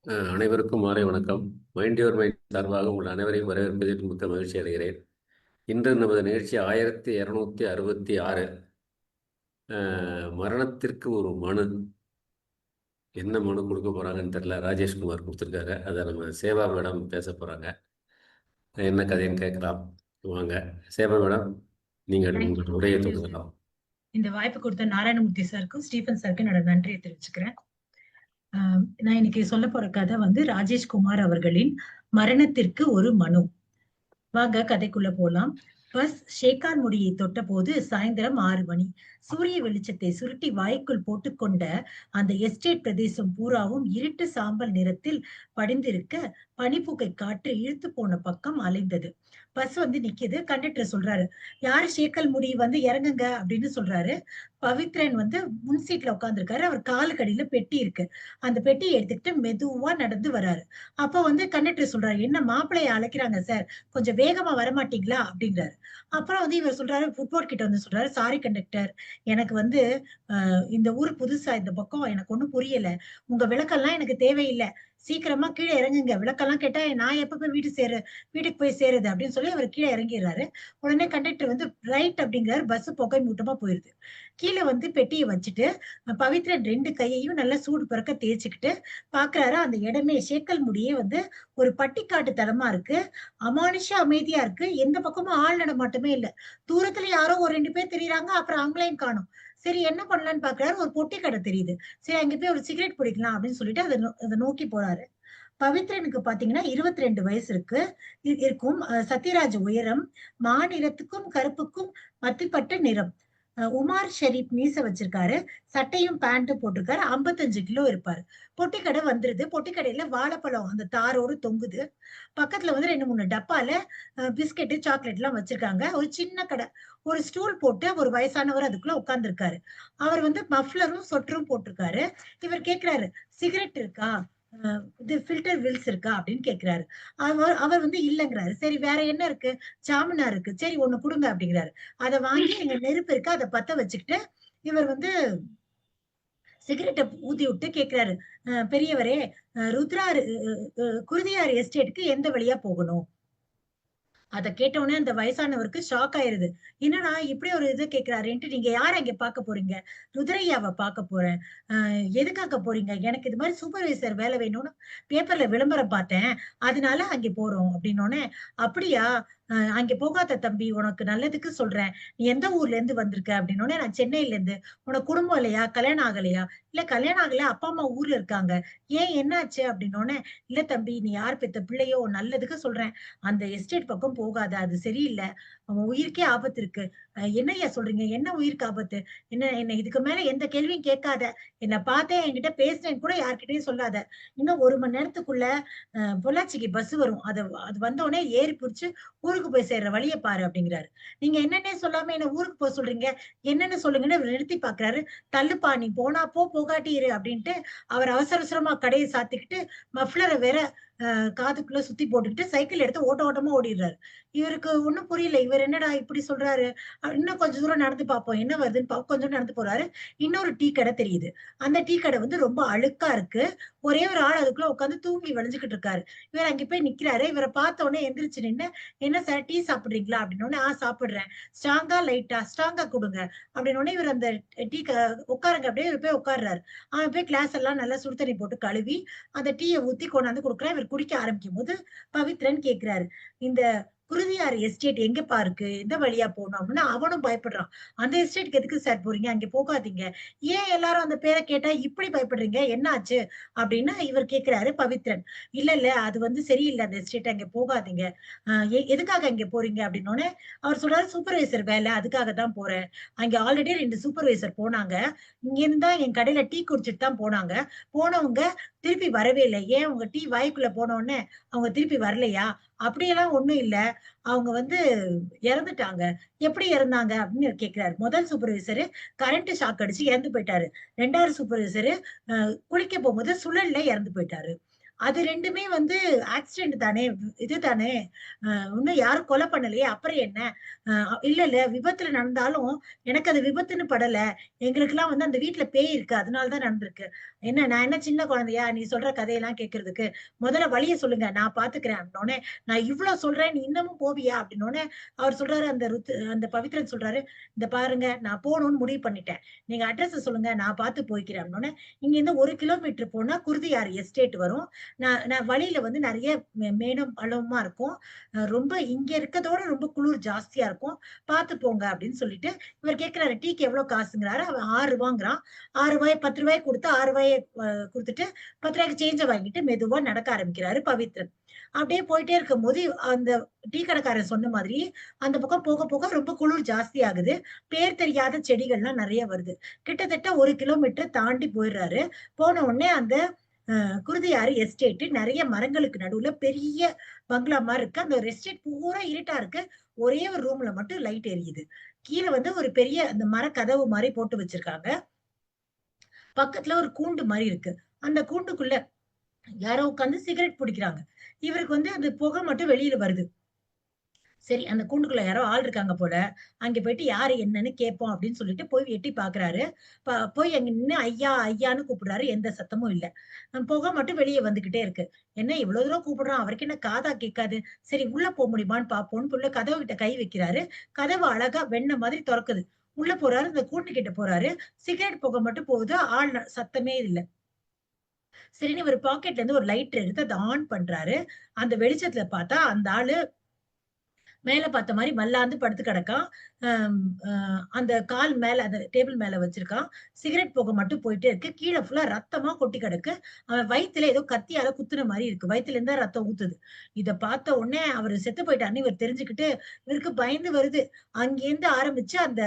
அனைவருக்கும் மாலை வணக்கம். மைண்ட் யுவர் மைண்ட் சார்பாக உங்கள் அனைவரையும் வரவேற்பதில் மிக்க மகிழ்ச்சி அடைகிறேன். இன்று நமது நிகழ்ச்சி 1266. மரணத்திற்கு ஒரு மனு. என்ன மனு கொடுக்க போறாங்கன்னு தெரியல. ராஜேஷ்குமார் கொடுத்துருக்காரு. அதை நம்ம சேவா மேடம் பேச போறாங்க. என்ன கதைன்னு கேட்கலாம். வாங்க சேவா மேடம், நீங்கள் தேங்க்யூ உங்கள் உரையை தேங்க்யூ சார். தொடங்கலாம். இந்த வாய்ப்பு கொடுத்த நாராயணமூர்த்தி சாருக்கும் ஸ்டீபன் சாருக்கும் என்னோட நன்றியை தெரிவிச்சுக்கிறேன். நான் இன்னைக்கு சொல்ல போற கதை வந்து ராஜேஷ்குமார் அவர்களின் மரணத்திற்கு ஒரு மனு. வாங்க கதைக்குள்ள போலாம். பஸ் ஷேகான் முடியை தொட்ட போது சாயந்தரம் 6 மணி. சூரிய வெளிச்சத்தை சுருட்டி வாய்க்குள் போட்டுக்கொண்ட அந்த எஸ்டேட் பிரதேசம் பூராவும் இருட்டு சாம்பல் நிறத்தில் படிந்திருக்க பனிப்புகை காற்று இழுத்து போன பக்கம் அலைந்தது. பஸ் வந்து நிக்குது. கண்டக்டர் சொல்றாரு, யாரு ஷேக்கல் முடி வந்து இறங்குங்க அப்படின்னு சொல்றாரு. பவித்ரன் வந்து முன் சீட்ல உட்கார்ந்துருக்காரு. அவர் காலுக்கடியில பெட்டி இருக்கு. அந்த பெட்டியை எடுத்துக்கிட்டு மெதுவா நடந்து வராரு. அப்ப வந்து கண்டக்டர் சொல்றாரு, என்ன மாப்பிள்ளைய அழைக்கிறாங்க சார், கொஞ்சம் வேகமா வரமாட்டீங்களா அப்படிங்கிறாரு. அப்புறம் வந்து இவர் சொல்றாரு, ஃபுட்போர்ட் கிட்ட வந்து சொல்றாரு, சாரி கண்டக்டர், எனக்கு வந்து இந்த ஊர் புதுசா, இந்த பக்கம் எனக்கு ஒண்ணும் புரியல. உங்க விளக்கெல்லாம் எனக்கு தேவையில்லை. சீக்கிரமா கீழே இறங்குங்க. விளக்கெல்லாம் கேட்டா நான் எப்ப போய் வீட்டுக்கு போய் சேருது அப்படின்னு சொல்லி அவர் கீழே இறங்கிடுறாரு. உடனே கண்டக்டர் வந்து ரைட் அப்படிங்கிறாரு. பஸ் புகை மூட்டமா போயிருது. கீழே வந்து பெட்டியை வச்சுட்டு பவித்ரன் 2 கையையும் நல்லா சூடு பறக்க தேய்ச்சிக்கிட்டு பாக்குறாரு. அந்த இடமே சேக்கல் முடியே வந்து ஒரு பட்டிக்காட்டு தலமா இருக்கு. அமானுஷ அமைதியா இருக்கு. எந்த பக்கமும் ஆள் நடமாட்டமே இல்ல. தூரத்துல யாரோ ஒரு 2 பேர் தெரியுறாங்க. அப்புறம் அவங்களையும் காணோம். சரி என்ன பண்ணலான்னு பாக்குறாரு. ஒரு பொட்டி கடை தெரியுது. சரி அங்க போய் ஒரு சிகரெட் பிடிக்கலாம் அப்படின்னு சொல்லிட்டு அதை நோக்கி போறாரு. பவித்ரனுக்கு பாத்தீங்கன்னா 22 வயசு இருக்கும். சத்யராஜ் உயரம், மாநிறத்துக்கும் கருப்புக்கும் மத்திப்பட்ட நிறம். உமார் ஷெரீப் மீச வச்சிருக்காரு. சட்டையும் பேண்ட்டும் போட்டிருக்காரு. 55 கிலோ இருப்பாரு. பொட்டிக்கடை வந்துருது. பொட்டிக்கடையில வாழைப்பழம் அந்த தாரோடு தொங்குது. பக்கத்துல வந்து 2 3 டப்பால பிஸ்கெட்டு சாக்லேட் எல்லாம் வச்சிருக்காங்க. ஒரு சின்ன கடை. ஒரு ஸ்டூல் போட்டு ஒரு வயசானவர் அதுக்குள்ள உட்கார்ந்துருக்காரு. அவர் வந்து மஃப்லரும் சொட்டரும் போட்டிருக்காரு. இவர் கேக்குறாரு, சிகரெட் இருக்கா, இது ஃபில்டர் வில்ஸ் இருக்கா அப்படின்னு கேக்குறாரு. அவர் அவர் வந்து இல்லங்கிறாரு. சரி வேற என்ன இருக்கு, ஜாமுனா இருக்கு, சரி ஒண்ணு கொடுங்க அப்படிங்கிறாரு. அதை வாங்கி எங்க நெருப்பு இருக்கு அதை பத்த வச்சுக்கிட்டு இவர் வந்து சிகரெட்டை ஊதி விட்டு கேக்குறாரு, பெரியவரே, ருத்ராரு குருதியார் எஸ்டேட்டுக்கு எந்த வழியா போகணும்? அத கேட்டவுடனே அந்த வயசானவருக்கு ஷாக் ஆயிருது. என்னடா இப்படி ஒரு இது கேட்கிறாரேன்ட்டு, நீங்க யார அங்க பாக்க போறீங்க? ருத்ரையாவ பாக்க போறேன். எதுக்காக போறீங்க? எனக்கு இது மாரி சூப்பர்வைசர் வேலை வேணும்னு பேப்பர்ல விளம்பரம் பார்த்தேன். அதனால அங்கே போறோம் அப்படின்னோனே, அப்படியா? அங்கே போகாத தம்பி, உனக்கு நல்லதுக்கு சொல்றேன். நீ எந்த ஊர்ல இருந்து வந்திருக்க? அப்படின்னோனே, நான் சென்னையில இருந்து. உனக்கு குடும்பம் இல்லையா? கல்யாணம் ஆகலையா? இல்ல கல்யாணம் ஆகல. அப்பா, அம்மா ஊர்ல இருக்காங்க. ஏன் என்னாச்சு? அப்படின்னோனே, இல்ல தம்பி, நீ யார் பெத்த பிள்ளையோ? நல்லதுக்கு சொல்றேன். அந்த எஸ்டேட் பக்கம் போகாத. அது சரியில்ல. அவன் உயிருக்கே ஆபத்து இருக்கு. என்னய்யா சொல்றீங்க? என்ன உயிருக்கு ஆபத்து? என்ன இதுக்கு மேல எந்த கேள்வியும் கேட்காத. என்ன பார்த்தேன், என்கிட்ட பேசினேன்னு கூட யார்கிட்டயும் சொல்லாத. இன்னும் 1 மணி நேரத்துக்குள்ள பொள்ளாச்சிக்கு பஸ் வரும். அது வந்தோனே ஏறி புடிச்சு ஊருக்கு போய் சேர்ற வழிய பாரு அப்படிங்கிறாரு. நீங்க என்னன்னே சொல்லாம என்ன ஊருக்கு போ சொல்றீங்க? என்னன்னு சொல்லுங்கன்னு இவரு நிறுத்தி பார்க்கிறாரு. தள்ளுப்பா, நீ போனா போ, போகாட்டி இரு அப்படின்ட்டு அவர் அவசர அவசரமா கடைய சாத்திக்கிட்டு மஃப்ளர வேற காதுக்குள்ள சுத்தி போட்டுக்கிட்டு சைக்கிள் எடுத்து ஓட்ட ஓட்டமா ஓடிடுறாரு. இவருக்கு ஒண்ணும் புரியல. இவர் என்னடா இப்படி சொல்றாரு? இன்னும் கொஞ்சம் தூரம் நடந்து பார்ப்போம். என்ன வருதுன்னு கொஞ்சம் தூரம் நடந்து போறாரு. இன்னொரு டீ கடை தெரியுது. அந்த டீ கடை வந்து ரொம்ப அழுக்கா இருக்கு. ஒரே ஒரு ஆள் அதுக்குள்ள உட்கார்ந்து தூங்கி வழிஞ்சுகிட்டு இருக்காரு. இவர் அங்க போய் நிக்கிறாரு. இவர பார்த்த உடனே எந்திரிச்சு நின்னு, "என்ன சார் டீ சாப்பிடுறீங்களா?" அப்படின்னோனே, "ஆ சாப்பிடுறேன்." "ஸ்ட்ராங்கா, லைட்டா?" "ஸ்ட்ராங்கா குடுங்க." அப்படின்னோனே இவர் அந்த டீ உட்காருங்க அப்படியே இவர் போய் உட்கார்றாரு. அவன் போய் கிளாஸ் எல்லாம் நல்லா சுடு தண்ணி போட்டு கழுவி, அந்த டீய ஊத்தி கொண்டாந்து குடுக்குறான். இவர் குடிக்க ஆரம்பிக்கும்போது, பவித்ரன் கேட்கிறாரு, "இந்த குருதியார் எஸ்டேட் எங்கப்பா இருக்கு? எந்த வழியா போணும்?" அப்படின்னா அவனும் பயப்படுறான். "அந்த எஸ்டேட்க்கு எதுக்கு சார் போறீங்க? அங்க போகாதீங்க." "ஏன் எல்லாரும் அந்த பேர கேட்டா இப்படி பயப்படுறீங்க? என்ன ஆச்சு?" அப்படின்னு இவர் கேட்கிறாரு பவித்ரன். "இல்ல, இல்ல அது வந்து சரியில்ல அந்த எஸ்டேட். அங்க போகாதீங்க." எதுக்காக அங்க போறீங்க?" அப்படின்னோனே, அவர் சொல்றாரு, "சூப்பர்வைசர் வேலை. அதுக்காக தான் போறேன். அங்க ஆல்ரெடி 2 சூப்பர்வைசர் போனாங்க. இங்கேருந்து தான் என் கடையில டீ குடிச்சிட்டு தான் போனாங்க. போனவங்க திருப்பி வரவே இல்ல. ஏன் உங்க டீ வாய்க்குள்ள போன உடனே அவங்க திருப்பி வரலையா? அப்படியெல்லாம் ஒண்ணும் இல்ல. அவங்க வந்து இறந்துட்டாங்க." "எப்படி இறந்தாங்க?" அப்படின்னு கேட்கிறாரு. முதல் சூப்பர்வைசரு கரண்ட் ஷாக் அடிச்சு இறந்து போயிட்டாரு. 2வது சூப்பர்வைசரு குளிக்க போகும்போது சுழல்ல இறந்து போயிட்டாரு. அது 2மே வந்து ஆக்சிடென்ட் தானே! இது தானே! இன்னும் யாரும் கொலை பண்ணலையே! அப்புறம் என்ன? அ இல்ல, இல்ல விபத்துல நடந்தாலும், எனக்கு அது விபத்துன்னு படல. எங்களுக்கெல்லாம் வந்து அந்த வீட்ல பேய் இருக்கு. அதனால தான் நடந்திருக்கு. என்ன நான் என்ன சின்ன குழந்தையா? நீ சொல்ற கதையெல்லாம் கேட்கறதுக்கு? முதல்ல வழிய சொல்லுங்க. நான் பார்த்துக்கிறேன் அப்டினோனே, நான் இவ்ளோ சொல்றேன். நீ இன்னமும் போவியா? அப்டினோனே, அவர் சொல்றாரு அந்த பவித்ரன் சொல்றாரு, "இந்த பாருங்க நான் போணும்னு முடிவு பண்ணிட்டேன். நீங்க அட்ரஸ சொல்லுங்க. நான் பார்த்து போய்க்கிறேன்" அப்டினோனே, இங்கேருந்து 1 கிலோமீட்டர் போனா குருதியாறு எஸ்டேட் வரும். நான் நான் வழியில வந்து நெறைய மேடும் பள்ளமுமா இருக்கும். ரொம்ப இங்க இருக்கதோட ரொம்ப குளிர் ஜாஸ்தியா இருக்கும். பார்த்து போங்க அப்படின்னு சொல்லிட்டு, இவர் கேட்கிறாரு, டீக்கு எவ்வளோ காசுங்கிறாரு. அவன் ரூ. 6ங்கிறான். ரூ. 6 ரூ. 10 குடுத்து ரூ. 6 குடுத்துட்டு ரூ. 10 சேஞ்ச வாங்கிட்டு மெதுவா நடக்க ஆரம்பிக்கிறாரு பவித்ரன். அப்படியே போயிட்டே இருக்கும்போது, அந்த டீ கடைக்காரன் சொன்ன மாதிரி, அந்த பக்கம் போக போக ரொம்ப குளிர் ஜாஸ்தி ஆகுது. பேர் தெரியாத செடிகள்லாம் நெறைய வருது. கிட்டத்தட்ட 1 கிலோமீட்டர் தாண்டி போயிடுறாரு. போன உடனே அந்த குருதியாறு எஸ்டேட் நெறைய மரங்களுக்கு நடுவுல பெரிய பங்களா மாரி இருக்கு. அந்த ஒரு எஸ்டேட் பூரா இருட்டா இருக்கு. ஒரே ஒரு ரூம்ல மட்டும் லைட் எரியுது. கீழ வந்து ஒரு பெரிய அந்த மரக்கதவு மாரி போட்டு வச்சிருக்காங்க. பக்கத்துல ஒரு கூண்டு மாரி இருக்கு. அந்த கூண்டுக்குள்ள யாரோ உட்கார்ந்து சிகரெட் புடிக்கிறாங்க. இவருக்கு வந்து அந்த புகை மட்டும் வெளியில வருது. சரி, அந்த கூண்டுக்குள்ள யாரோ ஆள் இருக்காங்க போல. அங்க போயிட்டு யாரு என்னன்னு கேட்போம் அப்படின்னு சொல்லிட்டு போய் எட்டி பார்க்குறாரு. போய் அங்க நின்னு ஐயா! ஐயான்னு கூப்பிடுறாரு. எந்த சத்தமும் இல்ல. புகை மட்டும் வெளிய வந்துகிட்டே இருக்கு. என்ன இவ்வளோ தூரம் கூப்பிடுறான். அவருக்கு என்ன காதா கேட்காது. சரி உள்ள போ முடியுமான்னு பார்ப்போம்ன்னு உள்ள கதவு கிட்ட கை வைக்கிறாரு. கதவு அழகா வெண்ண மாதிரி தொறக்குது. உள்ள போறாரு. அந்த கூண்டு கிட்ட போறாரு. சிகரெட் புகை மட்டும் போகுது. சத்தமே இல்ல. சரின்னு இவரு பாக்கெட்ல இருந்து ஒரு லைட்டர் எடுத்து அத ஆன் பண்றாரு. அந்த வெளிச்சத்துல பார்த்தா அந்த ஆளு மேல பார்த்த மாரி மல்லாந்து படுத்து கிடக்கான். அம் அ அந்த கால் மேல அந்த டேபிள் மேல வச்சிருக்கான். சிகரெட் புகை மட்டும் போயிட்டே இருக்கு. கீழ ஃபுல்லா ரத்தமா கொட்டி கிடக்கு. அவன் வயித்துல ஏதோ கத்தியால குத்துன மாரி இருக்கு. வயித்துல இருந்து தான் ரத்தம் ஊத்துது. இத பார்த்த உடனே அவரு செத்து போயிட்டாருன்னு இவர் தெரிஞ்சுக்கிட்டு, இவருக்கு பயந்து வருது. அங்கேருந்து ஆரம்பிச்சு அந்த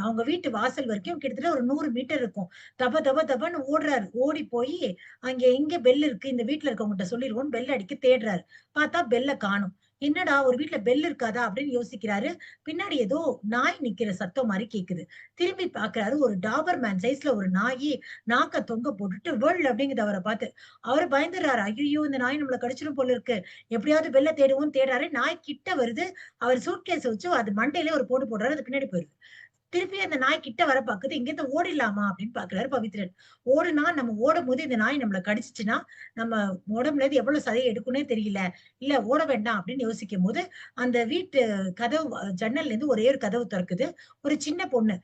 அவங்க வீட்டு வாசல் வரைக்கும் கிட்டத்தட்ட ஒரு 100 மீட்டர் இருக்கும். தப தப தபன்னு ஓடுறாரு. ஓடி போயி, அங்க எங்க பெல் இருக்கு, இந்த வீட்ல இருக்கவங்கட்ட சொல்லிருவோம்ன்னு பெல் அடிக்க தேடுறாரு. பார்த்தா பெல்ல காணோம். என்னடா ஒரு வீட்ல பெல் இருக்காதா? அப்படின்னு யோசிக்கிறாரு. பின்னாடி ஏதோ நாய் நிக்கிற சத்தம் மாரி கேக்குது. திரும்பி பார்க்கிறாரு. ஒரு டாபர்மேன் சைஸ்ல ஒரு நாயி நாக்க தொங்க போட்டுட்டு வள் அப்படிங்குது அவர பார்த்து. அவரு பயந்துர்றாரு. ஐய்யய்யோ! இந்த நாய் நம்மள கடிச்சிரும் போல இருக்கு. எப்படியாவது பெல்ல தேடுவோம்ன்னு தேடுறாரு. நாய் கிட்ட வருது. அவர் சூட்கேஸ வச்சு அது மண்டையிலே ஒரு போடு போடுறாரு. அது பின்னாடி போயிருது. திருப்பி அந்த நாய் கிட்ட வர பாக்குது. இங்கேருந்து ஓடிடலாமா அப்படின்னு பாக்குறாரு பவித்ரன். ஓடுனா நம்ம ஓடும்போது இந்த நாய் நம்மள கடிச்சுச்சுன்னா, நம்ம உடம்புலேருந்து எவ்வளவு சதைய எடுக்கும்னே தெரியல. இல்ல ஓட வேண்டாம் அப்படின்னு யோசிக்கும்போது, அந்த வீட்டு கதவு ஜன்னல்லேருந்து ஒரே ஒரு கதவு தொறக்குது. ஒரு சின்ன பொண்ணு.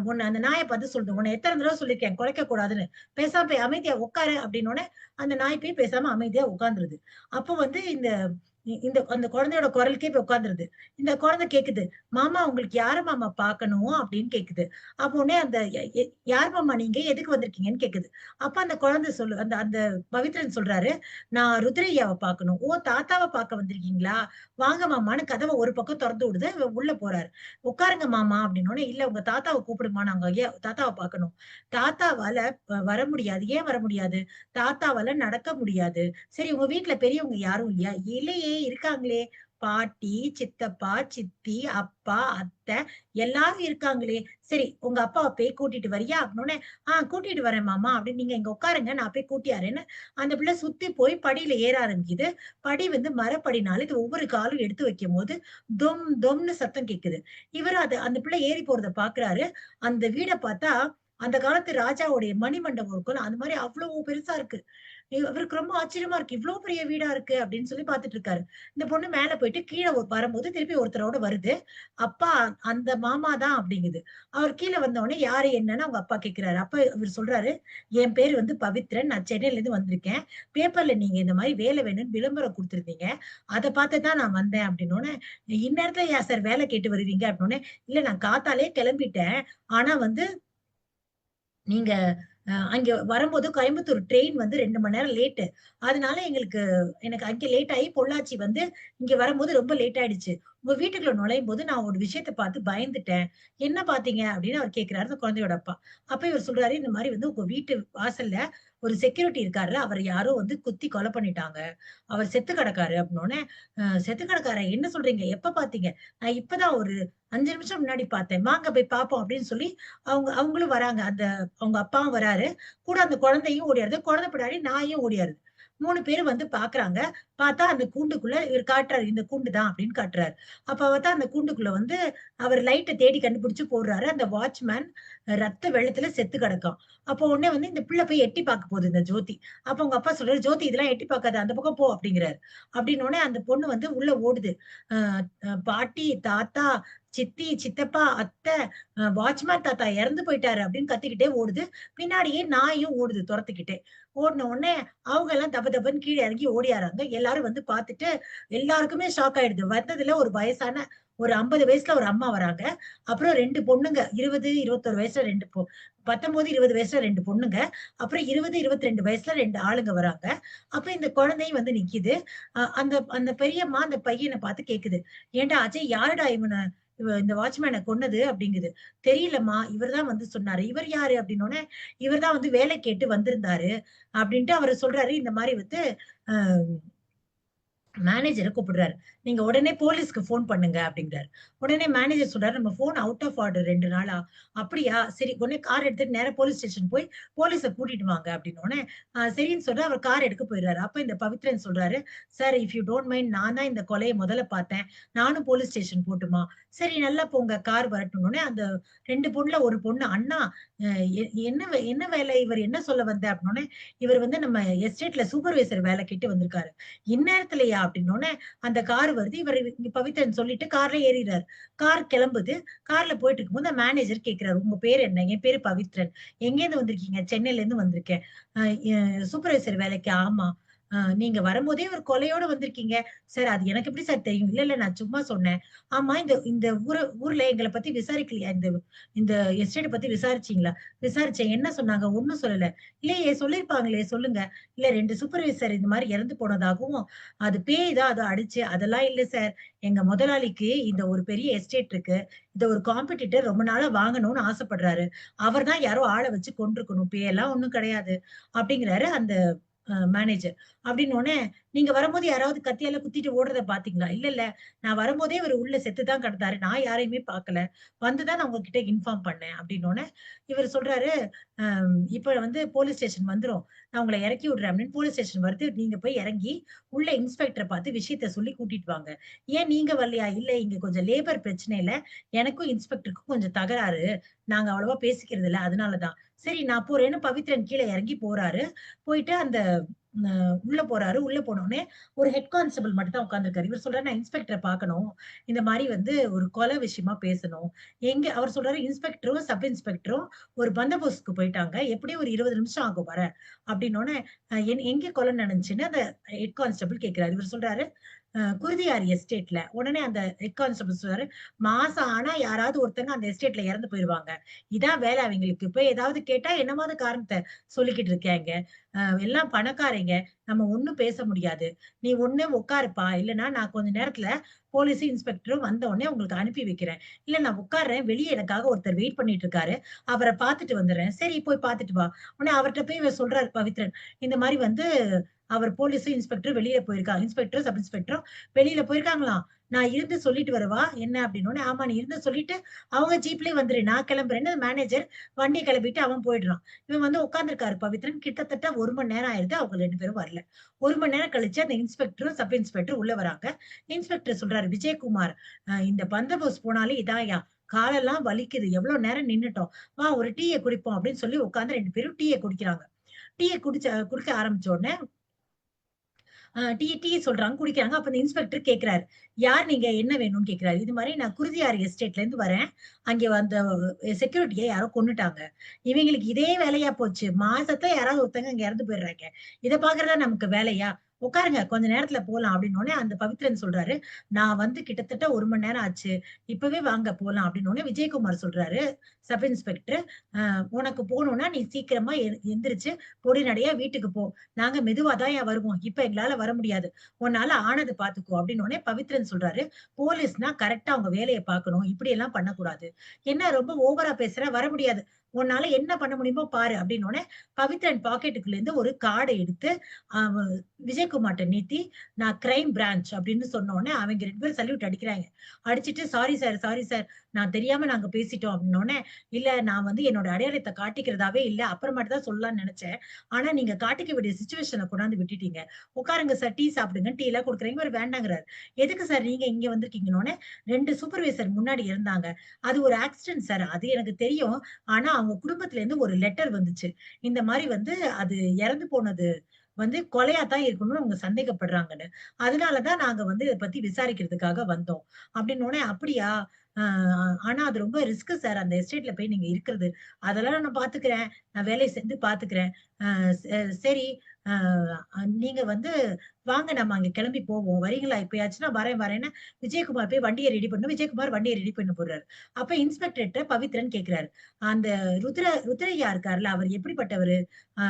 உன்ன அந்த நாய பார்த்து சொல்லுது. "உன்ன எத்தன தடவ சொல்லியிருக்கேன் கொலைக்க கூடாதுன்னு. பேசாம போய் அமைதியா உட்காரு" அப்படின்னோனே, அந்த நாய் போய் பேசாம அமைதியா உட்கார்ந்துருது. அப்போ வந்து இந்த அந்த குழந்தையோட குரலுக்கே போய் உட்கார்ந்துருது. இந்த குழந்தை கேக்குது. "மாமா உங்களுக்கு யார மாமா பார்க்கணும்?" அப்படின்னு கேக்குது. அப்ப உடனே அந்த "ய எ யார் மாமா நீங்க? எதுக்கு வந்திருக்கீங்கன்னு?" கேக்குது. அப்ப அந்த குழந்தை அந்த அந்த பவித்ரன் சொல்றாரு, "நான் ருத்ரையாவ பார்க்கணும்." "ஓ! தாத்தாவ பார்க்க வந்திருக்கீங்களா? வாங்க மாமான்னு" கதவ ஒரு பக்கம் தொறந்து விடுது. இவர் உள்ள போறாரு. "உட்காருங்க மாமா" அப்படின்னோனே, "இல்ல உங்க தாத்தாவ கூப்பிடுமா, நாங்க ஐயா தாத்தாவ பார்க்கணும்." "தாத்தாவால வர முடியாது." "ஏன் வர முடியாது?" "தாத்தாவால நடக்க முடியாது." "சரி உங்க வீட்ல பெரியவங்க யாரும் இல்லையா?" "இல்லையே இருக்காங்களே." பாட்டி, சித்தப்பா, சித்தி, அப்பா, அத்தை எல்லாரும் இருக்காங்களே! சரி உங்க அப்பாவ போய் கூட்டிட்டு வரியா? அப்படின்னோனே, கூட்டிட்டு வரேன் மாமா அப்படின்னு நீங்க இங்க உட்காருங்க. நான் போய் கூட்டியாரேன்னு அந்த பிள்ளை சுத்தி போய் படியில ஏற ஆரம்பிக்குது. படி வந்து மரப்படினால இது ஒவ்வொரு காலும் எடுத்து வைக்கும்போது, தொம் தொம்ன்னு சத்தம் கேட்குது. இவரு அந்த பிள்ளை ஏறி போறத பார்க்குறாரு. அந்த வீட பார்த்தா, அந்த காலத்து ராஜாவுடைய மணிமண்டபம் இருக்கும்ல, அந்த மாரி அவ்ளோ பெருசா இருக்கு. அவருக்கு ரொம்ப ஆச்சரியமா இருக்கு. "இவ்ளோ பெரிய வீடா இருக்கு" அப்படின்னு சொல்லி பார்த்துட்டு இருக்காரு. இந்த பொண்ணு மேல போயிட்டு கீழ வரும்போது திருப்பி ஒருத்தரோட வருது. "அப்பா அந்த மாமா தான்" அப்படிங்குது. அவர் கீழ வந்தவுடனே யாரு என்னன்னு அவங்க அப்பா கேட்கிறாரு. அப்ப இவரு சொல்றாரு, "என் பேரு வந்து பவித்ரன். நான் சென்னையிலேருந்து வந்திருக்கேன். பேப்பர்ல நீங்க இந்த மாரி வேலை வேணும்னு விளம்பரம் குடுத்திருந்தீங்க. அத பார்த்து தான் நான் வந்தேன்" அப்படின்னோனே, "இந்நேரத்துல ஏன் சார் வேலை கேட்டு வருவீங்க?" அப்படின்னோனே, "இல்ல நான் காத்தாலயே கிளம்பிட்டேன். ஆனா வந்து நீங்க அங்க வரும்போது கோயம்புத்தூர் ட்ரெயின் வந்து 2 மணி நேரம் லேட்டு. அதனால எனக்கு அங்க லேட் ஆயி பொள்ளாச்சி வந்து இங்க வரும்போது ரொம்ப லேட் ஆயிடுச்சு. உங்க வீட்டுக்குள்ள நுழையும்போது நான் ஒரு விஷயத்த பார்த்து பயந்துட்டேன். என்ன பார்த்தீங்க? அப்படின்னு அவர் கேட்கிறாரு அந்த குழந்தையோட அப்பா. அப்ப இவர் சொல்றாரு, இந்த மாரி வந்து உங்க வீட்டு வாசல்ல ஒரு செக்யூரிட்டி இருக்கார்ல, அவர யாரோ வந்து குத்தி கொலை பண்ணிட்டாங்க. அவர் செத்து கிடக்காரு அப்படின்னோனே, செத்து கிடக்காரா? என்ன சொல்றீங்க? எப்ப பார்த்தீங்க? நான் இப்ப தான் ஒரு 5 நிமிஷம் முன்னாடி பார்த்தேன். வாங்க போய் பார்ப்போம் அப்படின்னு சொல்லி அவங்களும் வராங்க. அவங்க அப்பாவும் வராரு. கூட அந்த குழந்தையும் ஓடியாருது. குழந்தை பின்னாடி நாயும் ஓடியாருது. 3 பேரும் வந்து பாக்குறாங்க. பார்த்தா அந்த கூண்டுக்குள்ள இவர் காட்டுறாரு. இந்த கூண்டு தான் அப்படின்னு காட்டுறாரு. அப்ப பார்த்தா அந்த கூண்டுக்குள்ள வந்து அவர் லைட்ட தேடி கண்டுபிடிச்சு போடுறாரு. அந்த வாட்ச்மேன் ரத்த வெள்ளத்துல செத்து கிடக்கான். அப்போ உடனே வந்து இந்த பிள்ளை போய் எட்டி பார்க்க போகுது இந்த ஜோதி. அப்ப அவங்க அப்பா சொல்றாரு, "ஜோதி இதெல்லாம் எட்டி பார்க்காத. அந்த பக்கம் போ" அப்படிங்கிறாரு. அப்படின்ன உடனே அந்த பொண்ணு வந்து உள்ள ஓடுது. அ பாட்டி, தாத்தா, சித்தி, சித்தப்பா, அத்தை, வாட்ச்மேன் தாத்தா இறந்து போயிட்டாரு அப்படின்னு கத்திக்கிட்டே ஓடுது. பின்னாடியே நாயும் ஓடுது தொரத்திக்கிட்டே. ஓடுன உடனே அவங்க எல்லாம் தப தபன்னு கீழ இறங்கி ஓடியாராங்க. எல்லாரும் வந்து பார்த்துட்டு எல்லாருக்குமே ஷாக் ஆயிடுது. வந்ததுல ஒரு வயசான ஒரு 50 வயசுல ஒரு அம்மா வராங்க. அப்புறம் 2 பொண்ணுங்க. 20, 21 வயசுல 2 19, 20 வயசுல 2 பொண்ணுங்க. அப்புறம் 20, 22 வயசுல 2 ஆளுங்க வராங்க. அப்ப இந்த குழந்தையும் வந்து நிக்குது. அந்த அந்த பெரியம்மா அந்த பையன பார்த்து கேக்குது. "ஏன்டா அஜய் யாருடா இந்த வாட்ச்மேன கொன்னது?" அப்படிங்குது. "தெரியலம்மா. இவர் தான் வந்து சொன்னாரு." "இவர் யாரு?" அப்படின்னோனே, "இவர் தான் வந்து வேலை கேட்டு வந்திருந்தாரு." அப்படின்ட்டு அவரு சொல்றாரு. இந்த மாரி வந்து அ மேனேஜர கூப்பிடுறாரு. "நீங்க உடனே போலீஸ்க்கு ஃபோன் பண்ணுங்க" அப்படிங்கிறாரு. உடனே மேனேஜர் சொல்றாரு, "நம்ம ஃபோன் அவுட் ஆஃப் ஆர்டர் 2 நாளா." "அப்படியா? சரி." உடனே கார் எடுத்துட்டு நேரா போலீஸ் ஸ்டேஷன் போய் போலீஸ கூட்டிட்டு வாங்க அப்படின்னோனே, சரின்னு சொல்ட்டு அவர் கார் எடுக்க போயிறாரு. அப்ப இந்த பவித்ரன் சொல்றாரு, "sir if you don't mind நான் தான் இந்த கொலைய முதல்ல பார்த்தேன். நானும் போலீஸ் ஸ்டேஷன் போட்டுமா?" "சரி நல்லா போங்க. கார் வரட்டும்னோனே" அந்த 2 பொண்ணுல ஒரு பொண்ணு, "அண்ணா அ என்ன வேலை? இவர் என்ன சொல்ல வந்த?" அப்படின்னோனே, "இவர் வந்து நம்ம எஸ்டேட்ல சூப்பர்வைசர் வேலை கேட்டு வந்திருக்காரு." "இந்நேரத்துலயா?" அப்படின்னோனே, அந்த கார் வருது. இவரு பவித்ரன் சொல்லிட்டு கார்ல ஏறிறாரு. கார் கிளம்புது. கார்ல போயிட்டு இருக்கும்போது அந்த மேனேஜர் கேட்கிறாரு, "உங்க பேர் என்ன?" "என் பேரு பவித்ரன்." "எங்கேருந்து வந்திருக்கீங்க?" "சென்னையிலேருந்து வந்திருக்கேன்." "அ எ சூப்பர்வைசர் வேலைக்கு." "ஆமா." நீங்க வரும்போதே ஒரு கொலையோட வந்திருக்கீங்க." "சார் அது எனக்கு எப்படி சார் தெரியும்?" "இல்ல, இல்ல நான் சும்மா சொன்னேன்." "ஆமா இந்த இந்த ஊர்ல எங்கள பத்தி விசாரிக்கலையா? இந்த இந்த எஸ்டேட்ட பத்தி விசாரிச்சீங்களா?" "விசாரிச்சேன்." "என்ன சொன்னாங்க?" "ஒண்ணும் சொல்லல." "இல்லையே சொல்லியிருப்பாங்களே சொல்லுங்க." "இல்ல 2 சூப்பர்வைசர் இந்த மாரி இறந்து போனதாகவும், அது பேய் தான் அத அடிச்சு." "அதெல்லாம் இல்ல சார். எங்க முதலாளிக்கு இந்த ஒரு பெரிய எஸ்டேட் இருக்கு. இத ஒரு காம்படிட்டர் ரொம்ப நாளா வாங்கணும்னு ஆசைப்படுறாரு. அவர் தான் யாரோ ஆள வச்சு கொன்றுக்கணும். பேயெல்லாம் ஒண்ணும் கிடையாது." அப்படிங்கிறாரு அந்த மேனேஜர். அப்படின்னோனே, "நீங்க வரும்போது யாராவது கத்தியால குத்திட்டு ஓடுறத பார்த்தீங்களா?" "இல்ல, இல்ல. நான் வரும்போதே இவரு உள்ள செத்து தான் கிடந்தாரு. நான் யாரையுமே பார்க்கல. வந்து தான் நான் உங்ககிட்ட இன்ஃபார்ம் பண்ணேன்." அப்படின்னோனே, இவரு சொல்றாரு, இப்ப வந்து போலீஸ் ஸ்டேஷன் வந்துரும். நான் உங்கள இறக்கி விடுறேன்" அப்படின்னு போலீஸ் ஸ்டேஷன் வருது. நீங்க போய் இறங்கி, உள்ள இன்ஸ்பெக்டர பார்த்து விஷயத்த சொல்லி கூட்டிட்டு வாங்க. "ஏன் நீங்க வரலையா?" "இல்ல இங்க கொஞ்சம் லேபர் பிரச்சனையில எனக்கும் இன்ஸ்பெக்டருக்கும் கொஞ்சம் தகராறு. நாங்க அவ்வளவா பேசிக்கிறது இல்ல. அதனால தான்." "சரி நான் போறேன்னு" பவித்ரன் கீழ இறங்கி போறாரு. போயிட்டு அந்த அ உள்ள போறாரு. உள்ள போனோனே ஒரு ஹெட் கான்ஸ்டபிள் மட்டும் தான் உட்கார்ந்திருக்காரு. இவர் சொல்றாரு, "நான் இன்ஸ்பெக்டர பார்க்கணும். இந்த மாரி வந்து ஒரு கொலை விஷயமா பேசணும்." அவர் சொல்றாரு, "இன்ஸ்பெக்டரும், சப் இன்ஸ்பெக்டரும் ஒரு பந்தோபஸ்துக்கு போயிட்டாங்க. எப்படியும் ஒரு 20 நிமிஷம் ஆகும் வர." அப்படின்னோனே, எங்க கொலை நடந்துச்சுன்னு அந்த ஹெட் கான்ஸ்டபிள் கேட்கிறாரு. இவர் சொல்றாரு, குருதியார் எஸ்டேட்ல." உடனே அந்த ஹெட் கான்ஸ்டபிள் சொல்றாரு, "மாசம் ஆனா யாராவது ஒருத்தங்க அந்த எஸ்டேட்ல இறந்து போயிருவாங்க. இதான் வேலை அவைங்களுக்கு. போய் ஏதாவது கேட்டா என்னமாவது காரணத்த சொல்லிக்கிட்டு இருக்காய்ங்க. எல்லாம் பணக்காரைங்க. நம்ம ஒண்ணும் பேச முடியாது. நீ ஒண்ணு உட்காருப்பா. இல்லன்னா நான் கொஞ்ச நேரத்துல போலீஸும், இன்ஸ்பெக்டரும் வந்த உடனே உங்களுக்கு அனுப்பி வைக்கிறேன். இல்ல நான் உட்கார்றேன். வெளிய எனக்காக ஒருத்தர் வெயிட் பண்ணிட்டு இருக்காரு. அவர பார்த்துட்டு வந்துர்றேன்." "சரி போய் பார்த்துட்டு வா." உடனே அவர்ட்ட போய் இவர் சொல்றாரு பவித்ரன். இந்த மாரி வந்து அவர் போலீஸும், இன்ஸ்பெக்டரும் வெளிய போயிருக்காங்க. இன்ஸ்பெக்டரும், சப் இன்ஸ்பெக்டரும் வெளியில போயிருக்காங்களாம். "நான் இருந்து சொல்லிட்டு வரவா? என்ன?" அப்படின்னோனே, "ஆமா நீ இருந்து சொல்லிட்டு அவங்க ஜீப்லயே வந்துரு. நான் கிளம்புறேன்னு" மேனேஜர் வண்டிய கிளப்பிட்டு அவன் போயிடுறான். இவன் வந்து உட்கார்ந்திருக்காரு பவித்ரன். கிட்டத்தட்ட 1 மணி நேரம் ஆயிருது. அவங்க 2 பேரும் வரல. 1 மணி நேரம் கழிச்சு அந்த இன்ஸ்பெக்டரும், சப் இன்ஸ்பெக்டரும் உள்ள வராங்க. இன்ஸ்பெக்டர் சொல்றாரு, "விஜயகுமார், இந்த பந்தோபஸ்த் போனாலே இதான்யா. காலெல்லாம் வலிக்குது. எவ்வளோ நேரம் நின்னுட்டோம். வா ஒரு டீய குடிப்போம்." அப்படின்னு சொல்லி உட்கார்ந்து 2 பேரும் டீய குடிக்கிறாங்க. டீய குடிக்க ஆரம்பிச்ச உடனே டீ டீ சொல்றாங்க, குடிக்கிறாங்க. அப்ப அந்த இன்ஸ்பெக்டர் கேட்கிறாரு. "யார் நீங்க? என்ன வேணும்னு?" கேட்கிறாரு. இது மாரி நான் குருதியார் எஸ்டேட்ல இருந்து வரேன். அங்கே அந்த செக்யூரிட்டிய யாரோ கொன்னுட்டாங்க. இவைங்களுக்கு இதே வேலையா போச்சு. மாசத்துல யாராவது ஒருத்தங்க அங்க இறந்து போயிடுறாங்க. இத பார்க்கறதா நமக்கு வேலையா? உட்காருங்க. கொஞ்ச நேரத்துல போலாம் அப்டின்னோனே, அந்த பவித்ரன் சொல்றாரு, "நான் வந்து கிட்டத்தட்ட 1 மணி நேரம் ஆச்சு. இப்பவே வாங்க போலாம்" அப்டின்னோனே, விஜயகுமார் சொல்றாரு, சப் இன்ஸ்பெக்டர், உனக்கு போணும்னா நீ சீக்கிரமா எந்திரிச்சு பொடி நடையா வீட்டுக்கு போ. நாங்க மெதுவா தான்யா வருவோம். இப்ப எங்களால வர முடியாது. உன்னால ஆனத பார்த்துக்கோ." அப்படின்னோனே பவித்ரன் சொல்றாரு, "போலீஸ்னா கரெக்ட்டா அவங்க வேலைய பார்க்கணும். இப்படியெல்லாம் பண்ணக்கூடாது. என்ன ரொம்ப ஓவரா பேசுற? வர முடியாது. உன்னால என்ன பண்ண முடியுமோ பாரு." அப்படின்னோனே, பவித்ரன் பாக்கெட்டுக்குள்ள இருந்து ஒரு கார்ட எடுத்து அவ விஜயகுமார்ட்ட நீட்டி, "நான் கிரைம் பிரான்ச்" அப்படின்னு சொன்னோனே, அவங்க 2 பேரும் சல்யூட் அடிக்கிறாங்க. அடிச்சுட்டு, "சாரி சார், சாரி சார். நான் தெரியாம நாங்க பேசிட்டோம் அப்படின்னோனே, இல்ல நான் வந்து என்னோட அடையாளத்த காட்டிக்கிறதாவே இல்ல. அப்புறமேட்டு தான் சொல்லலாம்னு நெனச்சேன். ஆனா நீங்க காட்டிக்க வேண்டிய சிச்சுவேஷன்ல கொண்டாந்து விட்டுட்டீங்க. உட்காருங்க சார், டீ சாப்பிடுங்க. டீ எல்லாம் குடுக்குறேன். இவரு வேண்டாங்கிறாரு. எதுக்கு சார் நீங்க இங்க வந்திருக்கீங்கன்னோனே, 2 சூப்பர்வைசர் முன்னாடி இருந்தாங்க. அது ஒரு ஆக்சிடென்ட் சார். அது எனக்கு தெரியும். ஆனா அவங்க குடும்பத்துல இருந்து ஒரு லெட்டர் வந்துச்சு. இந்த மாரி வந்து அது இறந்து போனது வந்து கொலையா தான் இருக்கணும்னு அவங்க சந்தேகப்படுறாங்கன்னு. அதனால தான் நாங்க வந்து இத பத்தி விசாரிக்கிறதுக்காக வந்தோம். அப்படின்னோனே, "அப்படியா? அ ஆனா அது ரொம்ப ரிஸ்க் சார். அந்த எஸ்டேட்ல போய் நீங்க இருக்கிறது. அதெல்லாம் நான் பார்த்துக்கிறேன். நான் வேலைய செஞ்சு பார்த்துக்கிறேன். அ ச சரி, அ நீங்க வந்து வாங்க நம்ம அங்க கிளம்பி போவோம். வரீங்களா இப்பயாச்சுன்னா?" "வரேன், வரேன்னு" விஜயகுமார் போய் வண்டிய ரெடி பண்ணணும். விஜயகுமார் வண்டிய ரெடி பண்ண போறாரு. அப்ப இன்ஸ்பெக்டர்ட்ட பவித்ரன் கேட்கிறாரு. "அந்த ருத்ரையா இருக்கார்ல, அவர் எப்படிப்பட்டவரு?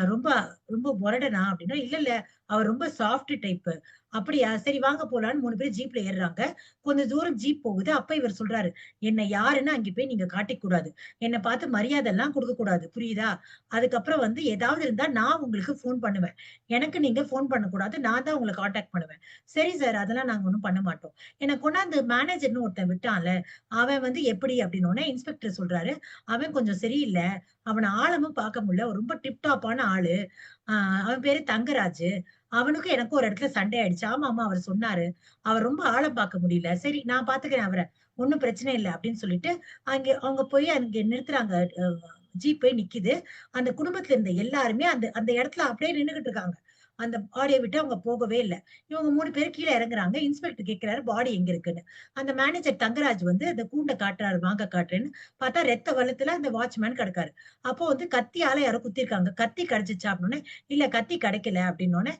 ரொம்ப ரொம்ப மொரடனா?" அப்படின்னா, "இல்ல, இல்ல. அவர் ரொம்ப சாஃப்ட் டைப்பு." "அப்படியா? சரி வாங்க போலான்னு" 3 பேரும் ஜீப்ல ஏறுறாங்க. கொஞ்சம் தூரம் ஜீப் போகுது. அப்ப இவர் சொல்றாரு, "என்ன யாருன்னு அங்க போய் நீங்க காட்டிக்க கூடாது. என்ன பார்த்து மரியாதைலாம் குடுக்கக் கூடாது. புரியுதா? அதுக்கப்புறம் வந்து ஏதாவது இருந்தா நான் உங்களுக்கு ஃபோன் பண்ணுவேன். எனக்கு நீங்க ஃபோன் பண்ணக்கூடாது. நான் தான் உங்கள கான்டாக்ட் பண்ணுவேன்." "சரி சார். அதெல்லாம் நாங்க ஒண்ணும் பண்ண மாட்டோம்." என்ன கொண்டாந்து மேனேஜர்ன்னு ஒருத்தன் விட்டான்ல, அவன் வந்து எப்படி அப்படின்னோனே இன்ஸ்பெக்டர் சொல்றாரு, "அவன் கொஞ்சம் சரியில்ல. அவன ஆழமா பார்க்க முடியல. ரொம்ப டிப் டாப்பான ஆளு. ஆ அவன் பேரு தங்கராஜு. அவனுக்கும் எனக்கும் ஒரு இடத்துல சண்டை ஆயிடுச்சு." "ஆமாமா, அவரு சொன்னாரு. அவர் ரொம்ப ஆழம் பார்க்க முடியல." "சரி நான் பார்த்துக்கிறேன் அவர. ஒண்ணும் பிரச்சனை இல்ல." அப்படின்னு சொல்லிட்டு, அவங்க போய் அங்க நிறுத்துறாங்க. ஜீப் போய் நிக்குது. அந்த குடும்பத்துல இருந்த எல்லாருமே அந்த அந்த இடத்துல அப்படியே நின்னுகிட்டு இருக்காங்க. அந்த பாடிய விட்டு அவங்க போகவே இல்ல. இவங்க 3 பேரும் கீழ இறங்குறாங்க. இன்ஸ்பெக்டர் கேட்கிறாரு, பாடி எங்க இருக்குன்னு. அந்த மேனேஜர் தங்கராஜ் வந்து அந்த கூண்ட காட்டுறாரு, வாங்க காட்டுறேன்னு. பார்த்தா ரத்த வெள்ளத்துல அந்த வாட்ச்மேன் கிடக்காரு. அப்போ வந்து கத்தியால யாரோ குத்திருக்காங்க. "கத்தி கிடைச்சுச்சா?" அப்படின்னோனே, "இல்ல கத்தி கிடைக்கல." அப்படின்னோனே,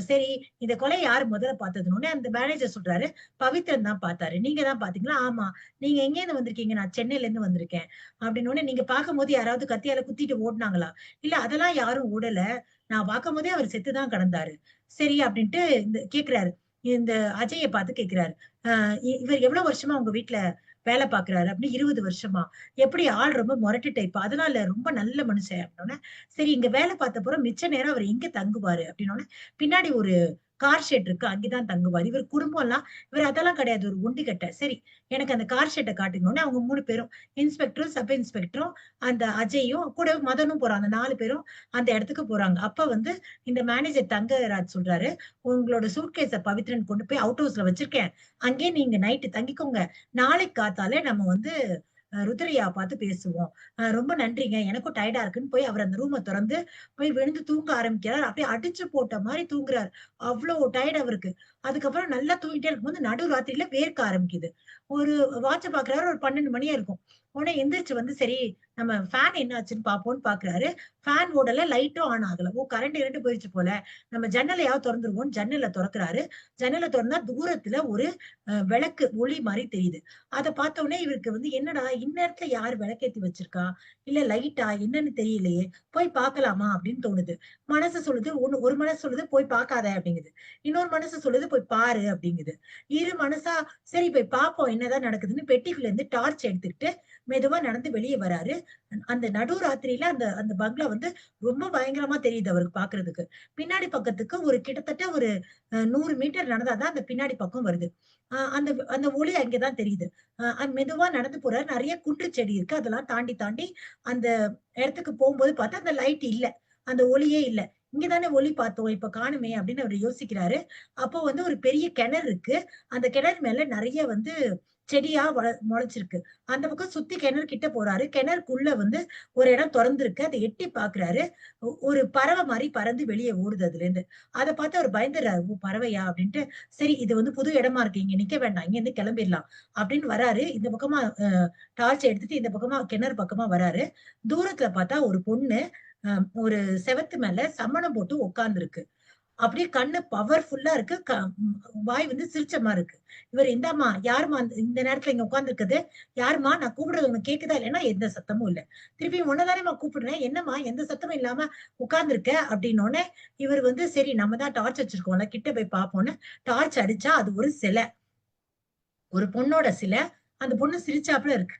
சரி இந்த கொலைய யாரு முதல்ல பார்த்ததுன்னோனே, அந்த மேனேஜர் சொல்றாரு, "பவித்ரன் தான் பார்த்தாரு." "நீங்க தான் பார்த்தீங்களா?" "ஆமா." "நீங்க எங்கேருந்து வந்திருக்கீங்க?" "நான் சென்னையிலேருந்து வந்திருக்கேன்." அப்படின்னோனே, "நீங்க பார்க்கும்போது யாராவது கத்தியால குத்திட்டு ஓடுனாங்களா?" "இல்ல அதெல்லாம் யாரும் ஓடல. நான் பார்க்கும்போதே அவரு செத்து தான் கிடந்தாரு." "சரி." அப்படின்ட்டு இந்த கேட்கிறாரு. இந்த அஜய பார்த்து கேட்கிறாரு. இவர் எவ்வளவு வருஷமா உங்க வீட்ல வேலை பார்க்கிறாரு?" அப்படின்னு 20 வருஷமா. "எப்படி ஆள் ரொம்ப மொரட்டு டைப்பா?" "அதெல்லாம் இல்ல. ரொம்ப நல்ல மனுஷன்." அப்படின்னோனே, "சரி இங்க வேலை பார்த்தப்புறம் மிச்ச நேரம் அவர் எங்க தங்குவாரு?" அப்படின்னோனே, "பின்னாடி ஒரு கார் ஷெட் இருக்கு. அங்கே தான் தங்குவாரு." இவர் குடும்பம்லாம் இவர் அதெல்லாம் கிடையாது. ஒரு ஒண்டிகட்ட. "சரி எனக்கு அந்த கார் ஷெட்ட காட்டுங்கன்னோனே" அவங்க 3 பேரும் இன்ஸ்பெக்டரும், சப் இன்ஸ்பெக்டரும், அந்த அஜயும் கூட மதனும் போறாங்க. அந்த 4 பேரும் அந்த இடத்துக்கு போறாங்க. அப்ப வந்து இந்த மேனேஜர் தங்கராஜ் சொல்றாரு, "உங்களோட சூட்கேஸ பவித்ரன் கொண்டு போய் அவுட் ஹவுஸ்ல வச்சிருக்கேன். அங்கேயே நீங்க நைட் தங்கிக்கோங்க. நாளைக்கு காத்தால நம்ம வந்து ருத்ரையா பார்த்து பேசுவோம். ரொம்ப நன்றிங்க. எனக்கும் டயர்டா இருக்குன்னு" போய் அவர் அந்த ரூம தொறந்து போய் விழுந்து தூங்க ஆரம்பிக்கிறார். அப்படியே அடிச்சு போட்ட மாரி தூங்குறாரு. அவ்ளோ டயர்ட் அவருக்கு. அதுக்கப்புறம் நல்லா தூங்கிட்டே இருக்கும்போது நடு ராத்திரியில வேர்க்க ஆரம்பிக்குது. ஒரு வாட்ச பார்க்குறாரு. ஒரு 12 மணியா இருக்கும். உடனே எந்திரிச்சு வந்து சரி நம்ம ஃபேன் என்ன ஆச்சுன்னு பார்ப்போம்ன்னு பார்க்குறாரு. ஃபேன் ஓடல, லைட்டும் ஆன் ஆகல. ஓ! கரண்ட் இரண்டு போயிருச்சு போல. நம்ம ஜன்னலையாவது தொறந்துருவோம்ன்னு ஜன்னல தொறக்குறாரு. ஜன்னல தொறந்தா தூரத்துல ஒரு விளக்கு ஒளி மாரி தெரியுது. அத பார்த்த உடனே இவருக்கு வந்து என்னடா இந்நேரத்துல யார் விளக்கேத்தி வச்சிருக்கா? இல்ல லைட்டா? என்னன்னு தெரியலையே! போய் பார்க்கலாமா? அப்படின்னு தோணுது. மனசு சொல்லுது ஒரு மனசு சொல்லுது போய் பார்க்காத அப்படிங்குது. இன்னொரு மனசு சொல்லுது போய் பாரு அப்படிங்குது. இரு மனசா சரி போய் பார்ப்போம் என்னதான் நடக்குதுன்னு பெட்டிக்குள்ள இருந்து டார்ச் எடுத்துக்கிட்டு மெதுவா நடந்து வெளிய வராரு. அந்த நடு ராத்திரியில அந்த அந்த பங்களா வந்து ரொம்ப பயங்கரமா தெரியுது அவருக்கு பார்க்கறதுக்கு. பின்னாடி பக்கத்துக்கு ஒரு கிட்டத்தட்ட ஒரு 100 மீட்டர் நடந்தா தான் அந்த பின்னாடி பக்கம் வருது. அந்த அந்த ஒளி அங்கே தான் தெரியுது. மெதுவா நடந்து போறாரு. நெறைய குன்று செடி இருக்கு. அதெல்லாம் தாண்டி தாண்டி அந்த இடத்துக்கு போம்போது பார்த்தா அந்த லைட் இல்ல. அந்த ஒளியே இல்ல. இங்க தானே ஒளி பார்த்தோம். இப்ப காணுமே அப்படின்னு அவரு யோசிக்கிறாரு. அப்போ வந்து ஒரு பெரிய கிணறு இருக்கு. அந்த கிணறு மேல நெறைய வந்து செடியா மொளச்சிருக்கு. அந்த பக்கம் சுத்தி கிணறு கிட்ட போறாரு. கிணறுக்குள்ள வந்து ஒரு இடம் தொறந்திருக்கு. அத எட்டி பார்க்கிறாரு. ஒரு பறவை மாரி பறந்து வெளிய ஓடுது அதுலேருந்து. அத பார்த்து அவரு பயந்துர்றாரு. "ஓ! பறவையா?" அப்படின்ட்டு, சரி இது வந்து புது இடமா இருக்கு. இங்க நிக்க வேண்டாம். இங்கேருந்து கிளம்பிர்லாம். அப்படின்னு வராரு. இந்த பக்கமா டார்ச் எடுத்துட்டு இந்த பக்கமா கிணறு பக்கமா வராரு. தூரத்துல பார்த்தா ஒரு பொண்ணு அ ஒரு செவத்து மேல சம்மணம் போட்டு உட்கார்ந்திருக்கு. அப்படியே கண்ணு பவர்ஃபுல்லா இருக்கு. வாய் வந்து சிரிச்ச மாரி இருக்கு. இவரு இந்தாம்மா, யாரும்மா இந்த நேரத்துல இங்க உட்கார்ந்திருக்குது? யாரும்மா? நான் கூப்பிடுறது உனக்கு கேட்குதா இல்லைன்னா எந்த சத்தமும் இல்ல. திருப்பி உன்ன தானேம்மா கூப்பிடுறேன். என்னம்மா எந்த சத்தமும் இல்லாம உட்கார்ந்திருக்க? அப்படின்னோனே, இவரு வந்து சரி நம்ம தான் டார்ச் வச்சிருக்கோம்ல, கிட்ட போய் பார்ப்போம்ன்னு டார்ச் அடிச்சா அது ஒரு சிலை. ஒரு பொண்ணோட சிலை. அந்த பொண்ணு சிரிச்சாப்ல இருக்கு.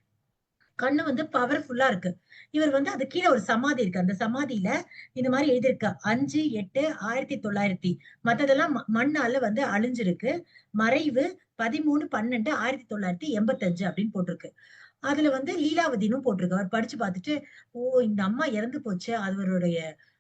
கண்ணு வந்து பவர்ஃபுல்லா இருக்கு. இவர் வந்து அது கீழ ஒரு சமாதி இருக்கு. அந்த சமாதியில இந்த மாரி எழுதியிருக்கு. 5/8/1900 மத்ததெல்லாம் மண்ணால வந்து அழிஞ்சிருக்கு. மறைவு 13/12/1985 அப்படின்னு போட்டிருக்கு. அதுல வந்து லீலாவதின்னு போட்டிருக்கு. அவர் படிச்சு பார்த்துட்டு, ஓ! இந்த அம்மா இறந்து போச்சு. அவருடைய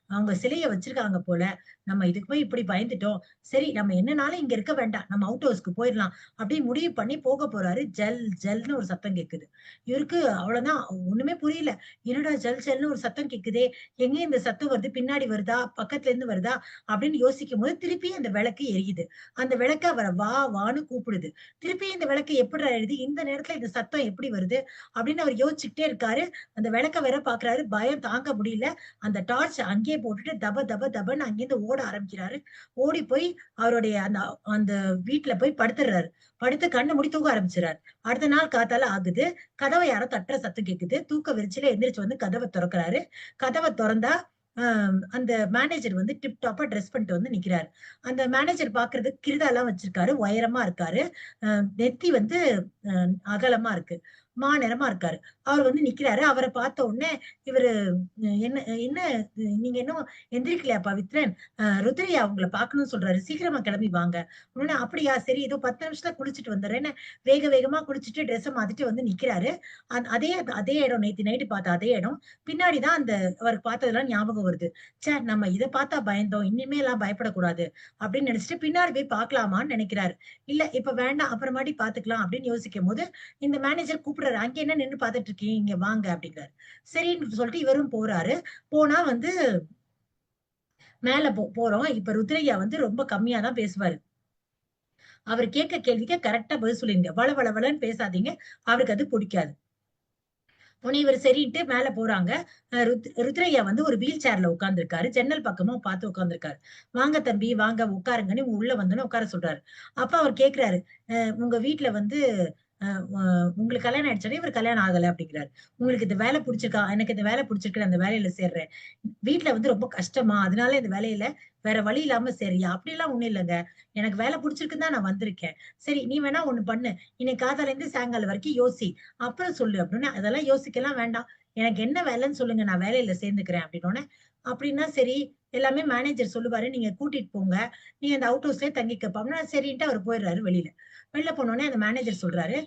அவங்க சிலைய வச்சிருக்காங்க போல. நம்ம இதுக்கு போய் இப்படி பயந்துட்டோம். சரி நம்ம என்னனாலும் இங்க இருக்க வேண்டாம். நம்ம அவுட் ஹவுஸ்க்கு போயிரலாம். அப்படின்னு முடிவு பண்ணி போக போறாரு. ஜல் ஜல்ன்னு ஒரு சத்தம் கேட்குது. இவருக்கு அவ்வளவுதான் ஒண்ணுமே புரியல. என்னடா ஜல் ஜல்ன்னு ஒரு சத்தம் கேட்குதே! எங்க இந்த சத்தம் வருது? பின்னாடி வருதா? பக்கத்துல இருந்து வருதா? அப்படின்னு யோசிக்கும்போது திருப்பி அந்த விளக்கு எரியுது. அந்த விளக்கு அவர வா வான்னு கூப்பிடுது. திருப்பி இந்த விளக்கு எப்புட்றா எரியுது? இந்த நேரத்துல இந்த சத்தம் எப்படி வருது? அப்படின்னு அவர் யோசிச்சுக்கிட்டே இருக்காரு. அந்த விளக்க வேற பார்க்குறாரு. பயம் தாங்க முடியல. அந்த டார்ச் அங்கேயே போட்டுட்டு தப தப தபன்னு அங்கேருந்து ஓட ஆரம்பிக்கிறாரு. ஓடி போய் அவருடைய அந்த அந்த வீட்ல போய் படுத்துடுறாரு. படுத்து கண்ண மூடி தூங்க ஆரம்பிச்சுறாரு. அடுத்த நாள் காத்தால ஆகுது. கதவ யாரோ தட்டுற சத்தம் கேட்குது. தூக்க விரிச்சில எந்திரிச்சு வந்து கதவ தொறக்குறாரு. கதவ தொறந்தா, அ அந்த மேனேஜர் வந்து டிப் டாப்பா டிரெஸ் பண்ணிட்டு வந்து நிக்கிறாரு. அந்த மேனேஜர் பார்க்கறதுக்கு கிருதாலாம் வச்சிருக்காரு. உயரமா இருக்காரு. அ நெத்தி வந்து அகலமா இருக்கு. மாநிறமா இருக்காரு. அவர் வந்து நிக்கிறாரு. அவர பார்த்த உடனே இவரு என்ன என்ன நீங்க இன்னும் எந்திரிக்கலையா பவித்ரன்? ருத்ரையா உங்கள பார்க்கணும்னு சொல்றாரு. சீக்கிரமா கிளம்பி வாங்க. உடனே அப்படியா? சரி ஏதோ 10 நிமிஷத்துல குளிச்சுட்டு வந்துர்றேன்னு வேக வேகமா குளிச்சுட்டு ட்ரெஸ்ஸ மாத்திட்டு வந்து நிக்கிறாரு. அதே அதே இடம் நேத்து நைட்டு பார்த்த அதே இடம். பின்னாடி தான் அந்த அவருக்கு பார்த்ததெல்லாம் ஞாபகம் வருது. ச்சே! நம்ம இத பார்த்தா பயந்தோம். இனிமேலாம் பயப்படக்கூடாது அப்படின்னு நினைச்சுட்டு பின்னாடி போய் பார்க்கலாமான்னு நினைக்கிறாரு. இல்ல இப்ப வேண்டாம். அப்புறமாட்டி பார்த்துக்கலாம் அப்படின்னு யோசிக்கும்போது, இந்த மேனேஜர் கூப்பிடுறாரு. "அங்க என்ன நின்னு பார்த்துட்டு இருக்கீங்க? இங்க வாங்க" அப்படிங்கிறாரு. சரின்னு சொல்லிட்டு இவரும் போறாரு. போனா வந்து மேல போறோம். இப்ப ருத்ரையா வந்து ரொம்ப கம்மியா தான் பேசுவாரு. அவர் கேட்க கேள்விக்கு கரெக்ட்டா பதில் சொல்லிருங்க. வள வள வளன்னு பேசாதீங்க. அவருக்கு அது புடிக்காது. உடனே இவரு சரின்ட்டு மேல போறாங்க. ருத்ரையா வந்து ஒரு வீல் சேர்ல உட்கார்ந்திருக்காரு. ஜன்னல் பக்கமா பார்த்து உட்கார்ந்திருக்காரு. "வாங்க தம்பி, வாங்க உட்காருங்கன்னு" உள்ள வந்தோனே உட்கார சொல்றாரு. அப்ப அவர் கேட்கிறாரு, உங்க வீட்ல வந்து அ வ உங்களுக்கு கல்யாணம் ஆயிடுச்சாடா?" இவரு கல்யாணம் ஆகல அப்படிங்கிறாரு. "உங்களுக்கு இந்த வேலை புடிச்சிருக்கா?" "எனக்கு இந்த வேலை புடிச்சிருக்கு. நான் அந்த வேலையில சேர்றேன்." "வீட்ல வந்து ரொம்ப கஷ்டமா? அதனால இந்த வேலையில வேற வழி இல்லாம சேர்றியா?" "அப்படிலாம் ஒண்ணும் இல்லங்க. எனக்கு வேலை புடிச்சிருக்குன்னு தான் நான் வந்திருக்கேன்." "சரி நீ வேணா ஒண்ணு பண்ணு. இன்னைக்கு காத்தால இருந்து சாயங்காலம் வரைக்கும் யோசி. அப்புறம் சொல்லு." அப்படின்னோனே, "அதெல்லாம் யோசிக்கலாம் வேண்டாம். எனக்கு என்ன வேலைன்னு சொல்லுங்க. நான் வேலையில சேர்ந்துக்கிறேன்." அப்படின்னோனே, "அப்படின்னா சரி எல்லாமே மேனேஜர் சொல்லுவாரு. நீங்க கூட்டிட்டு போங்க. நீங்க அந்த அவுட் ஹவுஸ்லயே தங்கிக்கப்பா." அப்படின்னா சரின்ட்டு அவரு போயிடுறாரு வெளியில. வெளில போனோனே அந்த மேனேஜர் சொல்றாரு,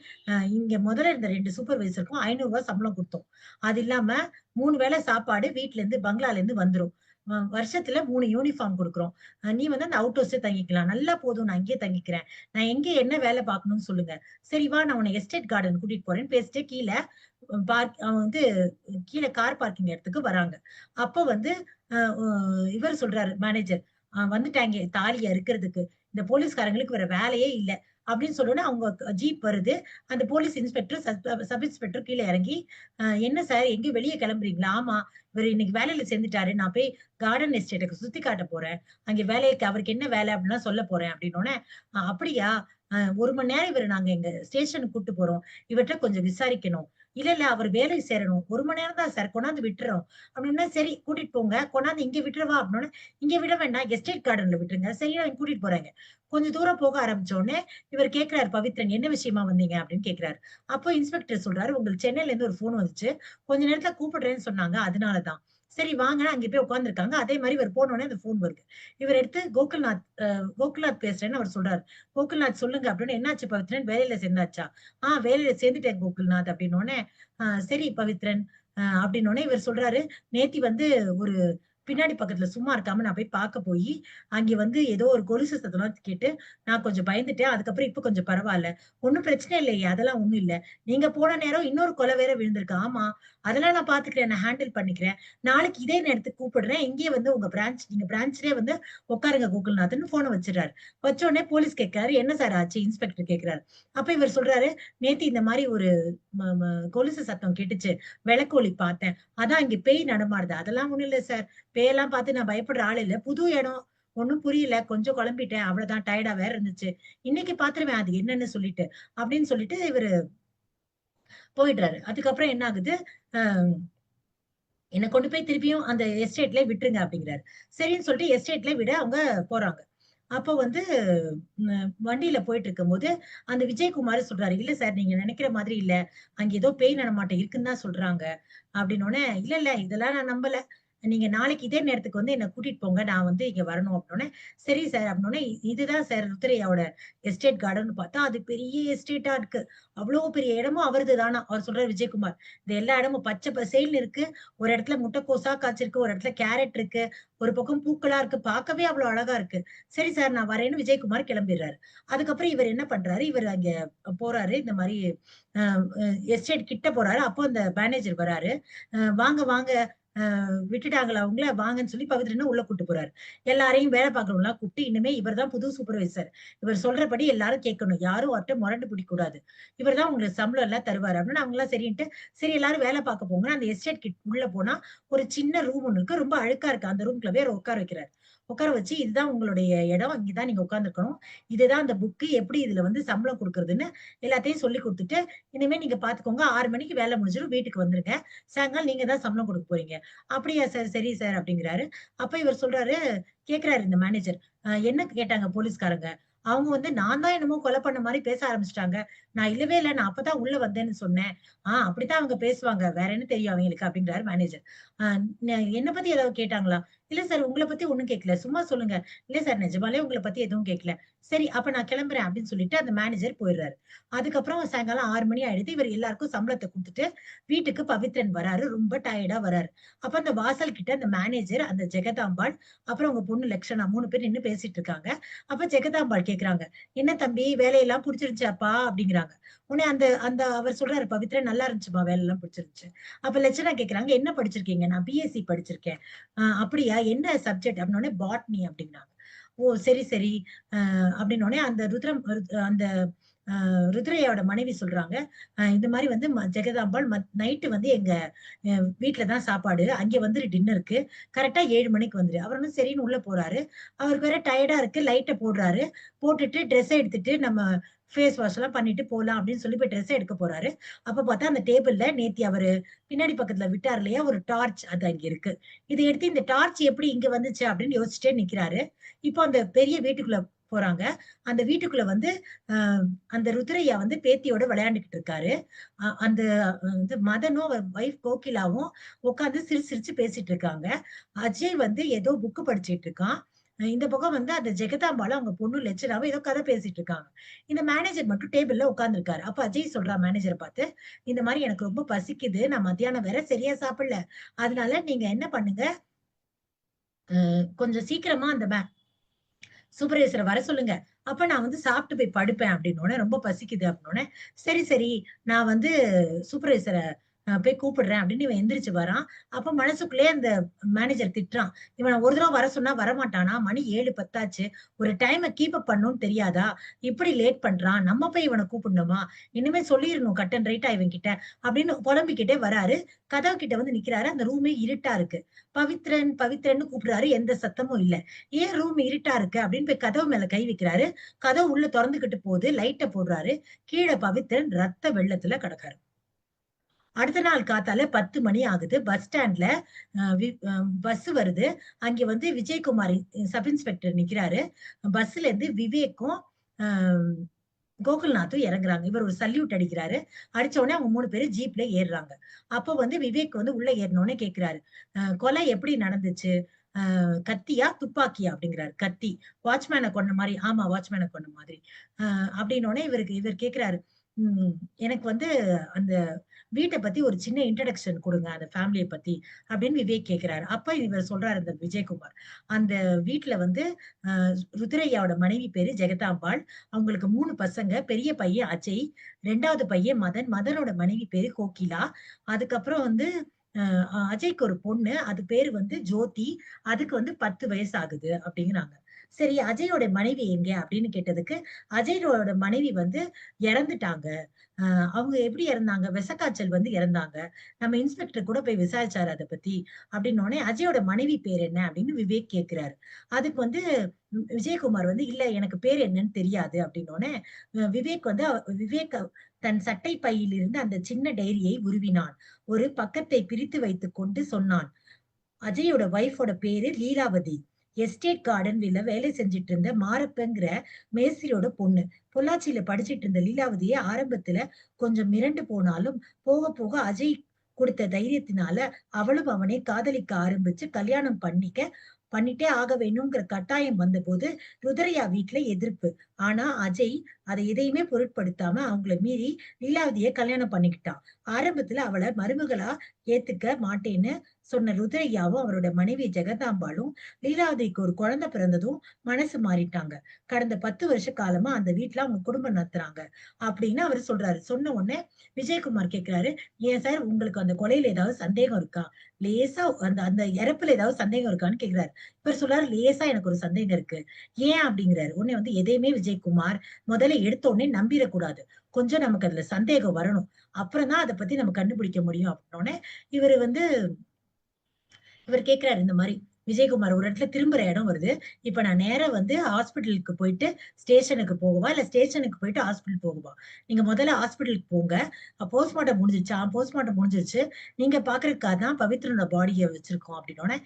இங்க முதல்ல இருந்த 2 சூப்பர்வைசருக்கும் ரூ. 500 சம்பளம் குடுத்தோம். அது இல்லாம 3 வேள சாப்பாடு வீட்லருந்து பங்களாலேருந்து வந்துரும். வருஷத்துல 3 யூனிஃபார்ம் குடுக்குறோம். நீ வந்து அந்த அவுட் ஹவுஸ்லயே தங்கிக்கலாம். நல்லா போதும் நான் இங்கேயே தங்கிக்கிறேன். நான் எங்க என்ன வேலை பார்க்கணும்னு சொல்லுங்க. சரி வா நான் உன்ன எஸ்டேட் கார்டன் கூட்டிட்டு போறேன்னு பேசிட்டு கீழ அவன் வந்து கீழ கார் பார்க்கிங் இடத்துக்கு வராங்க. அப்போ வந்து அ ஒ இவரு சொல்றாரு மேனேஜர், வந்துட்டாய்ங்க தாலிய அறுக்கிறதுக்கு. இந்த போலீஸ்காரங்களுக்கு வேற வேலையே இல்ல." அப்படின்னு சொன்னோனே அவங்க ஜீப் வருது. அந்த போலீஸ் இன்ஸ்பெக்டர், சப் இன்ஸ்பெக்டர் கீழ இறங்கி, என்ன சார் எங்கேயோ வெளிய கிளம்புறீங்களா?" "ஆமா. இவரு இன்னைக்கு வேலையில சேர்ந்துட்டாரு. நான் போய் கார்டன் எஸ்டேட்டுக்கு சுத்தி காட்ட போறேன். அங்க வேலைக்கு அவருக்கு என்ன வேலை அப்படின்லாம் சொல்லப் போறேன்." அப்படின்னோனே, அப்படியா? 1 மணி நேரம் இவர நாங்க எங்க ஸ்டேஷனுக்கு கூட்டு போறோம். இவர்ட்ட கொஞ்சம் விசாரிக்கணும்." "இல்ல, இல்ல அவர் வேலை சேரணும். 1 மணி நேரம் தான் சார். கொண்டாந்து விட்டுர்றோம்." அப்படின்னா, "சரி கூட்டிட்டு போங்க. கொண்டாந்து இங்க விட்டுறவா?" அப்படின்னோனே, "இங்க விட வேண்டாம். எஸ்டேட் கார்டன்ல விட்டுருங்க." "சரி நான் கூட்டிட்டு போறேங்க." கொஞ்சம் தூரம் போக ஆரம்பிச்ச உடனே, இவர் கேட்கிறாரு பவித்ரன், "என்ன விஷயமா வந்தீங்க?" அப்படின்னு கேட்கிறாரு. அப்போ இன்ஸ்பெக்டர் சொல்றாரு, "உங்களுக்கு சென்னையில இருந்து ஒரு ஃபோன் வந்துச்சு. கொஞ்ச நேரத்துல கூப்பிடுறேன்னு சொன்னாங்க. அதனால தான்." சரி வாங்கன்னு அங்க போய் உட்கார்ந்துருக்காங்க. அதே மாரி இவர் போன உடனே அந்த ஃபோன் வருது. இவர் எடுத்து கோகுல்நாத் பேசுறேன்னு அவர் சொல்றாரு. "கோகுல்நாத் சொல்லுங்க." அப்படின்னு, "என்னாச்சு பவித்ரன்? வேலையில சேர்ந்தாச்சா?" வேலையில சேர்ந்துட்டேன் கோகுல்நாத்." அப்படின்னோனே, சரி பவித்ரன்." அப்படின்னோனே இவர் சொல்றாரு, "நேத்தி வந்து ஒரு பின்னாடி பக்கத்துல சும்மா இருக்காம நான் போய் பார்க்க போயி, அங்கே வந்து ஏதோ ஒரு கொலுசு சத்தம்லாம் கேட்டு, நான் கொஞ்சம் பயந்துட்டேன். அதுக்கப்புறம் இப்ப கொஞ்சம் பரவால்ல. ஒண்ணும் பிரச்சனை இல்லையே! அதெல்லாம் ஒண்ணும் இல்ல. நீங்க போன நேரம் இன்னொரு கொலை வேற விழுந்திருக்கு." "ஆமா. அதெல்லாம் நான் பார்த்துக்கிறேன். நான் ஹேண்டில் பண்ணிக்கிறேன். நாளைக்கு இதே நேரத்துக்கு கூப்பிடுறேன். இங்கேயே வந்து உங்க நீங்க பிரான்ச்லயே வந்து உட்காருங்க கோகுல்நாத்ன்னு" ஃபோன வச்சுடுறாரு. வச்ச உடனே போலீஸ் கேட்கிறாரு, "என்ன சார் ஆச்சு?" இன்ஸ்பெக்டர் கேட்கிறாரு. அப்ப இவர் சொல்றாரு, "நேத்து இந்த மாரி ஒரு ம ம கொலுசு சத்தம் கேட்டுச்சு. விளக்கு ஒலி பார்த்தேன். அதான் இங்க பேய் நடமாடுது." "அதெல்லாம் ஒண்ணும் இல்ல சார். பேயெல்லாம் பார்த்து நான் பயப்படுற ஆள் இல்ல. புது இடம். ஒண்ணும் புரியல. கொஞ்சம் குழம்பிட்டேன். அவ்வளவுதான். டயர்டா வேற இருந்துச்சு. இன்னைக்கு பார்த்துருவேன் அது என்னன்னு சொல்லிட்டு." அப்படின்னு சொல்லிட்டு இவரு போயிடுறாரு. அதுக்கப்புறம் என்ன ஆகுது, அ என்ன கொண்டு போய் திருப்பியும் அந்த எஸ்டேட்லயே விட்டுருங்க அப்படிங்கிறாரு. சரின்னு சொல்லிட்டு எஸ்டேட்ல விட அவங்க போறாங்க. அப்போ வந்து வண்டியில போயிட்டு இருக்கும்போது, அந்த விஜயகுமார் சொல்றாரு, "இல்ல சார் நீங்க நினைக்கிற மாதிரி இல்ல. அங்க ஏதோ பேய் நடமாட்டம் இருக்குன்னு தான் சொல்றாங்க." அப்படின்னோனே, "இல்ல, இல்ல இதெல்லாம் நான் நம்பல. நீங்க நாளைக்கு இதே நேரத்துக்கு வந்து என்ன கூட்டிட்டு போங்க. நான் வந்து இங்க வரணும் அப்படின்னோனே, சரி சார் அப்படின்னோனே, இதுதான் சார் ருத்ரையாவோட எஸ்டேட் கார்டன்னு பார்த்தா, அது பெரிய எஸ்டேட்டா இருக்கு. அவ்ளோ பெரிய இடமும் அவரது தானா. அவர் சொல்றாரு விஜயகுமார். இந்த எல்லா இடமும் பச்சை பசேல்னு இருக்கு. ஒரு இடத்துல முட்டைக்கோஸா காய்ச்சிருக்கு. ஒரு இடத்துல கேரட் இருக்கு. ஒரு பக்கம் பூக்களா இருக்கு. பார்க்கவே அவ்ளோ அழகா இருக்கு. சரி சார் நான் வரேன்னு விஜயகுமார் கிளம்பிர்றாரு. அதுக்கப்புறம் இவர் என்ன பண்றாரு, இவர் அங்க போறாரு. இந்த மாரி அ அ எஸ்டேட் கிட்ட போறாரு. அப்போ அந்த மேனேஜர் வராரு. வாங்க, வாங்க. விட்டுட்டாங்களா உங்கள? வாங்கன்னு சொல்லி பவித்ரன உள்ள கூட்டு போறாரு. எல்லாரையும் வேலை பார்க்கிறவங்கலாம் கூப்பிட்டு, இனிமே இவர் தான் புது சூப்பர்வைசர். இவர் சொல்றபடி எல்லாரும் கேட்கணும். யாரும் அவர்ட்ட முரண்டு பிடிக்கக்கூடாது. இவர் தான் உங்களுக்கு சம்பளம் எல்லாம் தருவாரு அப்படின்னு அவங்கலாம் சரின்ட்டு, சரி எல்லாரும் வேலை பார்க்க போங்க. அந்த எஸ்டேட் உள்ள போனா ஒரு சின்ன ரூம் ஒண்ணு இருக்கு. ரொம்ப அழுக்கா இருக்கு. அந்த ரூம்குள்ள போய் அவர உட்கார வைக்கிறாரு. உட்கார வச்சு, இதுதான் உங்களுடைய இடம். இங்க தான் நீங்க உட்கார்ந்துருக்கணும். இதுதான் அந்த புக்கு. எப்படி இதுல வந்து சம்பளம் குடுக்குறதுன்னு எல்லாத்தையும் சொல்லிக் குடுத்துட்டு, இனிமே நீங்க பார்த்துக்கோங்க. 6 மணிக்கு வேலை முடிஞ்சிரும். வீட்டுக்கு வந்துருங்க. சாயங்காலம் நீங்க தான் சம்பளம் குடுக்க போறீங்க. அப்படியா சார், சரி சார் அப்படிங்கிறாரு. அப்ப இவர் சொல்றாரு, கேட்கிறாரு இந்த மேனேஜர். என்ன கேட்டாங்க போலீஸ்காரங்க? அவங்க வந்து நான் தான் என்னமோ கொலை பண்ண மாரி பேச ஆரம்பிச்சுட்டாங்க. நான் இல்லவே இல்ல. நான் அப்பதான் உள்ள வந்தேன்னு சொன்னேன். அப்படித்தான் அவங்க பேசுவாங்க. வேற என்ன தெரியும் அவங்களுக்கு அப்படிங்கிறாரு மேனேஜர். அ என்ன பத்தி ஏதாவது கேட்டாங்களா? இல்ல சார் உங்கள பத்தி ஒண்ணும் கேட்கல. சும்மா சொல்லுங்க. இல்ல சார் நிஜமாலே உங்கள பத்தி எதுவும் கேட்கல. சரி அப்ப நான் கிளம்புறேன் அப்படின்னு சொல்லிட்டு அந்த மேனேஜர் போயிடுறாரு. அதுக்கப்புறம் சாயங்காலம் 6 மணி ஆயிடுது. இவர் எல்லாருக்கும் சம்பளத்த குடுத்துட்டு வீட்டுக்கு பவித்ரன் வராரு. ரொம்ப டயர்டா வராரு. அப்ப அந்த வாசல் கிட்ட அந்த மேனேஜர், அந்த ஜெகதாம்பாள், அப்புறம் உங்க பொண்ணு லக்ஷனா 3 பேர் நின்னு பேசிட்டு இருக்காங்க. அப்ப ஜெகதாம்பாள் கேட்கறாங்க. "என்ன தம்பி வேலையெல்லாம் புடிச்சிருச்சாப்பா?" அப்படிங்கிறாங்க. உடனே அந்த அந்த அவர் சொல்றாரு, "பவித்ரன் நல்லா இருந்துச்சும்மா, வேலைலாம் புடிச்சிருந்துச்சு." அப்ப லட்சணா கேட்கறாங்க, "என்ன படிச்சிருக்கீங்க?" "நான் பிஎஸ்சி படிச்சிருக்கேன்." அப்படியா? என்ன சப்ஜெக்ட்?" அப்படின்னோனே, "பாட்னி" அப்படிங்கிறாங்க. "ஓ! சரி, சரி." அப்படின்னோனே அந்த அந்த ருத்ரையாவோட மனைவி சொல்றாங்க, இந்த மாரி வந்து ஜெகதாம்பாள் நைட்டு வந்து எங்க அ வீட்ல தான் சாப்பாடு. அங்கே வந்துரு டின்னருக்கு. கரெக்ட்டா 7 மணிக்கு வந்துரு. அவரும் சரின்னு உள்ள போறாரு. அவருக்கு வேற டயர்டா இருக்கு. லைட்ட போடுறாரு. போட்டுட்டு ட்ரெஸ் எடுத்துட்டு நம்ம ஃபேஸ் வாஷ்லாம் பண்ணிட்டு போலாம் அப்படின்னு சொல்லி போய் ட்ரெஸ் எடுக்க போறாரு. அப்ப பார்த்தா அந்த டேபிள்ல நேத்தி அவரு பின்னாடி பக்கத்துல விட்டார் இல்லையா? ஒரு டார்ச் அது அங்க இருக்கு. இத எடுத்து இந்த டார்ச் எப்படி இங்க வந்துச்சு அப்படின்னு யோசிச்சுட்டே நிக்கிறாரு. இப்போ அந்த பெரிய வீட்டுக்குள்ள போறாங்க. அந்த வீட்டுக்குள்ள வந்து அ அந்த ருத்ரையா வந்து பேத்தியோட விளையாண்டுகிட்டு இருக்காரு. அந்த வந்து மதனும், அவர் வைஃப் கோகிலாவும் உட்கார்ந்து சிரிச்சு சிரிச்சு பேசிட்டு இருக்காங்க. அஜய் வந்து ஏதோ புக் படிச்சுட்டு இருக்கான். இந்த பக்கம் வந்து அந்த ஜெகதாம்பாளும், அவங்க பொண்ணு லட்சணாவும் ஏதோ கதை பேசிட்டு இருக்காங்க. இந்த மேனேஜர் மட்டும் டேபிள்ல உட்கார்ந்திருக்காரு. அப்ப அஜய் சொல்றான் மேனேஜர பார்த்து, "இந்த மாரி எனக்கு ரொம்ப பசிக்குது. நான் மத்தியானம் வேற சரியா சாப்பிடல. அதனால நீங்க என்ன பண்ணுங்க, கொஞ்சம் சீக்கிரமா அந்த சூப்பர்வைசர வர சொல்லுங்க. அப்ப நான் வந்து சாப்பிட்டு போய் படுப்பேன் அப்டின்னோனே, ரொம்ப பசிக்குது அப்டின்னோனே, சரி, சரி நான் வந்து சூப்பர்வைசர போய் கூப்பிடுறேன் அப்டின்னு இவன் எந்திரிச்சு வரான். அப்ப மனசுக்குள்ளேயே அந்த மேனேஜர் திட்டுறான். இவன ஒரு தடவ வர சொன்னா வரமாட்டானா? மணி 7:10 ஆச்சு. ஒரு டைம கீப் அப் பண்ணணும்னு தெரியாதா? இப்படி லேட் பண்றான். நம்ம போய் இவன கூப்பிடணுமா? இனிமே சொல்லிரணும் கட் அண்ட் ரைட்டா இவன்கிட்ட அப்டின்னு புலம்பிக்கிட்டே வராரு. கதவு கிட்ட வந்து நிக்கிறாரு. அந்த ரூமே இருட்டா இருக்கு. பவித்ரன், பவித்ரன்னு கூப்பிடுறாரு. எந்த சத்தமும் இல்ல. ஏன் ரூம் இருட்டா இருக்கு அப்படின்னு போய் கதவு மேல கை வைக்கிறாரு. கதவு உள்ள தொறந்துகிட்டு போகுது. லைட்ட போடுறாரு. கீழ பவித்ரன் ரத்த வெள்ளத்துல கிடக்காரு. அடுத்த நாள் காத்தால 10 மணி ஆகுது. பஸ் ஸ்டாண்ட்ல அ வி அ பஸ் வருது. அங்க வந்து விஜயகுமார் சப் இன்ஸ்பெக்டர் நிக்கிறாரு. பஸ்ல இருந்து விவேக்கும், அ கோகுல்நாத்தும் இறங்குறாங்க. இவர் ஒரு சல்யூட் அடிக்கிறாரு. அடிச்ச உடனே அவங்க 3 பேரும் ஜீப்ல ஏறுறாங்க. அப்போ வந்து விவேக் வந்து உள்ள ஏறுன உடனே கேட்கிறாரு. கொலை எப்படி நடந்துச்சு? கத்தியா? துப்பாக்கியா? அப்படிங்கிறாரு. கத்தி. வாட்ச்மேன கொன்ன மாரி. ஆமா, வாட்ச்மேன கொன்ன மாதிரி. அப்படின்னோனே இவர் கேட்கிறாரு. ம். எனக்கு வந்து அந்த வீட்ட பத்தி ஒரு சின்ன இன்ட்ரோடக்ஷன் குடுங்க. அந்த ஃபேமிலிய பத்தி அப்படின்னு விவேக் கேட்கிறாரு. அப்ப இவர் சொல்றாரு இந்த விஜயகுமார். அந்த வீட்ல வந்து அ ருத்ரையாவோட மனைவி பேரு ஜெகதாம்பாள். அவங்களுக்கு 3 பசங்க. பெரிய பையன் அஜய், 2வது பையன் மதன். மதனோட மனைவி பேரு கோகிலா. அதுக்கப்புறம் வந்து அ அஜய்க்கு ஒரு பொண்ணு. அது பேரு வந்து ஜோதி. அதுக்கு வந்து 10 வயசு ஆகுது அப்படிங்கிறாங்க. சரி அஜயோட மனைவி எங்க? அப்படின்னு கேட்டதுக்கு, அஜயோட மனைவி வந்து இறந்துட்டாங்க. அ அவங்க எப்படி இறந்தாங்க? விஷக்காய்ச்சல் வந்து இறந்தாங்க. நம்ம இன்ஸ்பெக்டர் கூட போய் விசாரிச்சாரு அத பத்தி. அப்படின்னோனே, அஜயோட மனைவி பேர் என்ன? அப்படின்னு விவேக் கேட்கிறாரு. அதுக்கு வந்து விஜயகுமார் வந்து, இல்ல எனக்கு பேர் என்னன்னு தெரியாது அப்படின்னோனே, விவேக் வந்து விவேக் தன் சட்டை பையிலிருந்து அந்த சின்ன டைரியை உருவினான். ஒரு பக்கத்தை பிரித்து வைத்துக் கொண்டு சொன்னான். அஜயோட வைஃபோட பேரு லீலாவதி. எஸ்டேட் கார்டன்வில்ல வேலை செஞ்சுட்டு இருந்த மாரப்பங்கிற மேஸ்திரியோட பொண்ணு. பொள்ளாச்சியில படிச்சுட்டு இருந்த லீலாவதிய ஆரம்பத்துல கொஞ்சம் மிரண்டு போனாலும், போக போக அஜய் கொடுத்த தைரியத்தினால அவளும் அவனை காதலிக்க ஆரம்பிச்சு கல்யாணம் பண்ணிட்டே ஆக வேணுங்கிற கட்டாயம் வந்தபோது ருத்ரையா வீட்டுல எதிர்ப்பு. ஆனா அஜய் அதை எதையுமே பொருட்படுத்தாம அவங்கள மீறி லீலாவதியை கல்யாணம் பண்ணிக்கிட்டான். ஆரம்பத்துல அவளை மருமகளா ஏத்துக்க மாட்டேன்னு சொன்ன ருத்ரையாவும் அவரோட மனைவி ஜெகதாம்பாளும் லீலாவதிக்கு ஒரு குழந்தை பிறந்ததும் மனசு மாறிட்டாங்க. கடந்த 10 வருஷ காலமா அந்த வீட்டுல அவங்க குடும்பம் நடத்துறாங்க அப்படின்னு அவர் சொல்றாரு. சொன்ன உடனே விஜயகுமார் கேக்குறாரு, ஏன் சார் உங்களுக்கு அந்த கொலையில ஏதாவது சந்தேகம் இருக்கா? லேசா அந்த அந்த இறப்புல ஏதாவது சந்தேகம் இருக்கான்னு கேக்குறாரு. இவர் சொல்றாரு, லேசா எனக்கு ஒரு சந்தேகம் இருக்கு. ஏன் அப்படிங்கிறாரு. உடனே வந்து எதையுமே விஜயகுமார் முதல்ல எடுத்த உடனே நம்பிடக்கூடாது. கொஞ்சம் நமக்கு அதுல சந்தேகம் வரணும். அப்புறம் தான் அதை பத்தி நம்ம கண்டுபிடிக்க முடியும் அப்படின்னோடனே இவரு வந்து இவர் கேட்கிறாரு இந்த மாதிரி, விஜயகுமார் ஒரு இடத்துல திரும்புற இடம் வருது. இப்ப நான் நேரா வந்து ஹாஸ்பிட்டலுக்கு போயிட்டு ஸ்டேஷனுக்கு போகவா? இல்ல ஸ்டேஷனுக்கு போயிட்டு ஹாஸ்பிட்டல் போகவா? நீங்க முதல்ல ஹாஸ்பிட்டலுக்கு போங்க. போஸ்ட்மார்ட்டம் முடிஞ்சிருச்சா? போஸ்ட்மார்ட்டம் முடிஞ்சிருச்சு. நீங்க பாக்குறதுக்காக தான் பவித்ரனோட பாடிய வச்சிருக்கோம் அப்படின்னோனே,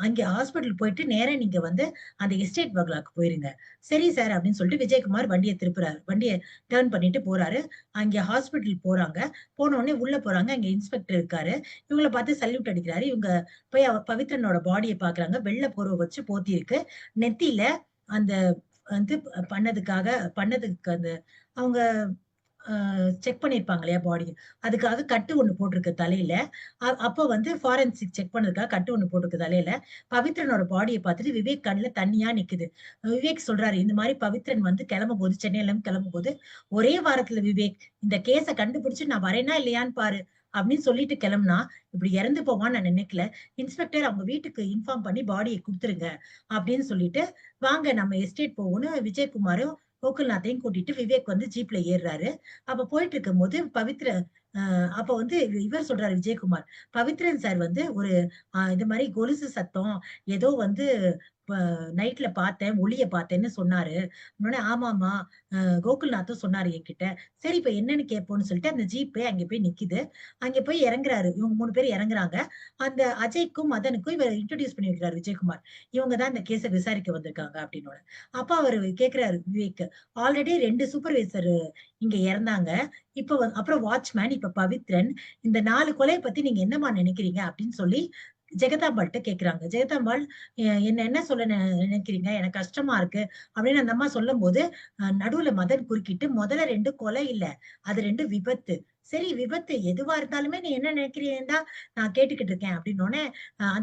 அங்க ஹாஸ்பிட்டல் போயிட்டு நேரா நீங்க வந்து அந்த எஸ்டேட் பங்களாக்கு போயிருங்க. சரி சார் அப்படின்னு சொல்லிட்டு விஜயகுமார் வண்டிய திருப்புறாரு. வண்டிய டர்ன் பண்ணிட்டு போறாரு. அங்க ஹாஸ்பிட்டல் போறாங்க. போன உடனே உள்ள போறாங்க. அங்க இன்ஸ்பெக்டர் இருக்காரு. இவங்கள பார்த்து சல்யூட் அடிக்கிறாரு. இவங்க போய் பவித்ரனோட பாடிய பாக்குறாங்க. வெள்ளை போர்வ வச்சு போத்தி இருக்கு. நெத்தியில அந்த வந்து பண்ணதுக்கு அந்த அவங்க செக் பண்ணியிருப்பாங்க இல்லையா பாடி. அதுக்காக கட்டு ஒண்ணு போட்டிருக்கு தலையில. அப்போ வந்து ஃபாரன்சிக் செக் பண்ணதுக்காக கட்டு ஒண்ணு போட்டிருக்கு தலையில. பவித்ரனோட பாடிய பார்த்துட்டு விவேக் கண்ணுல தண்ணியா நிக்குது. விவேக் சொல்றாரு, இந்த மாதிரி பவித்ரன் வந்து கிளம்பும்போது, சென்னையில இருந்து கிளம்பும்போது, ஒரே வாரத்துல விவேக் இந்த கேஸ கண்டுபிடிச்சு நான் வரேனா இல்லையான்னு பாரு அப்படின்னு சொல்லிட்டு கிளம்புனா, இப்படி இறந்து போவான்னு நான் நினைக்கல. இன்ஸ்பெக்டர் அவங்க வீட்டுக்கு இன்ஃபார்ம் பண்ணி பாடியை குடுத்துருங்க அப்படின்னு சொல்லிட்டு, வாங்க நம்ம எஸ்டேட் போவோம்னு விஜயகுமாரும் கோகுல்நாத்தையும் கூட்டிட்டு விவேக் வந்து ஜீப்ல ஏறுறாரு. அப்ப போயிட்டு இருக்கும்போது அப்ப வந்து இவர் சொல்றாரு விஜயகுமார், பவித்ரன் சார் வந்து ஒரு இந்த மாரி கொலுசு சத்தம் ஏதோ வந்து ப நைட்ல பார்த்தேன், ஒளிய பார்த்தேன்னு சொன்னாரு. உடனே ஆமாமா, கோகுல்நாத்தும் சொன்னாரு என்கிட்ட. சரி இப்ப என்னன்னு கேட்போம்ன்னு சொல்லிட்டு அந்த ஜீப்பே அங்க போய் நிக்குது. அங்க போய் இறங்குறாரு. இவங்க 3 பேரும் இறங்குறாங்க. அந்த அஜய்க்கும், மதனுக்கும் இவர இன்ட்ரோடியூஸ் பண்ணி வைக்கிறாரு விஜயகுமார். இவங்க தான் இந்த கேஸ விசாரிக்க வந்திருக்காங்க அப்படின்னோன. அப்ப அவரு கேட்கிறாரு விவேக், ஆல்ரெடி 2 சூப்பர்வைசர் இங்க இறந்தாங்க. அப்புறம் வாட்ச்மேன், இப்ப பவித்ரன். இந்த 4 கொலைய பத்தி நீங்க என்னம்மா நினைக்கிறீங்க? அப்படின்னு சொல்லி ஜெகதாம்பாள்ட்ட கேட்கிறாங்க. ஜெகதாம்பாள், என்ன சொல்ல நினைக்கிறீங்க? எனக்கு கஷ்டமா இருக்கு அப்படின்னு அந்த அம்மா சொல்லும்போது, நடுவுல மதன் குறுக்கிட்டு, முதல்ல 2 கொலை இல்ல. அது 2 விபத்து. சரி விபத்து எதுவா இருந்தாலுமே நீ என்ன நினைக்கிறீன்னு தான் நான் கேட்டுக்கிட்டு இருக்கேன் அப்படின்னோனே,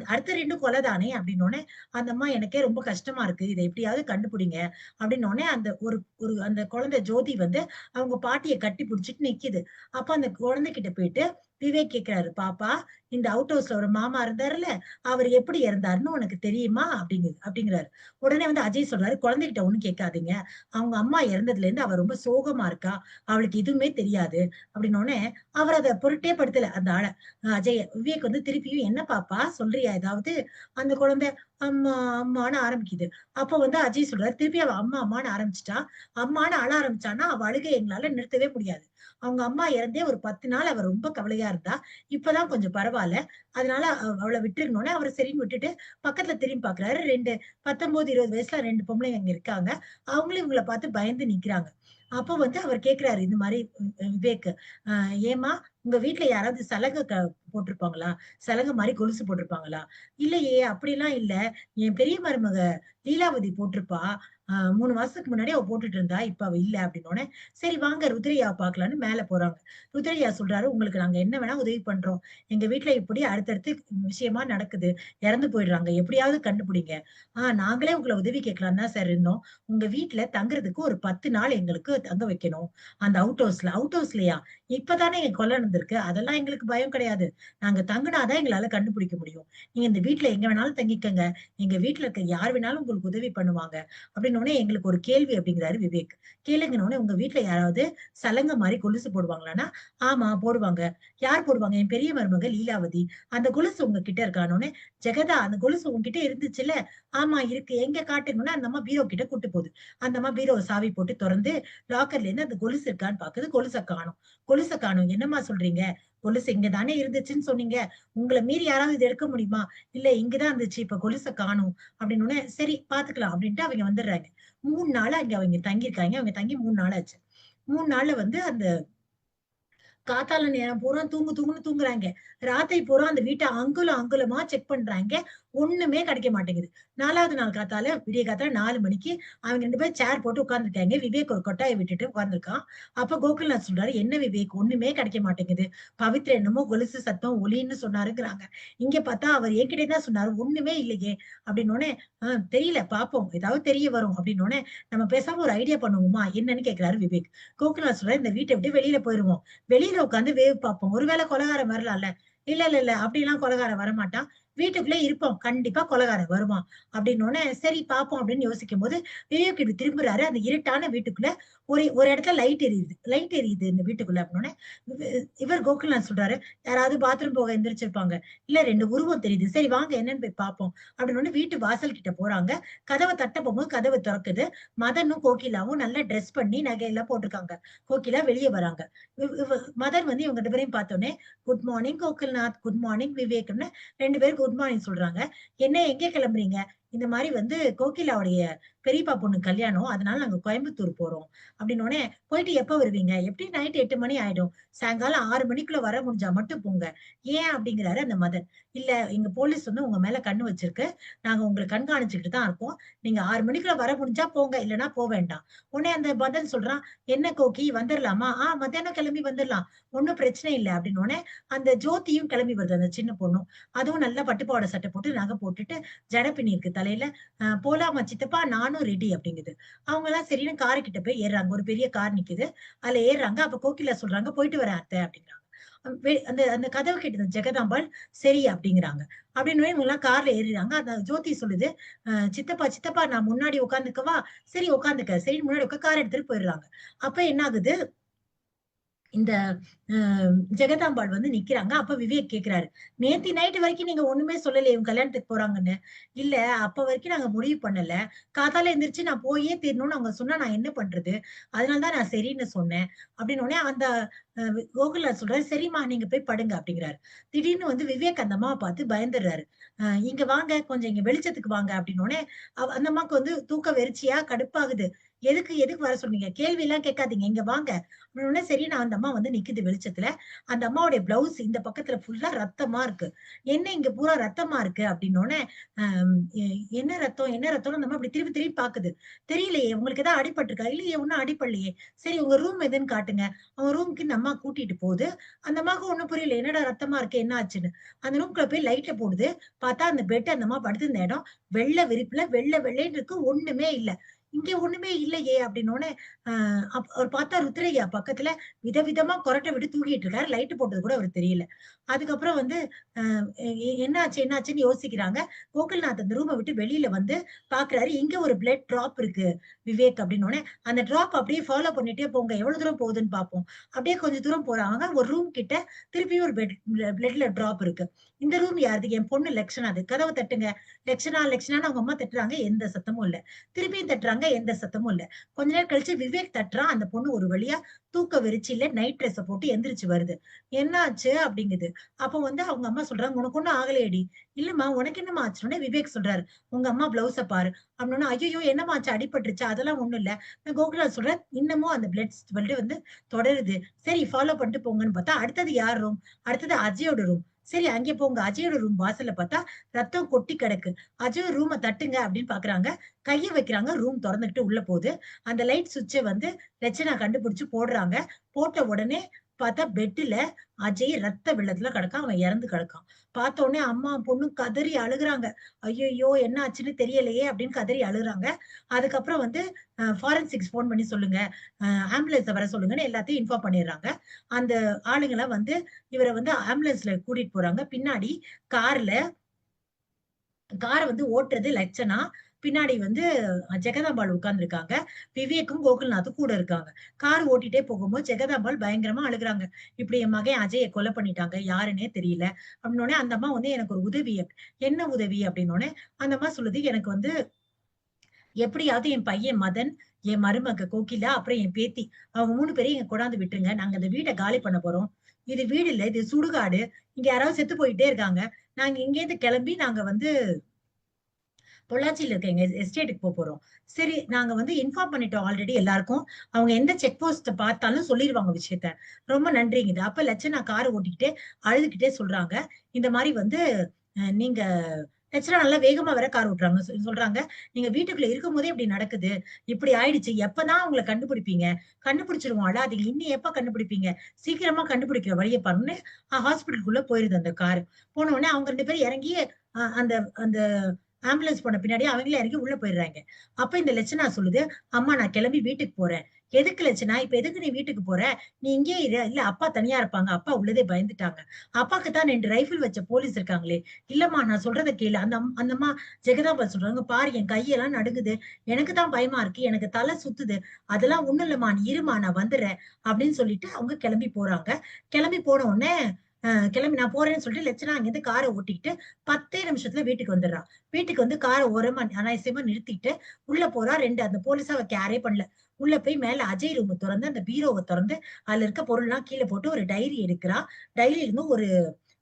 அடுத்த 2 கொலை தானே அப்படின்னோனே, அந்த அம்மா எனக்கே ரொம்ப கஷ்டமா இருக்கு. இத எப்படியாவது கண்டுபிடிங்க அப்படின்னோனே, அந்த ஒரு ஒரு அந்த குழந்தை ஜோதி வந்து அவங்க பாட்டிய கட்டி புடிச்சுட்டு நிக்குது. அப்ப அந்த குழந்தைகிட்ட போயிட்டு விவேக் கேட்கிறாரு, பாப்பா இந்த அவுட் ஹவுஸ்ல ஒரு மாமா இருந்தாருல்ல, அவரு எப்படி இறந்தாருன்னு உனக்கு தெரியுமா? அப்படிங்கிறாரு. உடனே வந்து அஜய் சொல்றாரு, குழந்தைகிட்ட ஒண்ணும் கேட்காதீங்க. அவங்க அம்மா இறந்ததுல இருந்து அவ ரொம்ப சோகமா இருக்கா. அவளுக்கு எதுவுமே தெரியாது அப்படின்னோனே, அவர் அத பொருட்டே படுத்தல அந்த ஆள. அஜய் விவேக் வந்து திருப்பியும் என்ன பாப்பா சொல்றியா ஏதாவது? அந்த குழந்தை அம்மா அம்மான்னு ஆரம்பிக்குது. அப்ப வந்து அஜய் சொல்றாரு, திருப்பி அவ அம்மா அம்மான்னு ஆரம்பிச்சுட்டா. அம்மான்னு அழ ஆரம்பிச்சான்னா அவ அழுகைய எங்களால நிறுத்தவே முடியாது. அவங்க அம்மா இறந்தே ஒரு 10 நாள் அவ ரொம்ப கவலையா இருந்தா. இப்பதான் கொஞ்சம் பரவால்ல. அதனால அவள விட்டுருங்கன்னோனே, அவரு சரின்னு விட்டுட்டு பக்கத்துல திரும்பி பார்க்குறாரு. 2 19, 20 வயசுல 2 பொம்பளைங்க அங்க இருக்காங்க. அவங்களும் இவங்கள பார்த்து பயந்து நிக்கிறாங்க. அப்போ வந்து அவர் கேட்கிறாரு இந்த மாரி விவேக், "அ ஏம்மா உங்க வீட்ல யாராவது சலங்க போட்டிருப்பாங்களா? சலங்க மாரி கொலுசு போட்டிருப்பாங்களா?" "இல்லையே அப்படிலாம் இல்ல. என் பெரிய மருமக லீலாவதி போட்டிருப்பா. 3 மாசத்துக்கு முன்னாடி அவ போட்டுட்டு இருந்தா. இப்ப அவ இல்ல" அப்படின்னோனே, சரி வாங்க ருத்ரையாவ பார்க்கலான்னு மேல போறாங்க. ருத்ரையா சொல்றாரு, "உங்களுக்கு நாங்க என்ன வேணா உதவி பண்றோம். எங்க வீட்ல இப்படி அடுத்தடுத்து விஷயமா நடக்குது. இறந்து போயிடுறாங்க. எப்படியாவது கண்டுபிடிங்க. நாங்களே உங்கள உதவி கேட்கலான்னு தான் சார் இருந்தோம். உங்க வீட்ல தங்குறதுக்கு ஒரு 10 நாள் எங்களுக்கு தங்க வைக்கணும். அந்த அவுட் ஹவுஸ்ல." "அவுட் ஹவுஸ்லயா? இப்பதானே என் கொலை நடந்திருக்கு. அதெல்லாம் எங்களுக்கு பயம் கிடையாது. நாங்க தங்குனா தான் எங்களால கண்டுபிடிக்க முடியும். நீங்க இந்த வீட்ல எங்க வேணாலும் தங்கிக்கங்க. எங்க வீட்ல இருக்க யார் வேணாலும் உங்களுக்கு உதவி பண்ணுவாங்க." அப்படின்னோனே, "எங்களுக்கு ஒரு கேள்வி" அப்படிங்கிறாரு விவேக். கேளுங்கன்னோனே, "உங்க வீட்ல யாராவது சலங்க மாரி கொலுசு போடுவாங்களான்னா?" "ஆமா போடுவாங்க." "யார் போடுவாங்க?" "என் பெரிய மருமக லீலாவதி." "அந்த கொலுசு உங்ககிட்ட இருக்கான்னோனே?" "ஜெகதா அந்த கொலுசு உன்கிட்ட இருந்துச்சுல்ல?" "ஆமா இருக்கு." "எங்க காட்டுங்கன்னா?" அந்த அம்மா பீரோ கிட்ட கூட்டு போகுது. அந்த அம்மா பீரோவ சாவி போட்டு தொறந்து, லாக்கர்ல இருந்து அந்த கொலுசு இருக்கான்னு பாக்குது. கொலுச காணோம். "கொலுச காணோம். என்னம்மா சொல்றீங்க? கொலுசு இங்க தானே இருந்துச்சுன்னு சொன்னீங்க. உங்கள மீறி யாராவது இத எடுக்க முடியுமா?" "இல்ல இங்க தான் இருந்துச்சு. இப்ப கொலுச காணோம்." அப்படின்னோனே, "சரி பாத்துக்கலாம்." அப்படின்ட்டு அவைங்க வந்துடுறாங்க. 3 நாளா அங்க அவைங்க தங்கியிருக்காங்க. அவங்க தங்கி 3 நாள் ஆச்சு. 3 நாள்ல வந்து அந்த காத்தால நேரம் பூரா தூங்குன்னு தூங்குறாங்க. ராத்திரி பூரா அந்த வீட்ட அங்குலம் அங்குலமா செக் பண்றாங்க. ஒண்ணுமே கிடைக்க மாட்டேங்குது. 4வது நாள் காத்தால விடிய காத்தால 4 மணிக்கு அவங்க 2 பேரும் சேர் போட்டு உட்கார்ந்துருக்காங்க. விவேக் ஒரு கொட்டாய விட்டுட்டு உட்கார்ந்துருக்கான். அப்ப கோகுல்நாத் சொல்றாரு, "என்ன விவேக் ஒண்ணுமே கிடைக்க மாட்டேங்குது. பவித்ரா என்னமோ கொலுசு சத்தம், ஒலின்னு சொன்னாருங்கிறாங்க. இங்க பார்த்தா அவர் என்கிட்டயே தான் சொன்னாரு. ஒண்ணுமே இல்லையே." அப்படின்னோனே, தெரியல பார்ப்போம். ஏதாவது தெரிய வரும்." அப்படின்னோனே, "நம்ம பேசாம ஒரு ஐடியா பண்ணுவோமா?" என்னன்னு கேட்கிறாரு விவேக். கோகுல்நாத் சொல்றாரு, "இந்த வீட்ட விட்டு வெளியில போயிருவோம். வெளியில உட்கார்ந்து வேவு பார்ப்போம். ஒருவேளை கொலைகாரன் வரலாம்ல." இல்ல. அப்படிலாம் கொலைகாரன் வரமாட்டான். வீட்டுக்குள்ளே இருப்போம். கண்டிப்பா கொலைகாரன் வருவான். அப்படின்னோனே, சரி பார்ப்போம் அப்படின்னு யோசிக்கும்போது, விவேக் இப்படி திரும்புறாரு. அந்த இருட்டான வீட்டுக்குள்ள ஒரு ஒரு இடத்துல லைட் எரியுது இந்த வீட்டுக்குள்ள அப்படின்னோனே, இவ இவர் கோகுல்நாத் சொல்றாரு, யாராவது பாத்ரூம் போக எந்திரிச்சிருப்பாங்க. இல்ல 2 உருவம் தெரியுது. சரி வாங்க என்னன்னு போய் பார்ப்போம். அப்படின்னோனே வீட்டு வாசல் கிட்ட போறாங்க. கதவ தட்ட போகும்போது கதவு தொறக்குது. மதனும், கோகிலாவும் நல்லா டிரெஸ் பண்ணி நகையெல்லாம் போட்டிருக்காங்க. கோகிலா வெளிய வராங்க. இவ் இவ மதன் வந்து இவங்க 2 பேரையும் பார்த்தோனே, good morning Gokulnath, good morning விவேக்ன்னு 2 பேரும் குட் மார்னிங் சொல்றாங்க. என்ன எங்க கிளம்புறீங்க? இந்த மாரி வந்து கோகிலாவுடைய பெரியப்பா பொண்ணு கல்யாணம். அதனால நாங்க கோயம்புத்தூர் போறோம். அப்படின்னோனே, போயிட்டு எப்ப வருவீங்க? எப்படியும் நைட் 8 மணி ஆயிடும். சாயங்காலம் 6 மணிக்குள்ள வர முடிஞ்சா மட்டும் போங்க. ஏன்? அப்படிங்கிறாரு அந்த மதன். இல்ல எங்க போலீஸ் வந்து உங்க மேல கண்ணு வச்சிருக்கு. நாங்க உங்கள கண்காணிச்சுக்கிட்டு தான் இருக்கோம். நீங்க 6 மணிக்குள்ள வர முடிஞ்சா போங்க. இல்லன்னா போ வேண்டாம். உடனே அந்த மதன் சொல்றான், "என்ன கோகி வந்துரலாமா?" மத்தியானம் கிளம்பி வந்துரலாம். ஒண்ணும் பிரச்சனை இல்ல." அப்படின்னோனே, அந்த ஜோதியும் கிளம்பி வருது அந்த சின்ன பொண்ணும். அதுவும் நல்லா பட்டு பாவாடை சட்டை போட்டு, நகை போட்டுட்டு, ஜடை பின்னியிருக்கு தலையில. "போலாமா சித்தப்பா? நானும் ரெடி" அப்படிங்குது. அவங்கலாம் சரின்னு காரு கிட்ட போய் ஏறுறாங்க. ஒரு பெரிய கார் நிக்குது. அதுல ஏறுறாங்க. அப்ப கோகிலா சொல்றாங்க, "போயிட்டு வரேன் அத்தை" அப்படிங்கிறாங்க. அந்த அந்த கதவு கிட்ட ஜெகதாம்பாள், "சரி" அப்படிங்கிறாங்க. அப்படின்னோனே இவங்கலாம் கார்ல ஏறிறாங்க. அந்த ஜோதி சொல்லுது, சித்தப்பா சித்தப்பா நான் முன்னாடி உட்காந்துக்கவா?" "சரி உட்காந்துக்க." சரின்னு முன்னாடி கார் எடுத்துட்டு போயிடுறாங்க. அப்ப என்ன ஆகுது, இந்த அ ஜெகதாம்பாள் வந்து நிக்கிறாங்க. அப்ப விவேக் கேட்கிறாரு, "நேத்து நைட் வரைக்கும் நீங்க ஒண்ணுமே சொல்லலையே இவங்க கல்யாணத்துக்கு போறாங்கன்னு." "இல்ல அப்ப வரைக்கும் நாங்க முடிவு பண்ணல. காத்தால எந்திரிச்சு நான் போயே தீரணும்னு அவங்க சொன்னா நான் என்ன பண்றது? அதனால தான் நான் சரின்னு சொன்னேன்." அப்படின்னோனே அந்த கோகுல்நாத் சொல்றாரு, "சரிம்மா நீங்க போய் படுங்க." அப்படிங்கிறாரு. திடீர்னு வந்து விவேக் அந்த அம்மாவ பார்த்து பயந்துடுறாரு. "இங்க வாங்க, கொஞ்சம் இங்க வெளிச்சத்துக்கு வாங்க." அப்படின்னோனே, அந்த அம்மாவுக்கு வந்து தூக்கம் வெறிச்சியா கடுப்பாகுது. "எதுக்கு எதுக்கு வர சொன்னீங்க? கேள்விலாம் கேட்காதீங்க. இங்க வாங்க." அப்படின்னோனே, சரி நான் அந்த அம்மா வந்து நிக்குது வெளிச்சத்துல. அந்த அம்மாவுடைய ப்ளவுஸ் இந்த பக்கத்துல ஃபுல்லா ரத்தமா இருக்கு. "என்ன இங்க பூரா ரத்தமா இருக்கு?" அப்படின்னோனே, அம் எ "என்ன ரத்தம்? என்ன ரத்தம்ன்னு?" அந்த அம்மா இப்படி திருப்பி திருப்பி பாக்குது. "தெரியலையே, உங்களுக்கு ஏதாவது அடிபட்டுருக்கா?" "இல்லையே, ஒண்ணும் அடிபடலையே." "சரி உங்க ரூம் எதுன்னு காட்டுங்க." அவங்க ரூமுக்கு இந்த அம்மா கூட்டிட்டு போகுது. அந்த அம்மாவுக்கு ஒண்ணும் புரியல. என்னடா ரத்தமா இருக்கு, என்ன ஆச்சுன்னு. அந்த ரூம்குள்ள போய் லைட்ட போடுது. பார்த்தா அந்த பெட் அந்த அம்மா படுத்திருந்த இடம் வெள்ள விரிப்புல வெள்ள வெள்ளேன்னு இருக்கு. ஒண்ணுமே இல்ல. "இங்க ஒண்ணுமே இல்லையே!" அப்படின்னோனே, அ அவர் பார்த்தா ருத்ரையா பக்கத்துல விதவிதமா கொறட்ட விட்டு தூங்கிட்டு இருக்காரு. லைட் போட்டது கூட அவருக்கு தெரியல. அதுக்கப்புறம் வந்து அ என்னாச்சு என்னாச்சுன்னு யோசிக்கிறாங்க. கோகுல்நாத் அந்த ரூம விட்டு வெளியில வந்து பார்க்குறாரு. இங்க ஒரு பிளட் ட்ராப் இருக்கு விவேக் அப்படின்னோனே, அந்த ட்ராப் அப்படியே ஃபாலோ பண்ணிட்டே போங்க. எவ்வளவு தூரம் போகுதுன்னு பார்ப்போம். அப்படியே கொஞ்சம் தூரம் போறாங்க. ஒரு ரூம் கிட்ட திருப்பியும் ஒரு பிளட்ல ட்ராப் இருக்கு. இந்த ரூம் யாருது? என் பொண்ணு லக்ஷனா அது. கதவ தட்டுங்க. லக்ஷனான்னு அவங்க அம்மா தட்டுறாங்க. எந்த சத்தமும் இல்ல. திருப்பியும் தட்டுறாங்க. எந்த சத்தமும் இல்ல. கொஞ்ச நேரம் கழிச்சு விவேக் தட்டுறான். அந்த பொண்ணு ஒரு வழியா தூக்க வெறிச்சியில நைட் ட்ரெஸ்ஸ போட்டு எந்திரிச்சு வருது. "என்னாச்சு?" அப்படிங்குது. அப்போ வந்து அவங்க அம்மா சொல்றாங்க, "உனக்கு ஒண்ணும் ஆகலையேடி?" "இல்லம்மா, உனக்கு என்னம்மா ஆச்சுன்னோனே" விவேக் சொல்றாரு, "உங்க அம்மா ப்ளவுஸ பாரு." அப்படின்னோனே, "ஐயய்யோ! என்னம்மா ஆச்சு? அடிபட்டுருச்சா?" "அதெல்லாம் ஒண்ணும் இல்ல." கோகுல்நாத் சொல்றார், "இன்னமும் அந்த பிளட் ஸ்மெல் வந்து தொடருது. சரி ஃபாலோ பண்ணிட்டு போங்கன்னு" பார்த்தா, அடுத்தது யார் ரூம்? அடுத்தது அஜயோட ரூம். சரி அங்கே போங்க. அஜயோட ரூம் வாசல்ல பார்த்தா, ரத்தம் கொட்டி கிடக்கு. "அஜய் ரூம தட்டுங்க" அப்படின்னு பார்க்குறாங்க. கைய வைக்கிறாங்க. ரூம் தொறந்துகிட்டு உள்ள போகுது. அந்த லைட் ஸ்விட்ச வந்து ரட்சனா கண்டுபிடிச்சு போடுறாங்க. போட்ட உடனே பார்த்தா பெட்டுல அஜய் ரத்த வெள்ளத்துல கிடக்கான். அவன் இறந்து கிடக்கான். பார்த்த உடனே அம்மா, பொண்ணும் கதறி அழுகுறாங்க. "ஐயய்யோ! என்ன ஆச்சுன்னு தெரியலையே!" அப்படின்னு கதறி அழுகுறாங்க. அதுக்கப்புறம் வந்து ஃபாரன்சிக்ஸ் ஃபோன் பண்ணி சொல்லுங்க. ஆம்புலன்ஸ வர சொல்லுங்கன்னு எல்லாத்தையும் இன்ஃபார்ம் பண்ணிடுறாங்க. அந்த ஆளுங்கலாம் வந்து இவர வந்து ஆம்புலன்ஸ்ல கூட்டிட்டு போறாங்க. பின்னாடி கார்ல கார வந்து ஓட்டுறது லட்சணா. பின்னாடி வந்து ஜெகதாம்பாள் உட்கார்ந்திருக்காங்க. விவேக்கும், கோகுல்நாத்தும் கூட இருக்காங்க. கார் ஓட்டிட்டே போகும்போது ஜெகதாம்பாள் பயங்கரமா அழுகுறாங்க. "இப்படி என் மகன் அஜய கொலை பண்ணிட்டாங்க. யாருன்னே தெரியல." அப்படின்னோனே அந்த அம்மா வந்து "எனக்கு ஒரு உதவி." "என்ன உதவி?" அப்படின்னோனே, அந்த அம்மா சொல்லுது, "எனக்கு வந்து எப்படியாவது என் பையன் மதன், என் மருமக கோகிலா, அப்புறம் என் பேத்தி. அவங்க 3 பேரையும் இங்க கொண்டாந்து விட்டுருங்க. நாங்க இந்த வீட காலி பண்ண போறோம். இது வீடு இல்ல. இது சுடுகாடு. இங்க யாராவது செத்து போயிட்டே இருக்காங்க. நாங்க இங்கேருந்து கிளம்பி நாங்க வந்து பொள்ளாச்சியில இருக்க எங்க எஸ்டேட்டுக்கு போறோம். சரி நாங்க வந்து இன்ஃபார்ம் பண்ணிட்டோம் ஆல்ரெடி எல்லாருக்கும். அவங்க எந்த செக் போஸ்ட் பார்த்தாலும் சொல்லிருவாங்க விஷயத்த. ரொம்ப நன்றிங்குது. அப்ப லட்சணா கார ஓட்டிக்கிட்டே அழுதுகிட்டே சொல்றாங்க. இந்த மாரி வந்து நீங்க லட்சணா நல்லா வேகமா வேற கார் ஓட்டுறாங்க. சொல்றாங்க, "நீங்க வீட்டுக்குள்ள இருக்கும்போதே இப்படி நடக்குது. இப்படி ஆயிடுச்சு. எப்பதான் அவங்கள கண்டுபிடிப்பீங்க? கண்டுபிடிச்சுருவோம். அழாதீங்க. இன்னும் எப்ப கண்டுபிடிப்பீங்க? சீக்கிரமா கண்டுபிடிக்கிற வழிய பாருங்கன்னு" ஹாஸ்பிட்டலுக்குள்ள போயிருது அந்த காரு. போன உடனே அவங்க 2 பேரும் இறங்கி அந்த அந்த ஆம்புலன்ஸ் போன பின்னாடியே அவங்களே இறங்கி உள்ள போயிடுறாங்க. அப்ப இந்த லட்சணா சொல்லுது, "அம்மா நான் கிளம்பி வீட்டுக்கு போறேன்." "எதுக்கு லட்சணா? இப்ப எதுக்கு நீ வீட்டுக்கு போற? நீ இங்கேயே இரு." "இல்ல அப்பா தனியா இருப்பாங்க. அப்பா உள்ளதே பயந்துட்டாங்க." "அப்பாக்கு தான் 2 ரைஃபிள் வச்ச போலீஸ் இருக்காங்களே." "இல்லம்மா நான் சொல்றத கேளு." அந்த அம்மா ஜெகதாம்பாள் சொல்றாங்க, "பாரு என் கையெல்லாம் நடுங்குது. எனக்கு தான் பயமா இருக்கு. எனக்கு தலை சுத்துது. அதெல்லாம் ஒண்ணும் இல்லம்மா. நீ இரும்மா நான் வந்துர்றேன்." அப்படின்னு சொல்லிட்டு அவங்க கிளம்பி போறாங்க. கிளம்பி போன உடனே கிளம்பி நான் போறேன்னு சொல்லிட்டு லட்சணா அங்கேருந்து கார ஓட்டிக்கிட்டு 10 நிமிஷத்துல வீட்டுக்கு வந்துடுறா. வீட்டுக்கு வந்து கார ஓரமா அனாயசமா நிறுத்திட்டு, உள்ள போறா. 2 அந்த போலீஸ அவ கேரே பண்ணல. உள்ள போய் மேல அஜய் ரூம தொறந்து, அந்த பீரோவ தொறந்து, அதுல இருக்க பொருள்லாம் கீழ போட்டு ஒரு டைரி எடுக்கிறா. டைரியில இருந்து ஒரு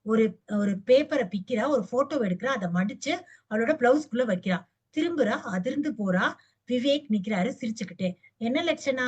ஒரு ஒரு பேப்பர பிக்கிறா. ஒரு ஃபோட்டோவ எடுக்கிறா. அத மடிச்சு அவளோட ப்ளவுஸ்க்குள்ள வைக்கிறா. திரும்புறா, அதிர்ந்து போறா. விவேக் நிக்கிறாரு சிரிச்சுக்கிட்டே. "என்ன லட்சணா?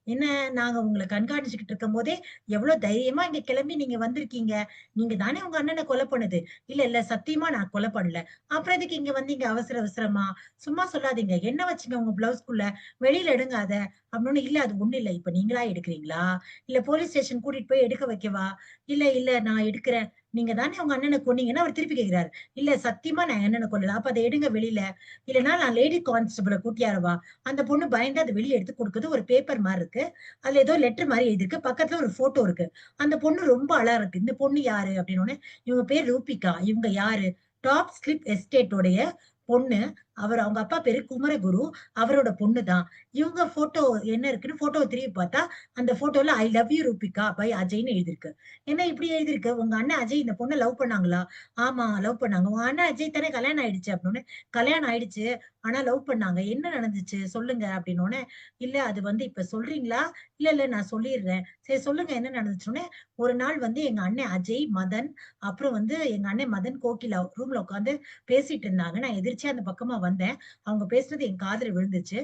என்ன நாங்க உங்கள கண்காணிச்சுக்கிட்டு இருக்கும்போதே, எவ்ளோ தைரியமா இங்க கிளம்பி நீங்க வந்திருக்கீங்க. நீங்க தானே உங்க அண்ணன கொலை பண்ணது." "இல்ல, இல்ல சத்தியமா நான் கொலை பண்ணல." "அப்புறம் எதுக்கு இங்க வந்தீங்க அவசர அவசரமா? சும்மா சொல்லாதீங்க. என்ன வச்சீங்க உங்க ப்ளவுஸ்க்குள்ள? வெளியில எடுங்க அத." அப்படின்னோனே, "இல்ல அது ஒண்ணும் இல்ல. இப்ப நீங்களா எடுக்கிறீங்களா? இல்ல போலீஸ் ஸ்டேஷன் கூட்டிட்டு போய் எடுக்க வைக்கவா?" "இல்ல, இல்ல நான் எடுக்கிறேன்." "நீங்க தானே உங்க அண்ணன கொன்னீங்கன்னு" அவர் திருப்பி கேட்கிறாரு. "இல்ல சத்தியமா நான் என் அண்ணன கொல்லல." "அப்ப அத எடுங்க வெளியில. இல்லன்னா நான் லேடி கான்ஸ்டபிள கூட்டியாரவா?" அந்த பொண்ணு பயந்து அத வெளிய எடுத்து குடுக்குது. ஒரு பேப்பர் மாரி இருக்கு. அதுல ஏதோ லெட்டர் மாரி எழுதியிருக்கு. பக்கத்துல ஒரு ஃபோட்டோ இருக்கு. அந்த பொண்ணு ரொம்ப அழகா இருக்கு. "இந்த பொண்ணு யாரு?" அப்படின்னோனே, "இவங்க பேர் ரூபிகா. இவங்க யாரு? டாப் ஸ்லிப் எஸ்டேட் உடைய பொண்ணு. அவங்க அப்பா பேரு குமரகுரு. அவரோட பொண்ணு தான். இவங்க ஃபோட்டோ என்ன இருக்குன்னு ஃபோட்டோவ திருப்பி பார்த்தா, அந்த ஃபோட்டோல I love you Rubika by அஜய்ன்னு எழுதியிருக்கு. என்ன இப்படி எழுதியிருக்கு? உங்க அண்ணன் அஜய் இந்த பொண்ண லவ் பண்ணாங்களா? ஆமா லவ் பண்ணாங்க. உங்க அண்ணன் அஜய் தானே கல்யாணம் ஆயிடுச்சு அப்படின்னோனே, கல்யாணம் ஆயிடுச்சு. ஆனா லவ் பண்ணாங்க. என்ன நடந்துச்சு? சொல்லுங்க அப்படின்னோனே, இல்ல அது வந்து இப்ப சொல்றீங்களா? இல்ல, இல்ல நான் சொல்லிர்றேன். சரி சொல்லுங்க என்ன நடந்துச்சுன்னோனே, ஒரு நாள் வந்து எங்க அண்ணன் அஜய், மதன் அப்புறம் வந்து எங்க அண்ணன் மதன், கோகிலா ரூம்ல உட்கார்ந்து பேசிட்டு இருந்தாங்க. நான் எதிர்ச்சியா அந்த பக்கமா வந்தேன். அவங்க பேசுனது என் காதுல விழுந்துச்சு.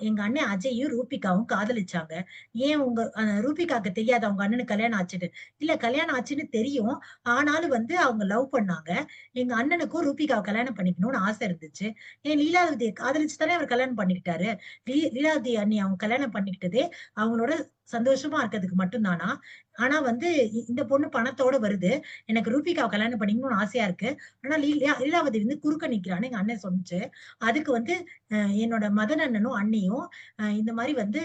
எங்க அண்ணன் அஜயும், ரூபிகாவும் காதலிச்சாங்க. ஏன் உங்க ரூபிகாக்கு தெரியாதா உங்க அண்ணனுக்கு கல்யாணம் ஆச்சுன்னு? இல்ல கல்யாணம் ஆச்சுன்னு தெரியும். ஆனாலும் வந்து அவங்க லவ் பண்ணாங்க. எங்க அண்ணனுக்கும் ரூபிகாவ கல்யாணம் பண்ணிக்கணும்னு ஆசை இருந்துச்சு. ஏன் லீலாவதிய காதலிச்சு தானே அவர் கல்யாணம் பண்ணிக்கிட்டாரு. லீலாவதி அண்ணிய அவங்க கல்யாணம் பண்ணிக்கிட்டதே அவங்களோட சந்தோஷமா இருக்கிறதுக்கு மட்டும் தானா? ஆனா வந்து இந்த பொண்ணு பணத்தோட வருது. எனக்கு ரூபிகாவ கல்யாணம் பண்ணிக்கணும்னு ஆசையா இருக்கு. ஆனா லீலாவதி வந்து குறுக்க நிக்கிறான்னு எங்க அண்ணன் சொன்னுச்சு. அதுக்கு வந்து என்னோட மதன் அண்ணனும், அண்ணியும் இந்த மாரி வந்து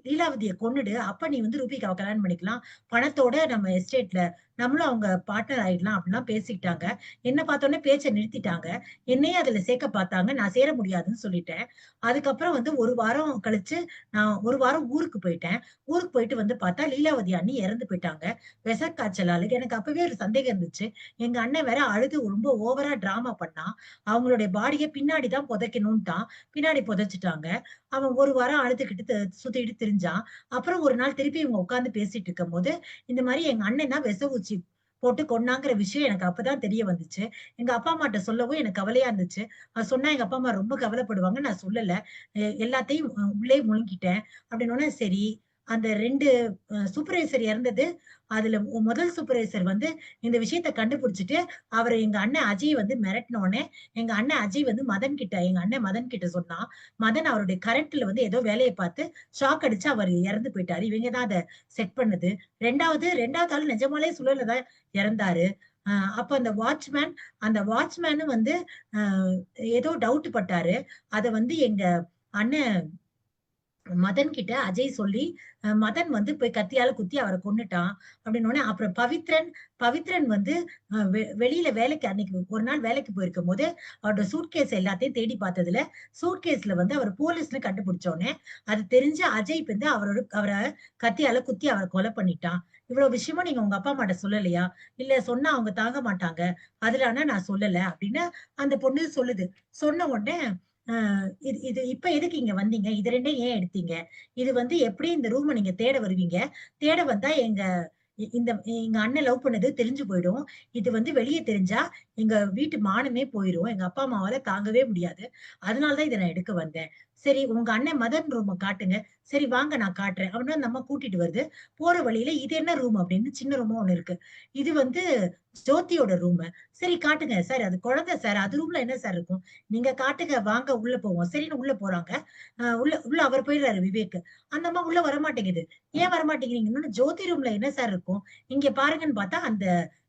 லீலாவதிய கொன்னுடு. அப்ப நீ வந்து ரூபிகாவ கல்யாணம் பண்ணிக்கலாம். பணத்தோட நம்ம எஸ்டேட்ல நம்மளும் அவங்க பார்ட்னர் ஆயிடலாம் அப்படிலாம் பேசிக்கிட்டாங்க. என்ன பார்த்தோனே பேச்ச நிறுத்திட்டாங்க. என்னையும் அதுல சேர்க்க பார்த்தாங்க. நான் சேர முடியாதுன்னு சொல்லிட்டேன். அதுக்கப்புறம் வந்து 1 வாரம் கழிச்சு நான் 1 வாரம் ஊருக்கு போயிட்டேன். ஊருக்கு போயிட்டு வந்து பார்த்தா லீலாவதி அண்ணி இறந்து போயிட்டாங்க. விஷக்காய்ச்சலால. எனக்கு அப்பவே ஒரு சந்தேகம் இருந்துச்சு. எங்க அண்ணன் வேற அழுது ரொம்ப ஓவரா டிராமா பண்ணான். அவங்களுடைய பாடிய பின்னாடி தான் புதைக்கணும்ட்டான். பின்னாடி புதைச்சுட்டாங்க. அவன் 1 வாரம் அழுதுகிட்டு சுத்திட்டு திரிஞ்சான். அப்புறம் ஒரு நாள் திருப்பி இவங்க உட்கார்ந்து பேசிட்டு இருக்கும்போது, இந்த மாரி எங்க அண்ணன் தான் விஷ ஊசி போட்டு கொன்னாங்கிற விஷயம் எனக்கு அப்பதான் தெரிய வந்துச்சு. எங்க அப்பா அம்மாட்ட சொல்லவும் எனக்கு கவலையா இருந்துச்சு. அது சொன்னா எங்க அப்பா, அம்மா ரொம்ப கவலைப்படுவாங்க. நான் சொல்லல. எல்லாத்தையும் உள்ளயே முழுங்கிட்டேன். அப்படின்னோனே சரி, அந்த 2 சூப்பர்வைசர் இறந்தது. அதுல முதல் சூப்பர்வைசர் வந்து இந்த விஷயத்த கண்டுபிடிச்சுட்டு, அவரு எங்க அண்ணன் அஜய் வந்து மிரட்டுனோனே, எங்க அண்ணன் அஜய் வந்து எங்க அண்ணன் மதன் கிட்ட சொன்னான். மதன் அவருடைய கரண்ட்ல வந்து ஏதோ வேலைய பார்த்து ஷாக் அடிச்சு அவரு இறந்து போயிட்டாரு. இவங்க தான் அத செட் பண்ணது. 2வது ஆள் நிஜமாலே சுழல்ல தான் இறந்தாரு. அ அப்ப அந்த வாட்ச்மேனும் வந்து அ ஏதோ டவுட் பட்டாரு. அத வந்து எங்க அண்ணன் மதன் கிட்ட அஜய் சொல்லி, மதன் வந்து போய் கத்தியால குத்தி அவர கொன்னுட்டான். அப்டின்னோனே, அப்புறம் பவித்ரன் வந்து வெளியில வேலைக்கு அன்னைக்கு ஒரு நாள் வேலைக்கு போயிருக்கும்போது, அவரோட சூட்கேஸ் எல்லாத்தையும் தேடி பார்த்ததுல, சூட்கேஸ்ல வந்து அவர் போலீஸ்ன்னு கண்டுபிடிச்சோனே, அது தெரிஞ்சு அஜய் வந்து அவர கத்தியால குத்தி அவர கொலை பண்ணிட்டான். இவ்வளோ விஷயமும் நீங்க உங்க அப்பா அம்மாட்ட சொல்லலையா? இல்ல சொன்னா அவங்க தாங்க மாட்டாங்க. அதுல ஆனா நான் சொல்லல அப்படின்னு அந்த பொண்ணு சொல்லுது. சொன்ன உடனே, அ இது இது இப்ப எதுக்கு இங்க வந்தீங்க? இது 2யும் ஏன் எடுத்தீங்க? இது வந்து எப்படி இந்த ரூம நீங்க தேட வருவீங்க? தேட வந்தா இந்த எங்க அண்ணன் லவ் பண்ணது தெரிஞ்சு போயிடும். இது வந்து வெளிய தெரிஞ்சா எங்க வீட்டு மானமே போயிரும். எங்க அப்பா அம்மாவால தாங்கவே முடியாது. அதனால தான் இத நான் எடுக்க வந்தேன். சரி உங்க அண்ணன் மதன் ரூம காட்டுங்க. சரி வாங்க நான் காட்டுறேன். அப்படின்னு அந்த அம்மா கூட்டிட்டு வருது. போற வழியில இது என்ன ரூம் அப்படின்னு சின்ன ரூமா ஒண்ணு இருக்கு. இது வந்து ஜோதியோட ரூமு. சரி காட்டுங்க. சார் அது குழந்தை சார். அது ரூம்ல என்ன சார் இருக்கும்? நீங்க காட்டுங்க வாங்க உள்ள போவோம். சரின்னு உள்ள போறாங்க. உள்ள உள்ள அவர் போயிடுறாரு விவேக். அந்த அம்மா உள்ள வரமாட்டேங்குது. ஏன் வரமாட்டேங்கிறீங்கன்னு ஜோதி ரூம்ல என்ன சார் இருக்கும்? இங்க பாருங்கன்னு பார்த்தா அந்த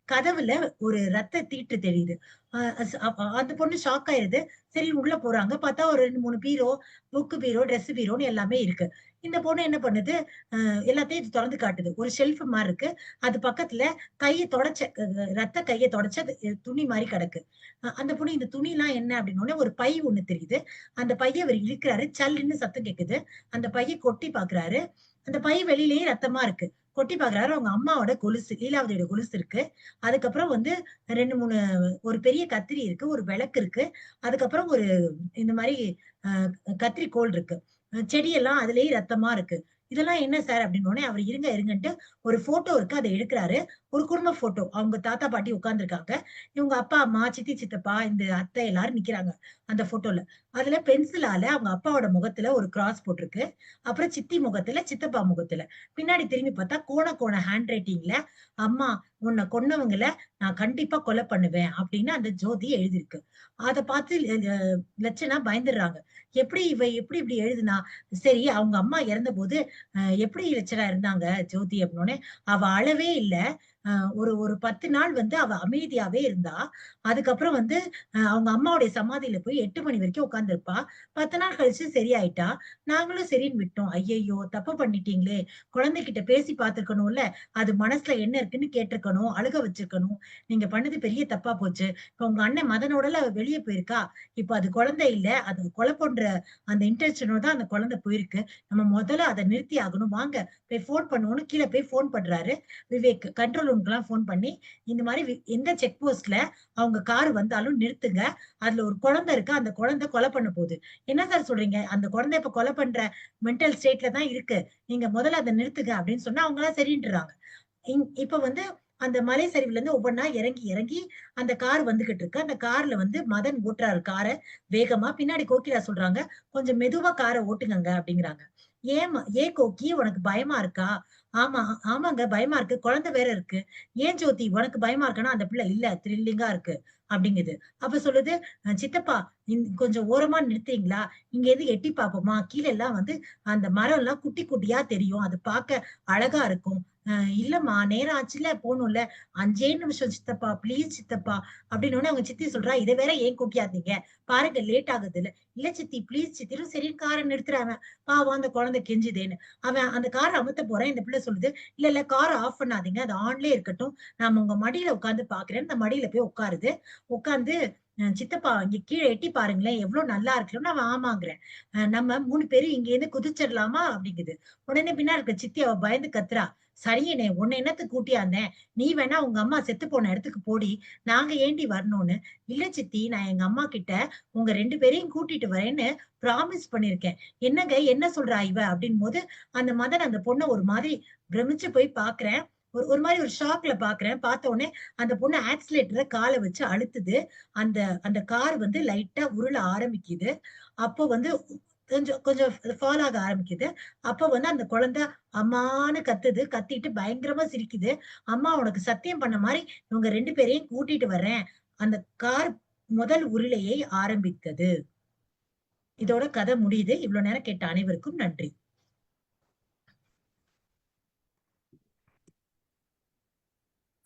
கதவுல ஒரு ரத்த தீட்டு தெரியுது. அ அஸ் அ அந்த பொண்ணு ஷாக் ஆயிருது. சரி உள்ள போறாங்க. பார்த்தா ஒரு 2, 3 பீரோ, புக் பீரோ, ட்ரெஸ் பீரோன்னு எல்லாமே இருக்கு. இந்த பொண்ணு என்ன பண்ணுது, எல்லாத்தையும் தொறந்து காட்டுது. ஒரு ஷெல்ஃப் மாரி இருக்கு. அது பக்கத்துல கைய தொடச்ச ரத்த கைய தொடச்ச துணி மாரி கிடக்கு. அந்த பொண்ணு இந்த துணிலாம் என்ன அப்படின்னோனே ஒரு பை ஒண்ணு தெரியுது. அந்த பைய அவரு இழுக்குறாரு. சல்லுன்னு சத்தம் கேட்குது. அந்த பைய கொட்டி பார்க்குறாரு. அந்த பை வெளியிலேயே ரத்தமா இருக்கு. கொட்டி பார்க்குறாரு. அவங்க அம்மாவோட கொலுசு, லீலாவதியோட கொலுசு இருக்கு. அதுக்கப்புறம் வந்து 2, 3 ஒரு பெரிய கத்திரி இருக்கு. ஒரு விளக்கு இருக்கு. அதுக்கப்புறம் ஒரு இந்த மாரி அ கத்திரிக்கோல் இருக்கு. செடியெல்லாம் அதிலேயே ரத்தமா இருக்கு. இதெல்லாம் என்ன சார் அப்டின்னோனே, அவரு இருங்க இருங்கன்ட்டு ஒரு ஃபோட்டோ இருக்கு. அத எடுக்குறாரு. ஒரு குடும்ப ஃபோட்டோ. அவங்க தாத்தா, பாட்டி உட்கார்ந்துருக்காங்க. இவங்க அப்பா, அம்மா, சித்தி, சித்தப்பா, இந்த அத்தை எல்லாரும் நிக்கிறாங்க. அந்த ஃபோட்டோல. அதுல பென்சிலால அவங்க அப்பாவோட முகத்துல ஒரு கிராஸ் போட்டிருக்கு. அப்புறம் சித்தி முகத்துல, சித்தப்பா முகத்துல. பின்னாடி திரும்பி பார்த்தா கோண ஹேண்ட் ரைட்டிங்ல, "அம்மா உன்ன கொன்னவங்கள நான் கண்டிப்பா கொலை பண்ணுவேன்." அப்படின்னு அந்த ஜோதி எழுதியிருக்கு. அத பார்த்து லட்சணா பயந்துர்றாங்க. எப்படி இப்படி எழுதுனா? சரி அவங்க அம்மா இறந்தபோது எப்படி லட்சணா இருந்தாங்க ஜோதி அப்படின்னோனே, அவ அழவே இல்ல. அ ஒரு 10 நாள் வந்து அவ அமைதியாவே இருந்தா. அதுக்கப்புறம் வந்து அவங்க அம்மாவுடைய சமாதியில போய் 8 மணி வரைக்கும் உட்கார்ந்திருப்பா. 10 நாள் கழிச்சு சரியாயிட்டா. நாங்களும் சரின்னு விட்டோம். ஐயய்யோ! தப்பு பண்ணிட்டீங்களே! குழந்தைகிட்ட பேசி பார்த்துருக்கணும்ல. அது மனசுல என்ன இருக்குன்னு கேட்டுருக்கணும். அழுக வச்சிருக்கணும். நீங்க பண்ணது பெரிய தப்பா போச்சு. இப்ப உங்க அண்ணன் மதனோடல அவ வெளிய போயிருக்கா. இப்ப அது குழந்தை இல்ல. அது கொலை பண்ற அந்த இன்டென்ஷனோட தான் அந்த குழந்தை போயிருக்கு. நம்ம முதல்ல அத நிறுத்தி ஆகணும். வாங்க போய் ஃபோன் பண்ணுவோம்னு கீழ போய் ஃபோன் பண்றாரு விவேக். கண்ட்ரோல் ரூம்க்குலாம் ஃபோன் பண்ணி, இந்த மாரி எந்த செக் போஸ்ட்ல அவங்க கார் வந்தாலும் நிறுத்துங்க. அதுல ஒரு குழந்தை இருக்கு. அந்த குழந்தை கொலை பண்ண போது. என்ன சார் சொல்றீங்க? அந்த குழந்தை இப்ப கொலை பண்ற மென்டல் ஸ்டேட்ல தான் இருக்கு. நீங்க முதல்ல அத நிறுத்துங்க அப்படின்னு சொன்னா அவங்கலாம் சரின்றாங்க. இப்ப வந்து அந்த மலை சரிவுலருந்து ஒவ்வொன்னா இறங்கி அந்த கார் வந்துகிட்டு இருக்கு. அந்த கார்ல வந்து மதன் ஓட்டுறாரு கார வேகமா. பின்னாடி கோகிலா சொல்றாங்க, "கொஞ்சம் மெதுவா கார ஓட்டுங்கங்க" அப்படிங்கிறாங்க. "ஏன் கோக்கி உனக்கு பயமா இருக்கா?" "ஆமா, ஆமாங்க பயமா இருக்கு. குழந்தை வேற இருக்கு." "ஏன் ஜோதி உனக்கு பயமா இருக்கான்னா?" அந்த பிள்ளை, "இல்ல த்ரில்லிங்கா இருக்கு." அப்படிங்குது. அப்ப சொல்லுது, சித்தப்பா கொஞ்சம் ஓரமா நிறுத்துறீங்களா? இங்கேருந்து எட்டி பார்ப்போமா? கீழ எல்லாம் வந்து அந்த மரம்லாம் குட்டி குட்டியா தெரியும். அது பார்க்க அழகா இருக்கும்." அ இல்லம்மா நேரம் ஆச்சுல்ல போணும்ல. 5 நிமிஷம் சித்தப்பா, ப்ளீஸ் சித்தப்பா அப்டின்னோனே அவங்க சித்தி சொல்றா, இத வேற ஏன் கூட்டியாந்தீங்க? பாருங்க லேட் ஆகுதுல்ல. இல்ல சித்தி ப்ளீஸ் சித்தின்னு சரின்னு கார நிறுத்துறாங்க. பாவம் அந்த குழந்தை கெஞ்சுதேன்னு. அவன் அந்த கார அமத்த போறான். இந்த பிள்ளை சொல்லுது, இல்ல கார ஆஃப் பண்ணாதீங்க. அது ஆன்லயே இருக்கட்டும். நான் உங்க மடியில உட்கார்ந்து பார்க்கிறேன்னு அந்த மடியில போய் உட்காருது. உட்கார்ந்து சித்தப்பா இங்க கீழ எட்டி பாருங்களேன், எவ்ளோ நல்லா இருக்குன்னு அவன் ஆமாங்கிறேன். நம்ம 3 பேரும் இங்கேருந்து குதிச்சிடலாமா? அப்டிங்குது. உடனே பின்னாடி இருக்க சித்தி அவ பயந்து கத்துறா. சரியனே உன்ன என்னத்துக்கு கூட்டியாந்தேன்? நீ வேணா உங்க அம்மா செத்து போன இடத்துக்கு போடி. நாங்க ஏன்டி வரணும்னு. இல்ல சித்தி நான் எங்க அம்மா கிட்ட உங்க 2 பேரையும் கூட்டிட்டு வரேன்னு ப்ராமிஸ் பண்ணியிருக்கேன். என்னங்க என்ன சொல்றா இவ? அப்படின்போது அந்த மதன் அந்த பொண்ண ஒரு மாதிரி பிரமிச்சு போய் பார்க்கிறேன். ஒரு ஒரு மாரி ஒரு ஷாக்ல பார்க்கிறேன். பார்த்த உடனே அந்த பொண்ணு ஆக்ஸிலேட்டர கால வச்சு அழுத்துது. அந்த அந்த கார் வந்து லைட்டா உருள ஆரம்பிக்குது. அப்போ வந்து கொஞ்சம் கொஞ்சம் ஃபால் ஆக ஆரம்பிக்குது. அப்ப வந்து அந்த குழந்தை அம்மான்னு கத்துது. கத்திட்டு பயங்கரமா சிரிக்குது. அம்மா உனக்கு சத்தியம் பண்ண மாரி இவங்க 2 பேரையும் கூட்டிட்டு வரேன். அந்த கார் முதல் உருளையை ஆரம்பித்தது. இதோட கதை முடியுது. இவ்வளவு நேரம் கேட்ட அனைவருக்கும் நன்றி.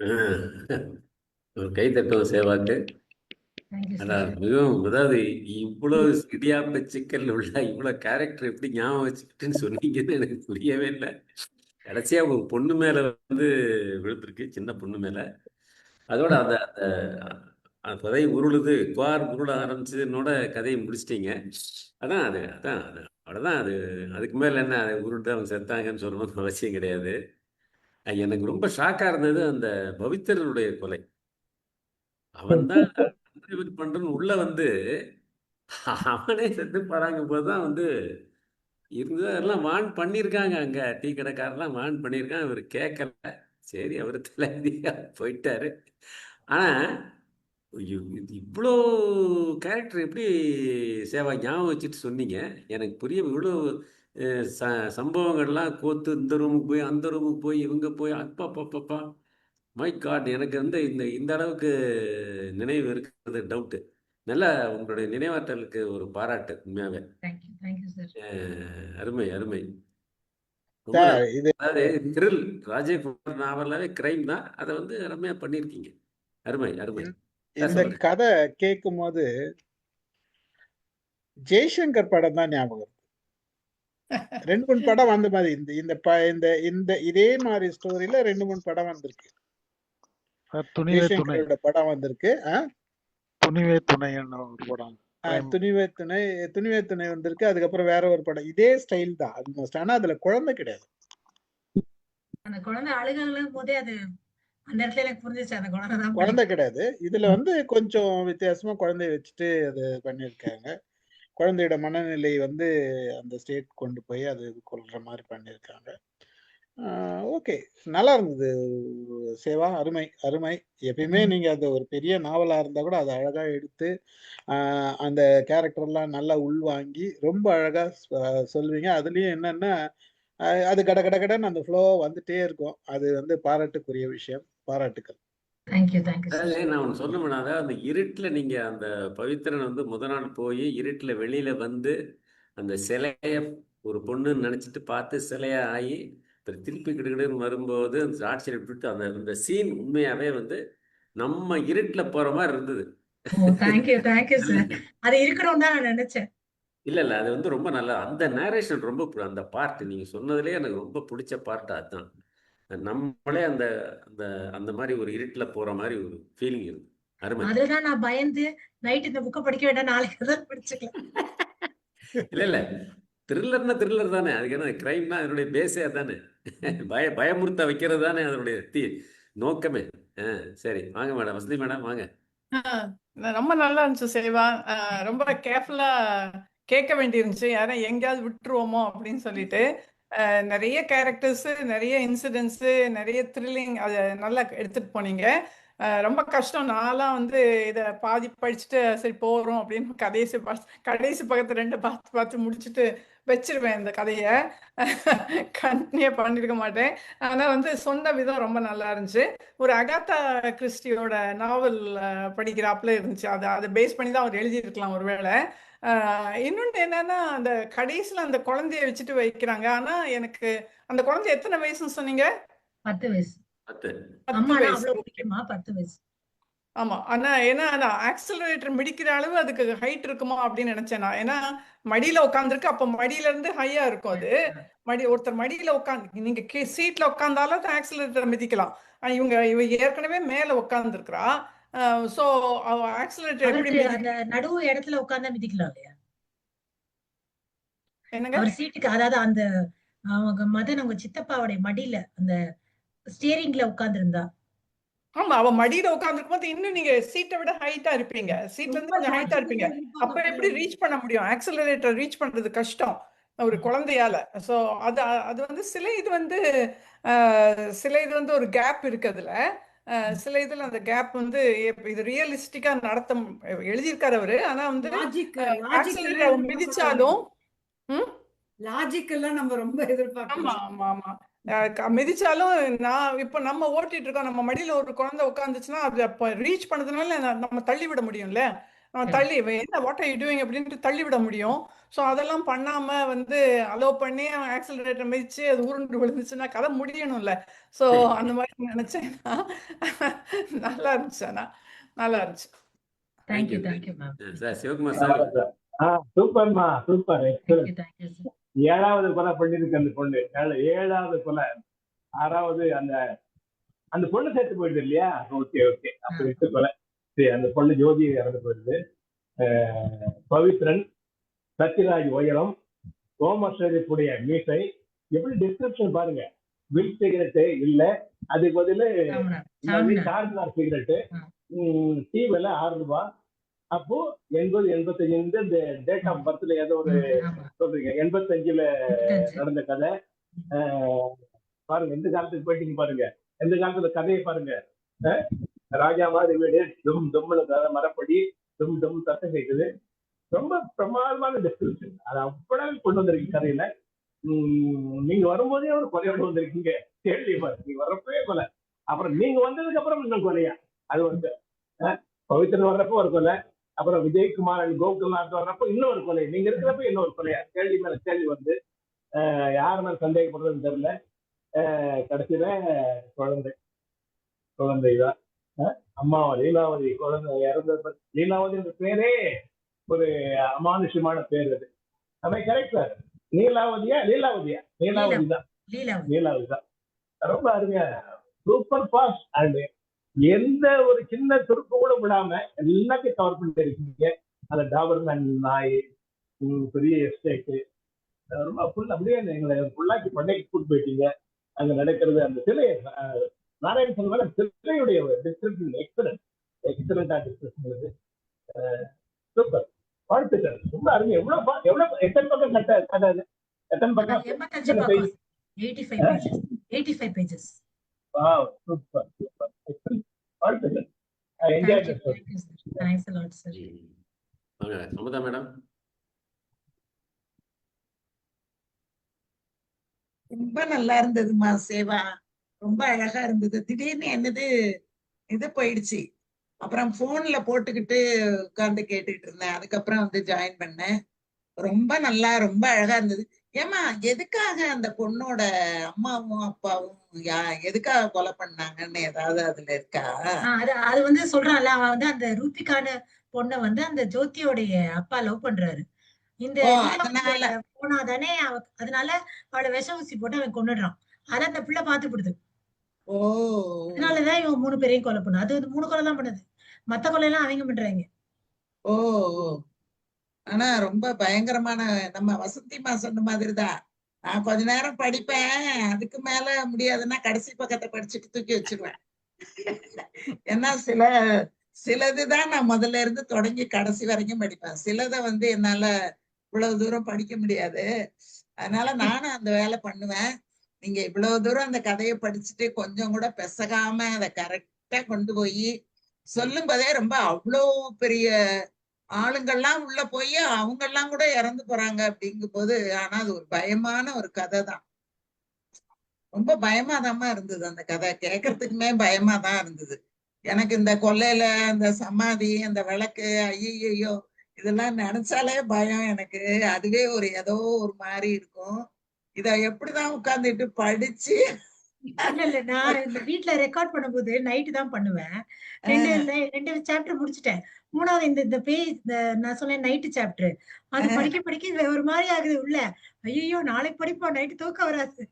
ஆ. ஒரு கை தட்டுவோம் சேவாக்கு. Thank you sir. அதான் மிகவும் அதாவது இவ்வளவு இடியாப்ப சிக்கல் உள்ள இவ்வளவு கேரக்டர் எப்படி ஞாபகம் வச்சுக்கிட்டுன்னு சொன்னீங்கன்னு எனக்கு புரியவே இல்லை. கடைசியா உங்க பொண்ணு மேல வந்து விழுந்திருக்கு, சின்ன பொண்ணு மேல. அதோட அந்த அந்த அந்த கதை உருளுது, குவார் உருள ஆரம்பிச்சதுன்னோட கதையை முடிச்சிட்டீங்க. அதான் அது அவ்வளவுதான் அது. அதுக்கு மேல என்ன உருண்டு அவங்க செத்தாங்கன்னு சொல்லணும்னு அவசியம் கிடையாது. எனக்கு ரொம்ப ஷாக்கா இருந்தது அந்த பவித்தரனுடைய கொலை. அவன் தான் பண்றன்னு உள்ள வந்து அவனே செத்து போறாங்க போதுதான் வந்து இருந்தது. எல்லாம் வான் பண்ணியிருக்காங்க, அங்க டீ கடைக்காரெல்லாம் வான் பண்ணியிருக்கான், இவர் கேட்கல. சரி, அவர் தலைவிதியா போயிட்டாரு. ஆனா இவ்வளோ கேரக்டர் எப்படி சேவா ஞாபகம் வச்சுட்டு சொன்னீங்க? எனக்கு புரிய இவ்வளோ சம்பவங்கள்லாம் கோத்து இந்த ரூமுக்கு போய் அந்த ரூமுக்கு போய் இவங்க போய் அப்பா மை காட், எனக்கு வந்து இந்த இந்த அளவுக்கு நினைவு இருக்கிறது டவுட்டு. நல்லா உங்களுடைய நினைவாற்றலுக்கு ஒரு பாராட்டு உண்மையாவே. Thank you sir. அருமை அருமை. ரொம்ப சார் நல்லா. இது அதாவது த்ரில் ராஜேஷ்குமார் நாவலாவே கிரைம் தான், அதை வந்து அருமையா பண்ணியிருக்கீங்க. அருமை அருமை. இந்த சொல்லுங்க. கதை கேட்கும் போது ஜெய்சங்கர் படம் தான் ஞாபகம். 2-3 படம் வந்த மாதிரி இந்த இந்த இந்த இந்த இதே மாதிரி ஸ்டோரியில 2-3 படம் வந்திருக்கு. ஜெய்சங்கரோட படம் வந்திருக்கு. துணிவே துணைன்னு ஒரு படம். துணிவே துணை வந்திருக்கு. அதுக்கப்புறம் வேற ஒரு படம் இதே ஸ்டைல் தான் ஆல்மோஸ்ட். ஆனா அதுல குழந்தை கிடையாது. அந்த குழந்தை அழுகும் போதே அது அந்த இடத்துல எனக்கு புரிஞ்சிச்சு, அந்த குழந்தை தான் குழந்தை கிடையாது. இதுல வந்து கொஞ்சம் வித்தியாசமா குழந்தைய வச்சுட்டு அது பண்ணிருக்காங்க. குழந்தையோட மனநிலை வந்து அந்த ஸ்டேட் கொண்டு போய் அது கொள்ற மாதிரி பண்ணியிருக்காங்க. ஓகே, நல்லா இருந்தது சேவா. அருமை அருமை. எப்பயுமே நீங்க அது ஒரு பெரிய நாவலா இருந்தா கூட அதை அழகா எடுத்து அந்த கேரக்டர்லாம் நல்லா உள்வாங்கி ரொம்ப அழகா சொல்வீங்க. அதுலயும் என்னன்னா அது கட கட கடன்னு அந்த ஃப்ளோ வந்துட்டே இருக்கும். அது வந்து பாராட்டுக்குரிய விஷயம். பாராட்டுக்கள். அதாவது நான் ஒன்று சொல்ல முடியும். அதாவது அந்த இருட்டில் நீங்கள் அந்த பவித்திரன் வந்து முத நாள் போய் இருட்டில் வெளியில் வந்து அந்த சிலைய ஒரு பொண்ணுன்னு நினச்சிட்டு பார்த்து சிலையா ஆகி அப்புறம் திருப்பி கிடுகிடுன்னு வரும்போது அந்த ஆட்சியை விட்டுட்டு அந்த அந்த சீன் உண்மையாகவே வந்து நம்ம இருட்டில் போகிற மாதிரி இருந்தது. Thank you sir. அது இருக்கணும் தான் நான் நினைச்சேன். இல்லை இல்லை, அது வந்து ரொம்ப நல்லா அந்த நேரேஷன் ரொம்ப அந்த பார்ட் நீங்கள் சொன்னதுலேயே எனக்கு ரொம்ப பிடிச்ச பார்ட் அதுதான். நம்மளே அந்த அந்த அந்த மாதிரி ஒரு இருட்டில் போற மாதிரி ஒரு ஃபீலிங் இருக்கு. அருமை. அதுதான் நான் பயந்து நைட் இந்த புக்கை படிக்க வேண்டாம், நாளைக்கு தான் படிச்சுக்கலாம். இல்ல இல்ல, த்ரில்லர்னா த்ரில்லர் தானே. அதுக்கு என்ன கிரைம்னா அதனுடைய பேஸே அதானே. பயமுறுத்த வைக்கிறது தானே அதனுடைய நோக்கமே. சரி, வாங்க மேடம். வசந்தி மேடம் வாங்க. ரொம்ப நல்லா இருந்துச்சு சேவா. ரொம்ப கேர்ஃபுல்லா கேட்க வேண்டியிருந்துச்சு, யாரை எங்கேயாவது விட்டுருவோமோ அப்படின்னு சொல்லிட்டு. நிறைய கேரக்டர்ஸ், நிறைய இன்சிடென்ட்ஸ், நிறைய த்ரில்லிங் அதை நல்லா எடுத்துட்டு போனீங்க. ரொம்ப கஷ்டம். நான்லாம் வந்து இதை பாதி படிச்சுட்டு சரி போகிறோம் அப்படின்னு கடைசி பக்கத்து 2 பார்த்து முடிச்சுட்டு வச்சிருவேன் இந்த கதையை. கண்டினியூ பண்ணியிருக்க மாட்டேன். ஆனால் வந்து சொன்ன விதம் ரொம்ப நல்லா இருந்துச்சு. ஒரு அகாத்தா கிறிஸ்டியோட நாவல் படிக்கிறாப்புல இருந்துச்சு. அதை பேஸ் பண்ணி தான் அவர் எழுதியிருக்கலாம் ஒருவேளை. இன்னொன்று என்னன்னா, அந்த கடைசியில் அந்த குழந்தைய வச்சுட்டு வைக்கிறாங்க. ஆனால் எனக்கு அந்த குழந்தை எத்தனை வயசுன்னு சொன்னீங்க? 10 வயசு. 10 வயசு. ஆமா. ஆனா ஏன்னா அந்த ஆக்சிலரேட்டர் மிடிக்கிற அளவு அதுக்கு ஹைட் இருக்குமா அப்படின்னு நினைச்சேன் நான். ஏன்னா மடியில உட்காந்துருக்கு. அப்ப மடியில இருந்து ஹையா இருக்கும் அது. ஒருத்தர் மடியில உட்காந்து நீங்க சீட்ல உட்காந்தாலும் ஆக்சிலரேட்டர் மிதிக்கலாம். இவ ஏற்கனவே மேல உட்கார்ந்து இருக்கிறா. சோ ஆக்சிலரேட்டர் எப்படி அந்த நடுவு இடத்துல உட்கார்ந்தா மிதிக்கலாம் இல்லையா? என்னங்க? அவர் சீட்டுக்கு, அதாவது அந்த அவங்க மதன் அவங்க சித்தப்பாவுடைய மடியில அந்த ஸ்டியரிங்ல உட்கார்ந்து இருந்தா. ஆமா, அவ மடியில உட்கார்ந்துருக்கும் போது இன்னும் நீங்க சீட்டை விட ஹைட்டா இருப்பீங்க. சீட்ல இருந்து கொஞ்சம் ஹைட்டா இருப்பீங்க. அப்ப எப்படி ரீச் பண்ண முடியும்? ஆக்சிலரேட்டர் ரீச் பண்றது கஷ்டம் ஒரு குழந்தையால. சோ அது வந்து சில இது வந்து ஒரு கேப் இருக்கு அதுல. சில இதுல அந்த கேப் வந்து இது ரியலிஸ்டிக்கா எழுதியிருக்காரு அவரு. ஆனா வந்து ஆக்சிலரேட்டர் மிதிச்சாலும் லாஜிக் எல்லாம் நம்ம ரொம்ப எதிர்பார்க்கணும். ஆமா ஆமா ஆமா. மிதிச்சாலும் நான் இப்ப நம்ம ஓட்டிட்டு இருக்கோம். நம்ம மடியில ஒரு குழந்தை உட்காந்துச்சுன்னா அது அப்ப ரீச் பண்ணதுனால நம்ம தள்ளி விட முடியும்ல. தள்ளி என்ன வாட் ஆர் யூ டூயிங் அப்படின்ட்டு தள்ளி விட முடியும். ஸோ அதெல்லாம் பண்ணாம வந்து அலோ பண்ணி ஆக்சிலரேட்டர் மிதிச்சு அது உருண்டு விழுந்துச்சுன்னா கதை முடியணும்ல. ஸோ அந்த மாதிரி நினைச்சேன். நல்லா இருந்துச்சு. ஆனா நல்லா இருந்துச்சு. Thank you ma'am. Sir Sivakumar sir. சூப்பர்மா, சூப்பர், எக்ஸலன்ட். 7வது கொலை பண்ணிருக்கு அந்த பொண்ணு. 7வது கொலை. 6வது அந்த பொண்ணு சேர்த்து போயிடுது இல்லையா? Okay okay. அப்ப 8 கொலை. சரி, அந்த பொண்ணு ஜோதி இறந்து போயிடுது. பவித்ரன், சத்யராஜ் உயரம், சோமஸ்வரிப்புடைய மீசை. எப்படி டிஸ்கிரிப்ஷன் பாருங்க. வில் சிகரெட்டு இல்ல, அதுக்கு பதிலு சார்ஜார் சிகரெட்டு. டீ விலை 6 ரூபாய். அப்போ 80, 85 இந்த டேட் ஆஃப் பர்த்ல ஏதோ ஒரு சொல்றீங்க. 85ல நடந்த கதை. பாருங்க, எந்த காலத்துக்கு போயிட்டீங்க பாருங்க. எந்த காலத்துல கதையை பாருங்க, அஹ், ராஜா மாதிரி வீடு, டும் டும்னு மரப்படி, டும் டும் சத்தம் கேட்குது. ரொம்ப பிரமாதமான டெஸ்கிரிப்ஷன். அது அவ்வளவு கொண்டு வந்திருக்கீங்க கதையில. நீங்க வரும்போதே ஒரு கொலையோட வந்திருக்கீங்க. கேள்வி பாரு, நீங்க வர்றப்பவே கொலை, அப்புறம் நீங்க வந்ததுக்கு அப்புறம் இன்னும் கொலையா? அது வந்து பவித்ரன் வர்றப்போ ஒரு கொலை, அப்புறம் விஜயகுமார் கோகுல்நாத் வர்றப்போ இன்னொரு கொலை, நீங்க இருக்கிறப்ப இன்னொரு கொலையா? கேள்வி மேல கேள்வி வந்து யாரு மேல சந்தேகப்படுறதுன்னு தெரியல. கடைசியில குழந்தை குழந்தைதான். அம்மாவா லீலாவதி குழந்தை இறந்த லீலாவதி பேரே ஒரு அமானுஷமான பேர். அது நம்ம கரெக்ட் சார். லீலாவதியா லீலாவதியா லீலாவதி தான். லீலாவதி தான். ரொம்ப அருமையா, சூப்பர் ஃபாஸ்ட். அண்ட் எந்த ஒரு சின்ன துருப்பு கூட விடாம எல்லாத்தையும் கவர் பண்ணிட்டு இருக்கீங்க. அந்த டாபர்மேன் நாய், பெரிய எஸ்டேட்டு, ரொம்ப ஃபுல் அப்படியே எங்களை ஃபுல்லாக்கி பண்ணைக்கு கூட்டு போயிட்டீங்க. அங்க நடக்கிறது அந்த சிலை, நாராயண சொன்ன சிலையுடைய டிஸ்கிரிப்ஷன் எக்ஸலண்டா டிஸ்கிரிப்ஷன். சூப்பர், வாழ்த்துக்கள், ரொம்ப அருமை. எவ்வளவு எத்தனை பக்கம் கதை? எத்தனை பக்கம்? 85 pages. Wow, super super, excellent, வாழ்த்துக்கள். என்ஜாய் பண்ணி. Thanks a lot, sir. வாங்க அமுதா மேடம். ரொம்ப நல்லா இருந்ததுமா சேவா, ரொம்ப அழகா இருந்தது. திடீர்னு என்னது இது போயிடுச்சு. அப்புறம் போன்ல போட்டுக்கிட்டு உட்கார்ந்து கேட்டுட்டு இருந்தேன். அதுக்கப்புறம் வந்து ஜாயின் பண்ணேன். ரொம்ப நல்லா, ரொம்ப அழகா இருந்தது. ஏமா, எதுக்காக அந்த பொண்ணோட அம்மாவும் அப்பாவும் எதுக்காக கொலை பண்ணாங்கன்னு ஏதாவது அதுல இருக்கா? அது வந்து சொல்றான்ல, அவன் வந்து அந்த ரூபிகான பொண்ணை வந்து அந்த ஜோதியோடைய அப்பா லவ் பண்றாரு. இந்த அதனால போனாதானே அதனால அவளை விஷ ஊசி போட்டு அவன் கொண்டுடுறான். அதை அந்த பிள்ளை பாத்துப்படுது. ஓ, அதனாலதான் இவன் 3 பேரையும் கொலை பண்ணு. அது 3 கொலை தான் பண்ணுது, மத்த கொலை எல்லாம் அவங்க பண்றாங்க. ஓ, ஆனா ரொம்ப பயங்கரமான, நம்ம வசந்திமா சொன்ன மாதிரிதான். நான் கொஞ்ச நேரம் படிப்பேன், அதுக்கு மேல முடியாதுன்னா கடைசி பக்கத்தை படிச்சுட்டு தூக்கி வச்சிருவேன். ஏன்னா சிலதுதான் நான் முதல்ல இருந்து தொடங்கி கடைசி வரைக்கும் படிப்பேன். சிலதை வந்து என்னால இவ்வளவு தூரம் படிக்க முடியாது. அதனால நானும் அந்த வேலை பண்ணுவேன். நீங்க இவ்வளவு தூரம் அந்த கதையை படிச்சுட்டு கொஞ்சம் கூட பெசகாம அதை கரெக்டா கொண்டு போய் சொல்லும் போதே ரொம்ப அவ்வளோ பெரிய ஆளுங்கள்லாம் உள்ள போய் அவங்க எல்லாம் கூட இறந்து போறாங்க அப்படிங்கும் போது, ஆனா அது ஒரு பயமான ஒரு கதை தான். ரொம்ப பயமாதாம்மா இருந்தது அந்த கதை. கேட்கறதுக்குமே பயமாதான் இருந்தது. எனக்கு இந்த கொல்லையில அந்த சமாதி, அந்த விளக்கு, ஐயோ இதெல்லாம் நினைச்சாலே பயம் எனக்கு. அதுவே ஒரு ஏதோ ஒரு மாதிரி இருக்கும். இத எப்படிதான் உட்கார்ந்துட்டு படிச்சு. இல்ல, நான் இந்த வீட்டுல ரெக்கார்ட் பண்ணும்போது நைட்டு தான் பண்ணுவேன். 2 சாப்டர் முடிச்சிட்டேன். 3வது இந்த பேஜ், நான் சொன்னேன் நைட்டு சாப்டர், அது படிக்க ஒரு மாதிரி ஆகுது உள்ள. ஐயோ நாளைக்கு படிப்போம், நைட்டு தூக்கம் வராது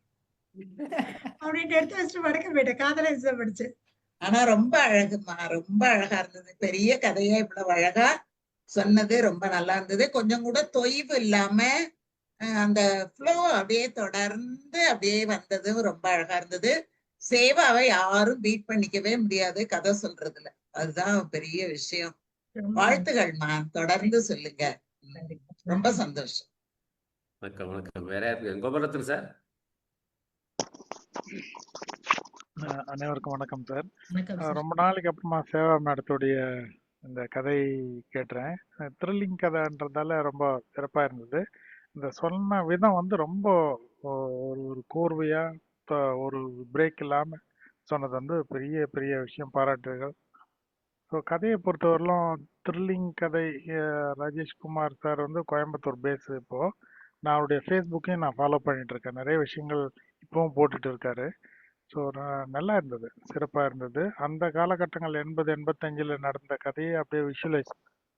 அப்படின்ட்டு எடுத்து வச்சுட்டு படுக்க போயிட்டேன். காதல படிச்சேன். ஆனா ரொம்ப அழகுமா, ரொம்ப அழகா இருந்தது. பெரிய கதையா இவ்வளவு அழகா சொன்னது ரொம்ப நல்லா இருந்தது. கொஞ்சம் கூட தொய்வு இல்லாம அந்த ஃப்ளோ அப்படியே தொடர்ந்து அப்படியே வந்தது, ரொம்ப அழகா இருந்தது. சேவாவை யாரும் பீட் பண்ணிக்கவே முடியாது கதை சொல்றதுல. அதுதான் பெரிய விஷயம். வாழ்த்துகள்மா, தொடர்ந்து சொல்லுங்க. ரொம்ப சந்தோஷம். வணக்கம் வணக்கம். வேற யாருக்கு? கோபாலத்தன் சார். அனைவருக்கும் வணக்கம் சார். வணக்கம் சார். ரொம்ப நாளைக்கு அப்புறமா சேவா மேடத்துடைய இந்த கதை கேட்டுறேன். த்ரில்லிங் கதைன்றதால ரொம்ப சிறப்பா இருந்தது. இந்த சொன்ன விதம் வந்து ரொம்ப ஒரு கோர்வையா, ஒரு பிரேக் இல்லாம சொன்னது வந்து பெரிய பெரிய விஷயம், பாராட்டுகள். ஸோ கதையை பொறுத்தவரையிலும் த்ரில்லிங் கதை. ராஜேஷ்குமார் சார் வந்து கோயம்புத்தூர் பேஸ். இப்போ நான் அவருடைய ஃபேஸ்புக்கையும் நான் ஃபாலோ பண்ணிட்டு இருக்கேன். நிறைய விஷயங்கள் இப்பவும் போட்டுட்டு இருக்காரு. ஸோ நல்லா இருந்தது, சிறப்பாக இருந்தது. அந்த காலகட்டங்கள் 80-85 நடந்த கதையை அப்படியே விஷுவலைஸ்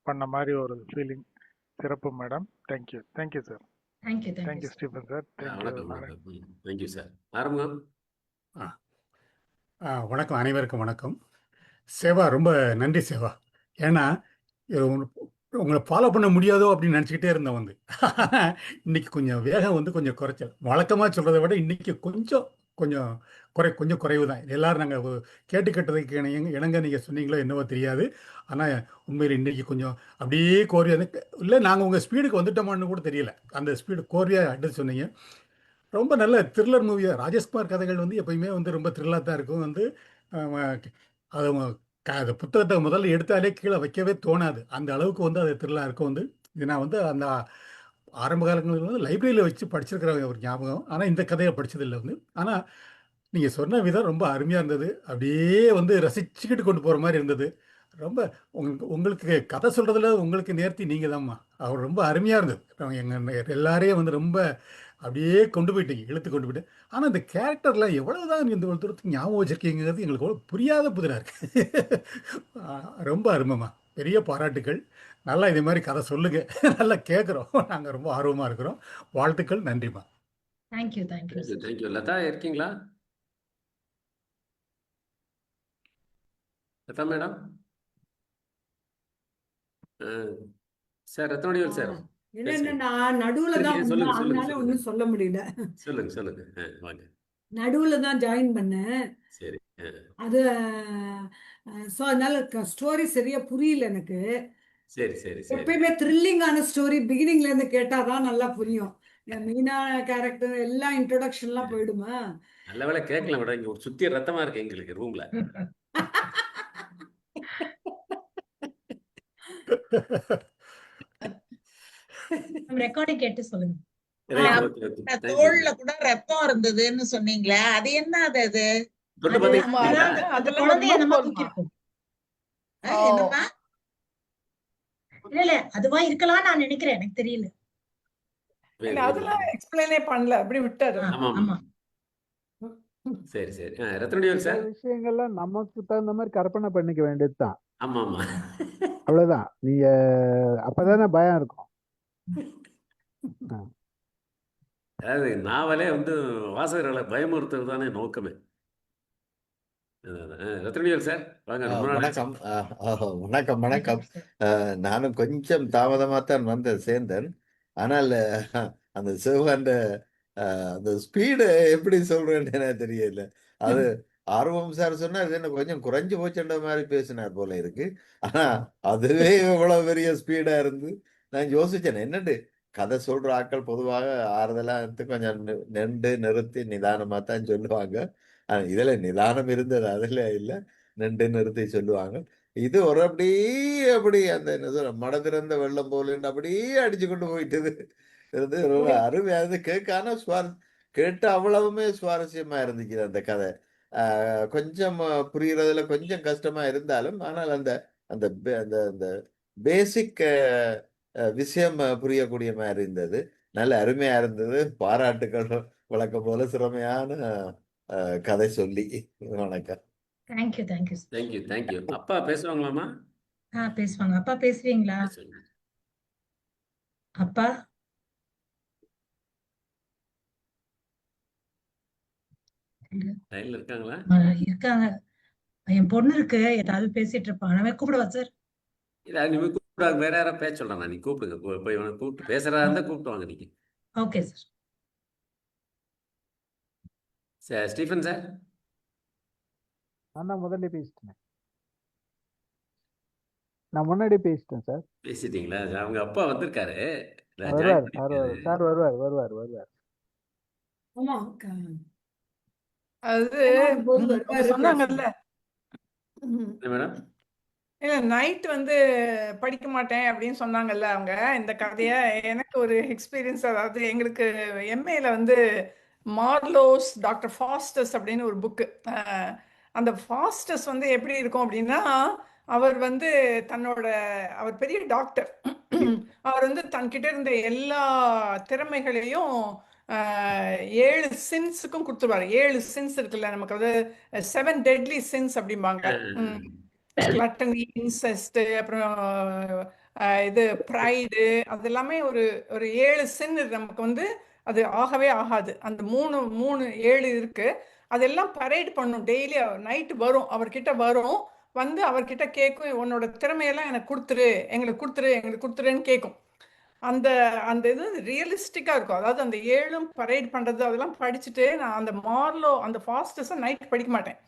பண்ண மாதிரி ஒரு ஃபீலிங். சிறப்பு madam. Thank you thank you sir. Thank you Stephen sir. Thank you sir. ஆரம்பம். வணக்கம், அனைவருக்கும் வணக்கம். சேவா, ரொம்ப நன்றி சேவா. ஏன்னா உங்களை ஃபாலோ பண்ண முடியாதோ அப்படின்னு நினச்சிக்கிட்டே இருந்தேன் வந்து. இன்னைக்கு கொஞ்சம் வேகம் வந்து கொஞ்சம் குறைச்சல். வழக்கமாக சொல்கிறத விட இன்னைக்கு கொஞ்சம் குறைவு தான். எல்லாரும் நாங்கள் கேட்டுக்கிட்டதுக்கு இணங்க நீங்கள் சொன்னீங்களோ என்னவோ தெரியாது. ஆனால் உண்மையில் இன்றைக்கி கொஞ்சம் அப்படியே கோரியாக இல்லை, நாங்கள் உங்கள் ஸ்பீடுக்கு வந்துட்டோமான்னு கூட தெரியல. அந்த ஸ்பீடு கோரியாக எடுத்து சொன்னீங்க. ரொம்ப நல்ல த்ரில்லர் மூவியாக. ராஜேஷ்குமார் கதைகள் வந்து எப்பயுமே வந்து ரொம்ப த்ரில்லாக தான் இருக்கும். வந்து அது அது புத்தகத்தை முதல்ல எடுத்தாலே கீழே வைக்கவே தோணாது. அந்த அளவுக்கு வந்து அது த்ரில்லாக இருக்கும். வந்து இது நான் வந்து அந்த ஆரம்ப காலங்களில் வந்து லைப்ரரியில் வச்சு படிச்சிருக்கிற ஒரு ஞாபகம். ஆனால் இந்த கதையை படிச்சதில்லை வந்து. ஆனால் நீங்கள் சொன்ன விதம் ரொம்ப அருமையாக இருந்தது. அப்படியே வந்து ரசிச்சுக்கிட்டு கொண்டு போகிற மாதிரி இருந்தது. ரொம்ப உங்களுக்கு கதை சொல்கிறதுல உங்களுக்கு நேர்த்தி நீங்கள் தான்மா. அவர் ரொம்ப அருமையாக இருந்தது. எங்கள் எல்லாரையும் வந்து ரொம்ப அப்படியே கொண்டு போயிட்டீங்க, இழுத்து கொண்டு போயிட்டு. ஆனால் இந்த கேரக்டர்லாம் எவ்வளவுதான் இந்த ஒரு தூரத்துக்கு ஞாபகம் வச்சிருக்கீங்கிறது எங்களுக்கு அவ்வளோ புரியாத புதிராக இருக்கு. ரொம்ப அருமைம்மா. பெரிய பாராட்டுக்கள். நல்லா இதே மாதிரி கதை சொல்லுங்க. நல்லா கேட்குறோம். நாங்கள் ரொம்ப ஆர்வமாக இருக்கிறோம். வாழ்த்துக்கள். நன்றிம்மா. Thank you thank you sir. Thank you. Latha இருக்கீங்களா? Latha madam? Sir Rathnavadivel sir என்னன்னா நடுவுல தான் சொல்லுங்க, வந்தேன், சொல்லுங்க, அதனால சொல்லுங்க. ஒண்ணும் சொல்ல முடியல. சொல்லுங்க. வாங்க. நடுவுல தான் ஜாயின் பண்ணேன். சரி. அது ஸோ அதனால ஸ்டோரி சரியா புரியல எனக்கு. சரி. எப்பயுமே த்ரில்லிங்கான ஸ்டோரி பிகினிங்ல இருந்து கேட்டாதான் நல்லா புரியும். மீனா கேரக்டர் எல்லாம் இன்ட்ரோடக்ஷன்லாம் போயிடுமா? நல்ல வேளை கேட்கல மேடம். இங்க ஒரு சுத்தி ரத்தமா இருக்கு எங்களுக்கு ரூம்ல. ரெக்கார்டிங் கேட்டு சொல்லுங்க. தோல்ல கூட ரத்தம் இருந்ததுன்னு சொன்னீங்களே, அது என்ன அது? தொட்டு அது ஆமா, பாத்தீங்கன்னா அந்த அதெல்லாம் குழந்தைய ஒரு நம்ம loophole தூக்கி மா. இருக்கோம். என்னம்மா? இல்ல அதுவா இருக்கலாம் நான் நினைக்கிறேன். எனக்கு தெரியல. இல்ல, அதெல்லாம் எக்ஸ்பிளைனே பண்ணல, அப்படி விட்டாரு. ஆமா. ஆமா. சரி. ரத்னவடிவேல் சில சார். விஷயங்கள்லாம் நமக்கு தகுந்த மாதிரி கற்பனை பண்ணிக்க வேண்டியதுதான். ஆமா. அவ்வளவுதான். நீங்க அப்பதானே பயம் இருக்கும். அதாவது நாவலே வந்து வாசகர்களை பயமுறுத்துறது தானே நோக்கமே. ரத்னவடிவேல் சார் வாங்க. ரொம்ப நாள் ஆச்சு. வணக்கம். வணக்கம். நானும் கொஞ்சம் தாமதமாக தான் வந்தேன் சேர்ந்தேன். ஆனால் அந்த சிவகாண்ட அந்த ஸ்பீடு எப்படி சொல்றேன்னு எனக்கு தெரியல. அது ஆர்வம் சார் சொன்னார், என்ன கொஞ்சம் குறைஞ்சு போச்சுன்ற மாதிரி பேசினார் போல இருக்கு. ஆனா அதுவே இவ்வளவு பெரிய ஸ்பீடா இருந்து நான் யோசிச்சேன், என்னண்டு கதை சொல்ற ஆட்கள் பொதுவாக ஆறுதலா இருந்து கொஞ்சம் நின்று நிறுத்தி நிதானமா தான் சொல்லுவாங்க. இதுல நிதானம் இருந்தது, அதுல இல்ல, நின்று நிறுத்தி சொல்லுவாங்க. இது ஒரு அப்படி அந்த என்ன சொல்ற மட திறந்த வெள்ளம் போல அப்படியே அடிச்சு கொண்டு போயிட்டது. இது ரொம்ப அருமையா இருந்து கேட்க. ஆனா கேட்டு அவ்வளவுமே சுவாரஸ்யமா இருந்துச்சு அந்த கதை. கொஞ்சம் புரியறதுல கொஞ்சம் கஷ்டமா இருந்தாலும், ஆனால் அந்த அந்த அந்த அந்த பேசிக் விஷயம் புரியக்கூடிய மாதிரி இருந்தது. நல்ல அருமையா இருந்தது. பாராட்டுக்கள். வழக்கம் போல திறமையான கதை சொல்லி. வணக்கம். Thank you thank you. தேங்க்யூ. அப்பா பேசுவாங்களாமா? பேசுவாங்க. அப்பா பேசுவீங்களா? அப்பா லைன்ல இருக்காங்களா? இருக்காங்க. என் பொண்ணு இருக்கு, ஏதாவது பேசிட்டு இருப்பான். அவன் கூப்பிடுவா சார். இல்ல நீங்க கூப்பிடுவாங்க. வேற யாராவது பேச சொல்லலாம். நீ கூப்பிடுங்க. போய் கூப்பிட்டு பேசுறதா இருந்தா கூப்பிட்டு வாங்க நீங்க. Okay sir. Stephen sir. நான் முதல்ல பேசிட்டேன். நான் முன்னாடி பேசிட்டேன் சார். பேசிட்டீங்களா? அவங்க அப்பா வந்திருக்காரு. வருவார். ஆமா. அது சொன்னாங்கல்ல மேடம். இல்ல, நைட் வந்து படிக்க மாட்டேன் அப்படின்னு சொன்னாங்கல்ல அவங்க. இந்த கதைய எனக்கு ஒரு எக்ஸ்பீரியன்ஸ். அதாவது எங்களுக்கு எம்ஏல வந்து மார்லோஸ் டாக்டர் ஃபாஸ்டஸ் அப்படின்னு ஒரு புக்கு. அந்த ஃபாஸ்டஸ் வந்து எப்படி இருக்கும் அப்படின்னா, அவர் வந்து அவர் பெரிய டாக்டர். அவர் வந்து தன்கிட்ட இருந்த எல்லா திறமைகளையும் 7 சின்ஸுக்கும் கொடுத்துருவாரு. 7 சின்ஸ் இருக்குல்ல நமக்கு, வந்து 7 டெட்லி சின்ஸ் அப்படிம்பாங்க. கிளட்டனி, இன்செஸ்ட், அப்புறம் இது ப்ரைடு, அது எல்லாமே ஒரு 7 சின் நமக்கு வந்து அது ஆகவே ஆகாது. அந்த 7 இருக்கு. அதெல்லாம் பரேட் பண்ணும். டெய்லி நைட்டு வரும், அவர்கிட்ட வரும். வந்து அவர்கிட்ட கேட்கும், உன்னோட திறமையெல்லாம் எனக்கு கொடுத்துருன்னு கேட்கும். அந்த அந்த இது ரியலிஸ்டிக்கா இருக்கும். அதாவது அந்த 7ம் பரேட் பண்றது அதெல்லாம் படிச்சுட்டு நான் அந்த அந்த ஃபாஸ்டஸை நைட் படிக்க மாட்டேன்.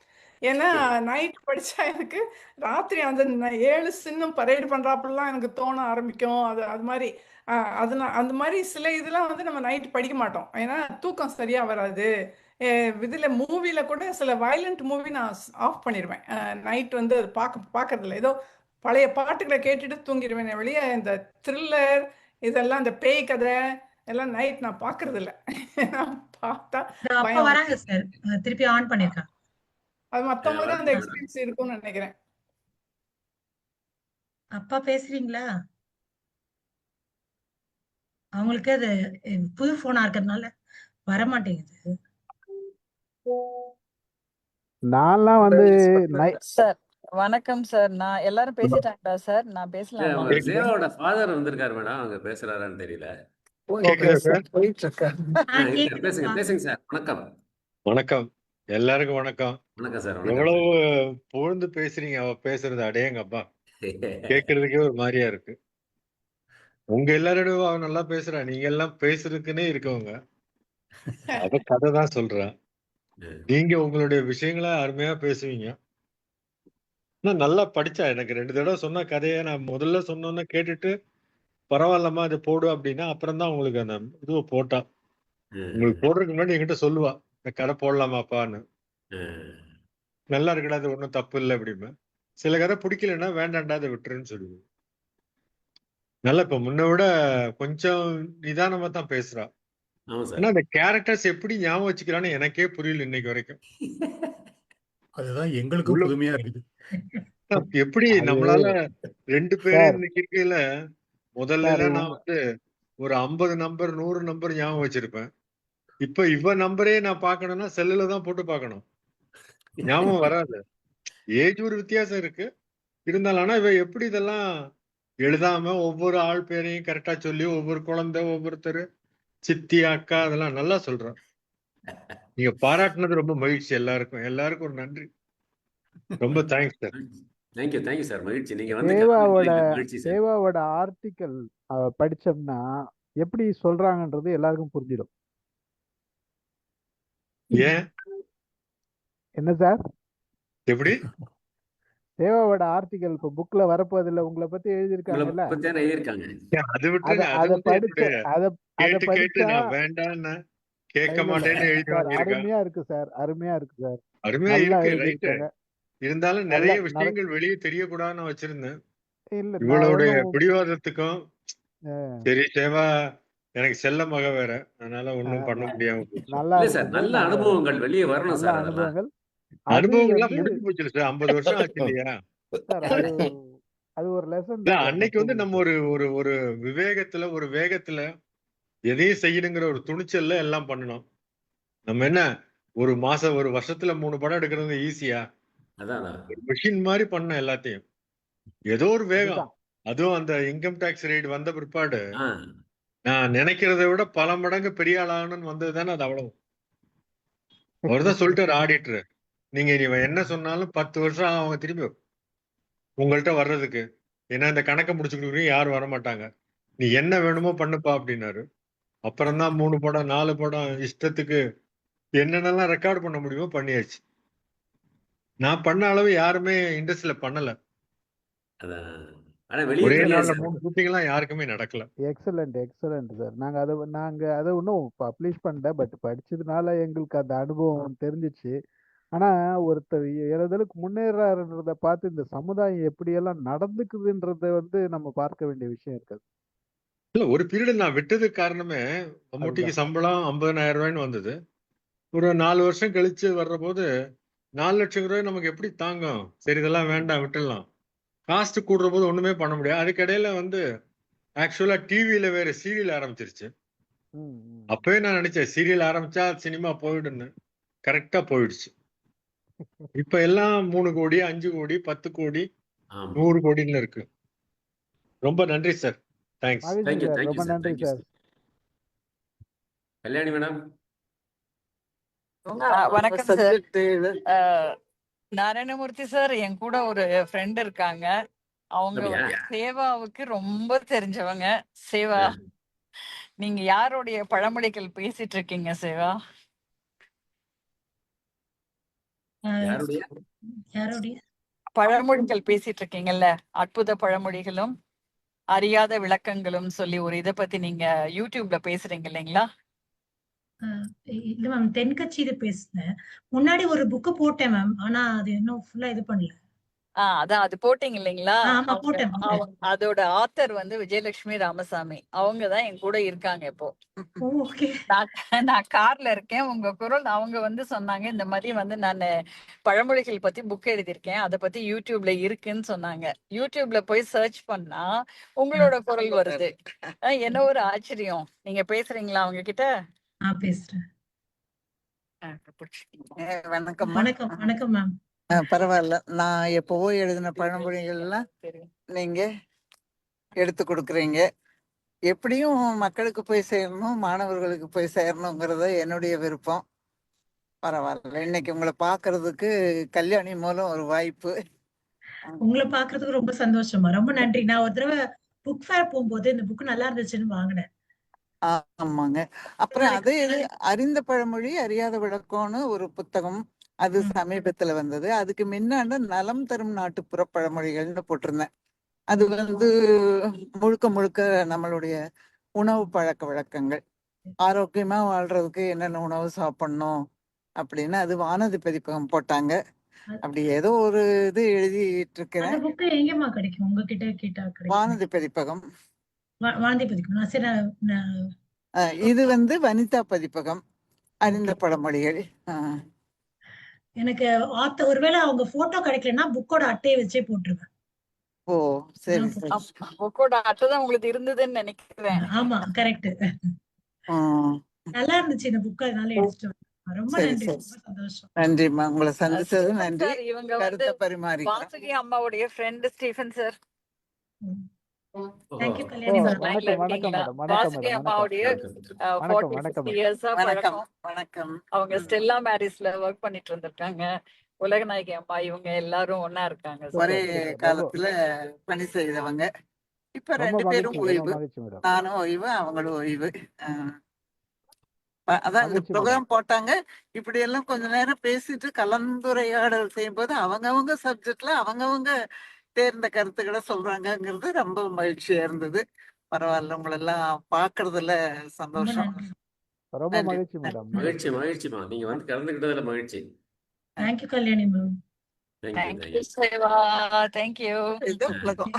ஏன்னா நைட் படிச்சா எனக்கு ராத்திரி அந்த 7 சின்னம் பரேட் பண்றாப்புலாம் எனக்கு தோண ஆரம்பிக்கும். அது மாதிரி அந்த மாதிரி சில இதெல்லாம் வந்து நம்ம நைட் படிக்க மாட்டோம். ஏன்னா தூக்கம் சரியா வராது. இதுல மூவில கூட சில வயலண்ட் மூவி நான் ஆஃப் பண்ணிடுவேன். நைட் வந்து அது பார்க்கறதில்ல. ஏதோ பழைய பாட்டுகளை கேட்டுட்டு தூங்கிடுவேன் வெளியே. இந்த த்ரில்லர் இதெல்லாம், இந்த பேய் கதை எல்லாம் நைட் நான் பார்க்கறது இல்ல. பார்த்தா அப்பா பயம். வராங்க சார், திருப்பி ஆன் பண்ணிருக்காங்க. அது மத்தவங்களுக்கு தான் அந்த எக்ஸ்பீரியன்ஸ் இருக்கும்னு நினைக்கிறேன். அப்பா பேசுறீங்களா? அவங்களுக்கு அது புது போனா இருக்கிறதுனால வர மாட்டேங்குது. நான்லாம் வந்து சார் வணக்கம் சார். நான் எல்லாரும் பேசிட்டாங்களா சார்? நான் பேசலாமா? அவங்க சேவாவோட ஃபாதர் வந்திருக்காரு மேடம், அவங்க பேசுறாரான்னு தெரியல. போயிட்டு இருக்கேன். இல்ல, பேசுங்க பேசுங்க சார். வணக்கம். வணக்கம் எல்லாருக்கும் வணக்கம். வணக்கம் சார். வணக்கம் எவ்வளவு சார். புகழ்ந்து பேசுறீங்க அவ பேசுறது, அடேங்கப்பா கேட்கறதுக்கே ஒரு மாதிரியா இருக்கு. உங்க எல்லாரோடவும் அவ நல்லா பேசுறா, நீங்க எல்லாம் பேசுறதுக்குன்னே இருக்கவங்க. அவ கதை தான் சொல்றா, நீங்க உங்களுடைய விஷயங்களை அருமையா பேசுவீங்க. ஆனா நல்லா படிச்சா. எனக்கு 2 தடவை சொன்ன கதையை நான் முதல்ல சொன்னோன்னு கேட்டுட்டு பரவாயில்லம்மா இது போடு அப்படின்னா அப்புறம் தான் உங்களுக்கு அந்த இதுவை போட்டா. உங்களுக்கு போடுறதுக்கு முன்னாடி என்கிட்ட சொல்லுவா, இந்த கதை போடலாமாப்பான்னு. நல்லா இருக்குடா, அது ஒன்றும் தப்பு இல்லை அப்படிமே. சில கதை பிடிக்கலன்னா வேண்டாண்டா அதை விட்டுருன்னு சொல்லுவேன். நல்லா இப்ப முன்ன விட கொஞ்சம் நிதானமா தான் பேசுறா. ஆமா சார். ஆனா அந்த கேரக்டர்ஸ் எப்படி ஞாபகம் வச்சுக்கிறான்னு எனக்கே புரியல இன்னைக்கு வரைக்கும். அதுதான் எங்களுக்கும் புதுமையா இருக்குது. எப்படி அது நம்மளால 2 பேரே சார் இன்னைக்கு இருக்கையில, முதல்ல சார் எல்லாம் நான் வந்து ஒரு 50 நம்பர் 100 நம்பர் ஞாபகம் வச்சிருப்பேன். இப்ப இவ நம்பரே நான் பார்க்கணும்னா செல்லுல தான் போட்டு பார்க்கணும், ஞாபகம் வராது. ஏஜ் ஒரு வித்தியாசம் இருக்கு இருந்தாலும். ஆனா இவ எப்படி இதெல்லாம் எழுதாம ஒவ்வொரு ஆள் பேரையும் கரெக்டா சொல்லி ஒவ்வொரு குழந்தை ஒவ்வொருத்தர் சித்தி அக்கா அதெல்லாம் நல்லா சொல்றான். நீங்க பாராட்டுனது ரொம்ப மகிழ்ச்சி. எல்லாருக்கும் எல்லாருக்கும் ஒரு நன்றி. ரொம்ப thanks sir. Thank you thank you sir. மகிழ்ச்சி. நீங்க வந்து மகிழ்ச்சி சார். தேவாவோட ஆர்டிக்கல் படிச்சோம்னா எப்படி சொல்றாங்கன்றது எல்லாருக்கும் புரிஞ்சிடும். ஏன் என்ன சார்? எப்படி தேவாவோட ஆர்டிக்கல் இப்ப புக்ல வரப்போதில்ல, உங்களை பத்தி உங்களை எழுதியிருக்காங்கல்ல, பத்தி தானே எழுதியிருக்காங்க. அது விட்டுருங்க. அது அத வந்து படிச்ச என்னுடைய அத அத கேட்டு கேட்டு படிச்சா நான் வேண்டான்னு கேட்க இல்ல இல்ல மாட்டேன்னு எழுதி சார், வாங்கியிருக்கேன். அருமையா இருக்கு சார், அருமையா இருக்கு சார், அருமையா நல்லா இருக்கு, ரைட்டு. எழுதியிருக்காங்க. இருந்தாலும் நல்ல நிறைய நட விஷயங்கள் வெளியே தெரியக்கூடாதுன்னு வச்சிருந்தேன். இல்ல நான் இவளுடைய ஒன்றும் பிடிவாதத்துக்கும் சரி சேவா எனக்கு செல்ல மக வேற, அதனால ஒண்ணும் பண்ண முடியாம போச்சு. நல்லா இல்ல சார், இருக்குது. நல்ல நாங்க அனுபவங்கள் வெளியே வரணும் நல்ல சார். அதெல்லாம் அனுபவங்கள். அது அனுபவங்கள்லாம் வந்து முடிஞ்சு போச்சு சார். 50 வருஷம் ஆச்சு இல்லையா? சார் அது அது ஒரு லெசன் இல்ல தான் சார் அன்னைக்கு வந்து நம்ம மற்றவங்களுக்கு. ஒரு ஒரு ஒரு விவேகத்துல ஒரு வேகத்துல எதையும் செய்யணுங்கிற ஒரு துணிச்சல்ல எல்லாம் பண்ணணும். நம்ம என்ன ஒரு மாசம் ஒரு வருஷத்துல 3 படம் எடுக்கிறது ஈஸியா? அதான் அதான். மிஷின் மாதிரி பண்ண எல்லாத்தையும். ஏதோ ஒரு வேகம். அதுதான் அதுவும் அந்த இன்கம் டாக்ஸ் ரைடு வந்த பிற்பாடு ஆ, நான் நினைக்கிறதை விட பல மடங்கு பெரிய ஆளாகணும்னு வந்தது தானே அது. அவ்வளவு அவர்தான் சொல்லிட்டாரு ஆடிட்டர், நீங்க இனி என்ன சொன்னாலும் 10 வருஷம் அவங்க திரும்பி உங்கள்கிட்ட வர்றதுக்கு. ஏன்னா இந்த கணக்கை முடிச்சு கொடுக்குறீங்க, யாரும் வர மாட்டாங்க, நீ என்ன வேணுமோ பண்ணுப்பா அப்படின்னாரு. அப்புறம் தான் 3 படம் 4 படம் இஷ்டத்துக்கு என்னென்னலாம் ரெக்கார்ட் பண்ண முடியுமோ பண்ணியாச்சு. நான் பண்ண அளவு யாருமே இண்டஸ்ட்ரியில பண்ணல. அதான். ஆனா வெளியே ஒரே தெரியல நாள்ல சார். 3 ஷூட்டிங் எல்லாம் யாருக்குமே நடக்கல. Excellent sir. நாங்க அதை இன்னும் பப்ளிஷ் பண்ணல, பட் படிச்சதுனால எங்களுக்கு அந்த அனுபவம் தெரிஞ்சிச்சு. ஆனா ஒருத்தர் ஏறுதலுக்கு முன்னேறாருன்றத பார்த்து இந்த சமுதாயம் எப்படியெல்லாம் நடந்துக்குதுன்றத வந்து நம்ம பார்க்க வேண்டிய விஷயம் இருக்காது. இல்ல ஒரு பீரியட் நான் விட்டதுக்கு காரணமே மம்முட்டிக்கு அதுதான் சம்பளம் 50,000 ரூபாய்ன்னு வந்தது. ஒரு 4 வருஷம் கழிச்சு வர்ற போது 4 லட்சம் ரூபாய் நமக்கு எப்படி தாங்கும்? சரி இதெல்லாம் வேண்டாம் விட்டுடலாம். காஸ்ட் கூடுற போது ஒண்ணுமே பண்ண முடியாது. அதுக்கிடையில வந்து ஆக்சுவலா டிவியில வேற சீரியல் ஆரம்பிச்சிருச்சு. ம், ம். அப்பவே நான் நினைச்சேன் சீரியல் ஆரம்பிச்சா சினிமா போயிடுன்னு. கரெக்டா போயிடுச்சு. இப்ப எல்லாம் 3 கோடி 5 கோடி 10 கோடி ஆமா. 100 கோடின்னு இருக்கு. ரொம்ப நன்றி சார். தேங்க்ஸ். மகிழ்ச்சி தேங்க்யூ சார், தேங்க்யூ ரொம்ப சார். நன்றி thank you sir. Sir. Kalyani madam. வணக்கம் சார். நாராயணமூர்த்தி சார், என் கூட ஒரு ஃப்ரெண்ட் இருக்காங்க. அவங்க அப்படியா? வந்து சேவாவுக்கு ரொம்ப தெரிஞ்சவங்க. சேவா, நீங்க யாருடைய பழமொழிகள் பேசிட்டு இருக்கீங்க சேவா? யாருடைய? யாருடைய? பழமொழிகள் பேசிட்டு இருக்கீங்கல்ல, அற்புத பழமொழிகளும் அறியாத விளக்கங்களும் சொல்லி ஒரு இதை பத்தி நீங்க யூடியூப்ல பேசுறீங்க இல்லைங்களா? இல்ல மேம், தென்கட்சி இது பேசுனேன். முன்னாடி ஒரு புக்கு போட்டேன் மேம். ஆனா அது இன்னும் ஃபுல்லா இது பண்ணல. அதான் அது போட்டீங்க இல்லைங்களா? ஆமா, போட்டேன். அதோட ஆத்தர் வந்து விஜயலட்சுமி ராமசாமி. அவங்கதான் என் கூட இருக்காங்க இப்போ. ஓகே. நான் கார்ல இருக்கேன். உங்க குரல் அவங்க வந்து சொன்னாங்க, இந்த மாதிரி வந்து நான் பழமொழிகள் பத்தி புக் எழுதியிருக்கேன், அதை பத்தி யூடியூப்ல இருக்குன்னு சொன்னாங்க. யூடியூப்ல போய் சர்ச் பண்ணா உங்களோட குரல் வருது. என்ன ஒரு ஆச்சரியம். நீங்க பேசுறீங்களா அவங்க கிட்ட? பேசுறேன். வணக்கம் வணக்கம் மேம். பரவாயில்ல. நான் எப்பவோ எழுதின பழமொழிகள்லாம் நீங்க எடுத்து கொடுக்குறீங்க. எப்படியும் மக்களுக்கு போய் சேரணும், மாணவர்களுக்கு போய் சேரணுங்கிறத என்னுடைய விருப்பம். பரவாயில்ல. இன்னைக்கு உங்களை பாக்குறதுக்கு கல்யாணி மூலம் ஒரு வாய்ப்பு. உங்களை பாக்குறதுக்கு ரொம்ப சந்தோஷமா. ரொம்ப நன்றி. நான் ஒரு தடவை புக் ஃபேர் போகும்போது இந்த புக் நல்லா இருந்துச்சுன்னு வாங்கினேன். ஆமாங்க. அப்புறம் அதே அறிந்த பழமொழி அறியாத விளக்கம்னு ஒரு புத்தகம், அது சமீபத்துல வந்தது. அதுக்கு முன்னாண்ட நலம் தரும் நாட்டுப்புற பழமொழிகள்னு போட்டிருந்தேன். அது வந்து முழுக்க முழுக்க நம்மளுடைய உணவு பழக்க வழக்கங்கள், ஆரோக்கியமா வாழ்றதுக்கு என்னென்ன உணவு சாப்பிடணும் அப்படின்னு அது வானதி பதிப்பகம் போட்டாங்க. அப்படி ஏதோ ஒரு இது எழுதிட்டு இருக்கிறேன். அந்த புக் எங்கம்மா கிடைக்கும்? உங்ககிட்ட கேட்டா கிடைக்கும்? வானதி பதிப்பகம். வானதி பதிப்பகம். சரி, இது வந்து வனிதா பதிப்பகம், அறிந்த பழமொழிகள். எனக்கு ஒருவேளை அவங்க போட்டோ கிடைக்கலன்னா புக்கோட அட்டையை வச்சே போட்டுருவேன். ஓ சரி சரி. புக்கோட அட்டை தான் உங்களுக்கு இருந்ததுன்னு நினைக்கிறேன். ஆமா, கரெக்ட். நல்லா இருந்துச்சு இந்த புக், அதனால எடுத்துட்டு வந்தேன். ரொம்ப நன்றி. ரொம்ப சந்தோஷம். நன்றிம்மா, உங்களை சந்திச்சது நன்றி. இவங்க வந்து கருத்தை பரிமாறிக்கிறேன். வாசுகி அம்மாவுடைய friend Stephen sir. Thank you Kalyani ma'am. Vasuki அம்மாவுடைய 40-50 இயர்ஸா பழக்கம். வணக்கம். அவங்க ஸ்டெல்லா மேரிஸ்ல ஒர்க் பண்ணிட்டு இருந்திருக்காங்க. உலகநாயகி அம்மா இவங்க எல்லாரும் ஒன்னா இருக்காங்க. ஒரே காலத்துல பணி செய்தவங்க. இப்ப 2 பேரும் ஓய்வு. நானும் ஓய்வு, அவங்களும் ஓய்வு. அதான் இந்த ப்ரோக்ராம் போட்டாங்க. இப்படி எல்லாம் கொஞ்ச நேரம் பேசிட்டு கலந்துரையாடல் செய்யும்போது அவங்கவங்க சப்ஜெக்ட்ல அவங்கவங்க தேர்ந்த கருத்துக்களை சொல்றாங்கிறது ரொம்ப மகிழ்ச்சியா இருந்தது. பரவாயில்ல, உங்களெல்லாம் பாக்குறதுல சந்தோஷம். ரொம்ப மகிழ்ச்சி மேடம். மகிழ்ச்சிமா. நீங்க வந்து கலந்துக்கிட்டதுல மகிழ்ச்சி. Thank you Kalyani ma'am. Thank you Seva. Thank you. இது உலகம்.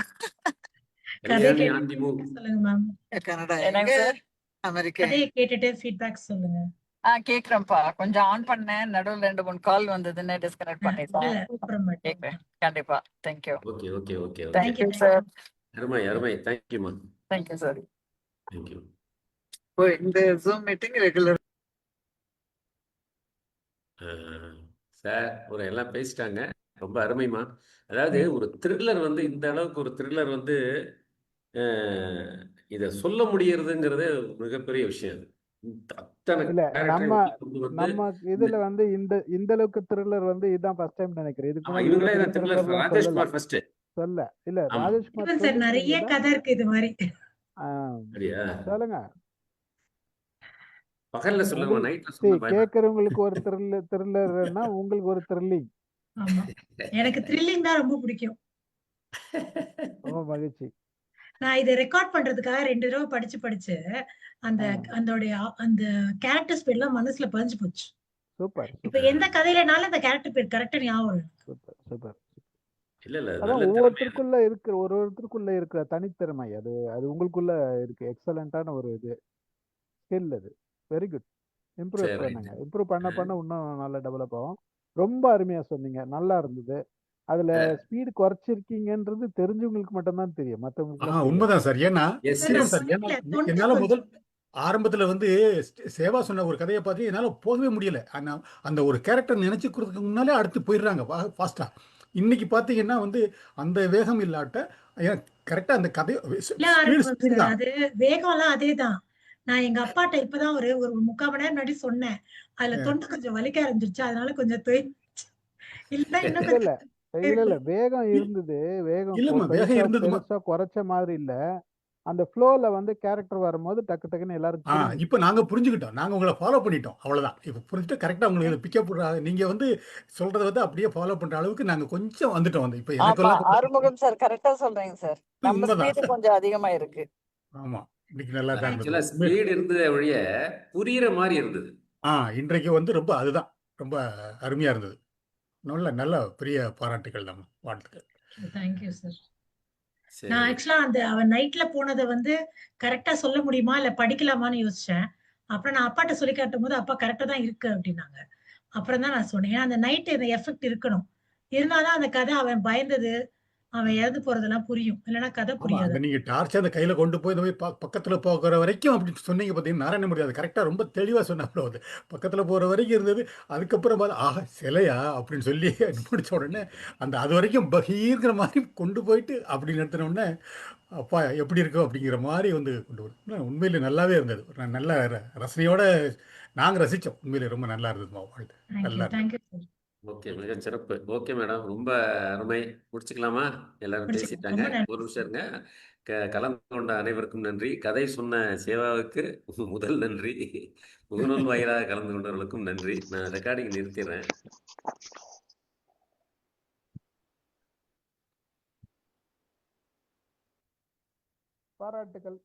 சொல்லுங்க மேம். கனடா என்னங்க சார்? அமெரிக்கா. கதையை கேட்டுட்டு ஃபீட்பேக் சொல்லுங்க. கேக்குறேன்ப்பா. கொஞ்சம் ஆன் பண்ணேன், நடுவுல 2-3 கால் வந்ததுன்னு டிஸ்கனெக்ட் பண்ணிட்டேன். கேக்குறேன் கண்டிப்பா. தேங்க்யூ. ஓகே. Thank you sir. அருமை. தேங்க்யூமா. Thank you sir. தேங்க்யூ. இந்த ஜூம் மீட்டிங் ரெகுலர் சார் ஒரு எல்லாம் பேசிட்டாங்க. ரொம்ப அருமைமா. அதாவது ஒரு த்ரில்லர் வந்து இந்த அளவுக்கு ஒரு த்ரில்லர் வந்து இதை சொல்ல முடியறதுங்கிறது மிகப்பெரிய விஷயம். இல்ல நம்ம இதுல வந்து இந்த அளவுக்கு த்ரில்லர் வந்து இதுதான் ஃபர்ஸ்ட் டைம் நினைக்கிறேன். இதுக்கு ராஜேஷ்குமார் ஃபர்ஸ்ட் சொல்ல இல்ல ராஜேஷ்குமார் சார் நிறைய கதை இருக்கு இது மாதிரி. சொல்லுங்க. பகல்ல சொல்லுங்க, நைட்ல சொல்லுங்க. கேக்குறவங்களுக்கு ஒரு த்ரில்லர்னா உங்களுக்கு ஒரு த்ரில்லிங். ஆமா, எனக்கு த்ரில்லிங் தான் ரொம்ப பிடிக்கும். ரொம்ப மகிழ்ச்சி. நான் இதை ரெக்கார்ட் பண்றதுக்காக 2 தடவை படிச்சு அந்த கேரக்டர்ஸ் பேர்லாம் மனசுல பதிஞ்சு போச்சு. சூப்பர். இப்ப எந்த கதையிலனாலும் அந்த கேரக்டர் பேர் கரெக்டா ஞாபகம். சூப்பர். இல்ல அதான் ஒவ்வொருத்தருக்குள்ள இருக்கிற தனித்திறமை அது உங்களுக்குள்ள இருக்கு. எக்ஸலண்டான ஒரு இது ஸ்கில். அது வெரி குட். இம்ப்ரூவ் பண்ணுங்க. இம்ப்ரூவ் பண்ண இன்னும் நல்லா டெவலப் ஆகும். ரொம்ப அருமையா சொன்னீங்க. நல்லா இருந்தது. அதுல ஸ்பீடு குறைச்சிருக்கீங்கன்றது தெரிஞ்சவங்களுக்கு மட்டும்தான் தெரியும், மத்தவங்களுக்கு உண்மைதான் சார். ஏன்னா என்னால முதல் ஆரம்பத்துல வந்து சேவா சொன்ன ஒரு கதையை பார்த்து என்னால போகவே முடியல. அந்த ஒரு கேரக்டர் நினைச்சுக்கிறதுக்கு முன்னாலே அடுத்து போயிடுறாங்க ஃபாஸ்டா. இன்னைக்கு பாத்தீங்கன்னா வந்து அந்த வேகம் இல்லாட்ட கரெக்டா அந்த கதை அது வேகம்லாம் அதேதான். நான் எங்க அப்பாட்ட இப்பதான் ஒரு 3/4 மணி நேரம் முன்னாடி சொன்னேன். அதுல தொண்டை கொஞ்சம் வலிக்க ஆரம்பிச்சிருச்சு, அதனால கொஞ்சம் இல்ல வேகம் இருந்தது. வேகம் பெருசா குறைச்ச மாதிரி இல்ல. அந்த ஃப்ளோல வந்து கேரக்டர் வரும்போது டக்கு டக்குன்னு எல்லாருக்கும் புரிஞ்சுது. இப்போ நாங்க புரிஞ்சுக்கிட்டோம். நாங்க உங்கள ஃபாலோ பண்ணிட்டோம். அவ்வளவுதான். இப்போ புரிஞ்சுட்டு கரெக்ட்டா உங்களுக்கு இத பிக்கப் நீங்க வந்து சொல்றத வந்து அப்படியே ஃபாலோ பண்ற அளவுக்கு நாங்க கொஞ்சம் வந்துட்டோம் வந்து. இப்போ ஆமா, எனக்கெல்லாம் கொஞ்சம் ஆறுமுகம் சார் கரெக்டா சொல்றீங்க சார். நம்ம உண்மதான். ஸ்பீடு கொஞ்சம் அதிகமா இருக்கு. ஆமா. இன்னைக்கு நல்லா தான் இருந்தது. ஆக்சுவலா ஸ்பீடு இருந்தது ஒழிய புரியிற மாதிரி இருந்தது. இன்றைக்கு வந்து ரொம்ப அதுதான். ரொம்ப அருமையா இருந்தது. நல்ல நல்ல பெரிய பாராட்டுகள் நம்ம. வாழ்த்துக்கள். Thank you sir. சரி. நான் ஆக்சுவலா அவன் நைட்ல போனதை வந்து கரெக்டா சொல்ல முடியுமா இல்ல படிக்கலாமான்னு யோசிச்சேன். அப்புறம் நான் அப்பாட்ட சொல்லி காட்டும் போது அப்பா கரெக்டா தான் இருக்கு அப்படின்னாங்க. அப்புறம் தான் நான் சொன்னேன். அந்த நைட் இந்த எஃபெக்ட் இருக்கணும். இருந்தாதான் அந்த கதை அவன் பயந்தது, அவன் இறந்து போறதெல்லாம் புரியும். இல்லைன்னா கதை ஆமா. புரியாது. அத நீங்க டார்ச்ச அந்த கையில கொண்டு போய் இந்த போய் பக்கத்துல போகிற வரைக்கும் அப்படி சொன்னீங்க பார்த்தீங்கன்னா, நாராயணமூர்த்தி அது கரெக்ட்டா ரொம்ப தெளிவா சொன்னாப்ல அது. பக்கத்துல போற வரைக்கும் இருந்தது. அதுக்கப்புறம் பாத்தா, ஆஹா! சிலையா? அப்படின்னு சொல்லி முடிச்ச உடனே, அந்த அதுவரைக்கும் பகீர்ங்கிற மாரி கொண்டு போயிட்டு அப்படி நிறுத்தின உடனே, அப்பா எப்படி இருக்கும்? அப்படிங்கிற மாரி வந்து கொண்டு வரும். உண்மையிலே நல்லாவே இருந்தது. ஒரு நல்ல ரசனையோட நாங்க ரசிச்சோம். உண்மையிலே ரொம்ப நல்லா இருந்ததும்மா வாழ்த்து. நல்லா இருந்தது. Thank you sir. ஓகே, மிக சிறப்பு. ஓகே மேடம், ரொம்ப அருமை. முடிச்சுக்கலாமா? எல்லாரும் முடிச்சுக்கலாம். பேசிட்டாங்க. ரொம்ப நன்றி ஒரு நிமிஷம் இருங்க. கலந்து கொண்ட அனைவருக்கும் நன்றி. கதை சொன்ன சேவாவுக்கு முதல் நன்றி. முகநூல் வாயிலாக கலந்து கொண்டவர்களுக்கும் நன்றி. நான் ரெக்கார்டிங் நிறுத்திடுறேன். பாராட்டுக்கள்.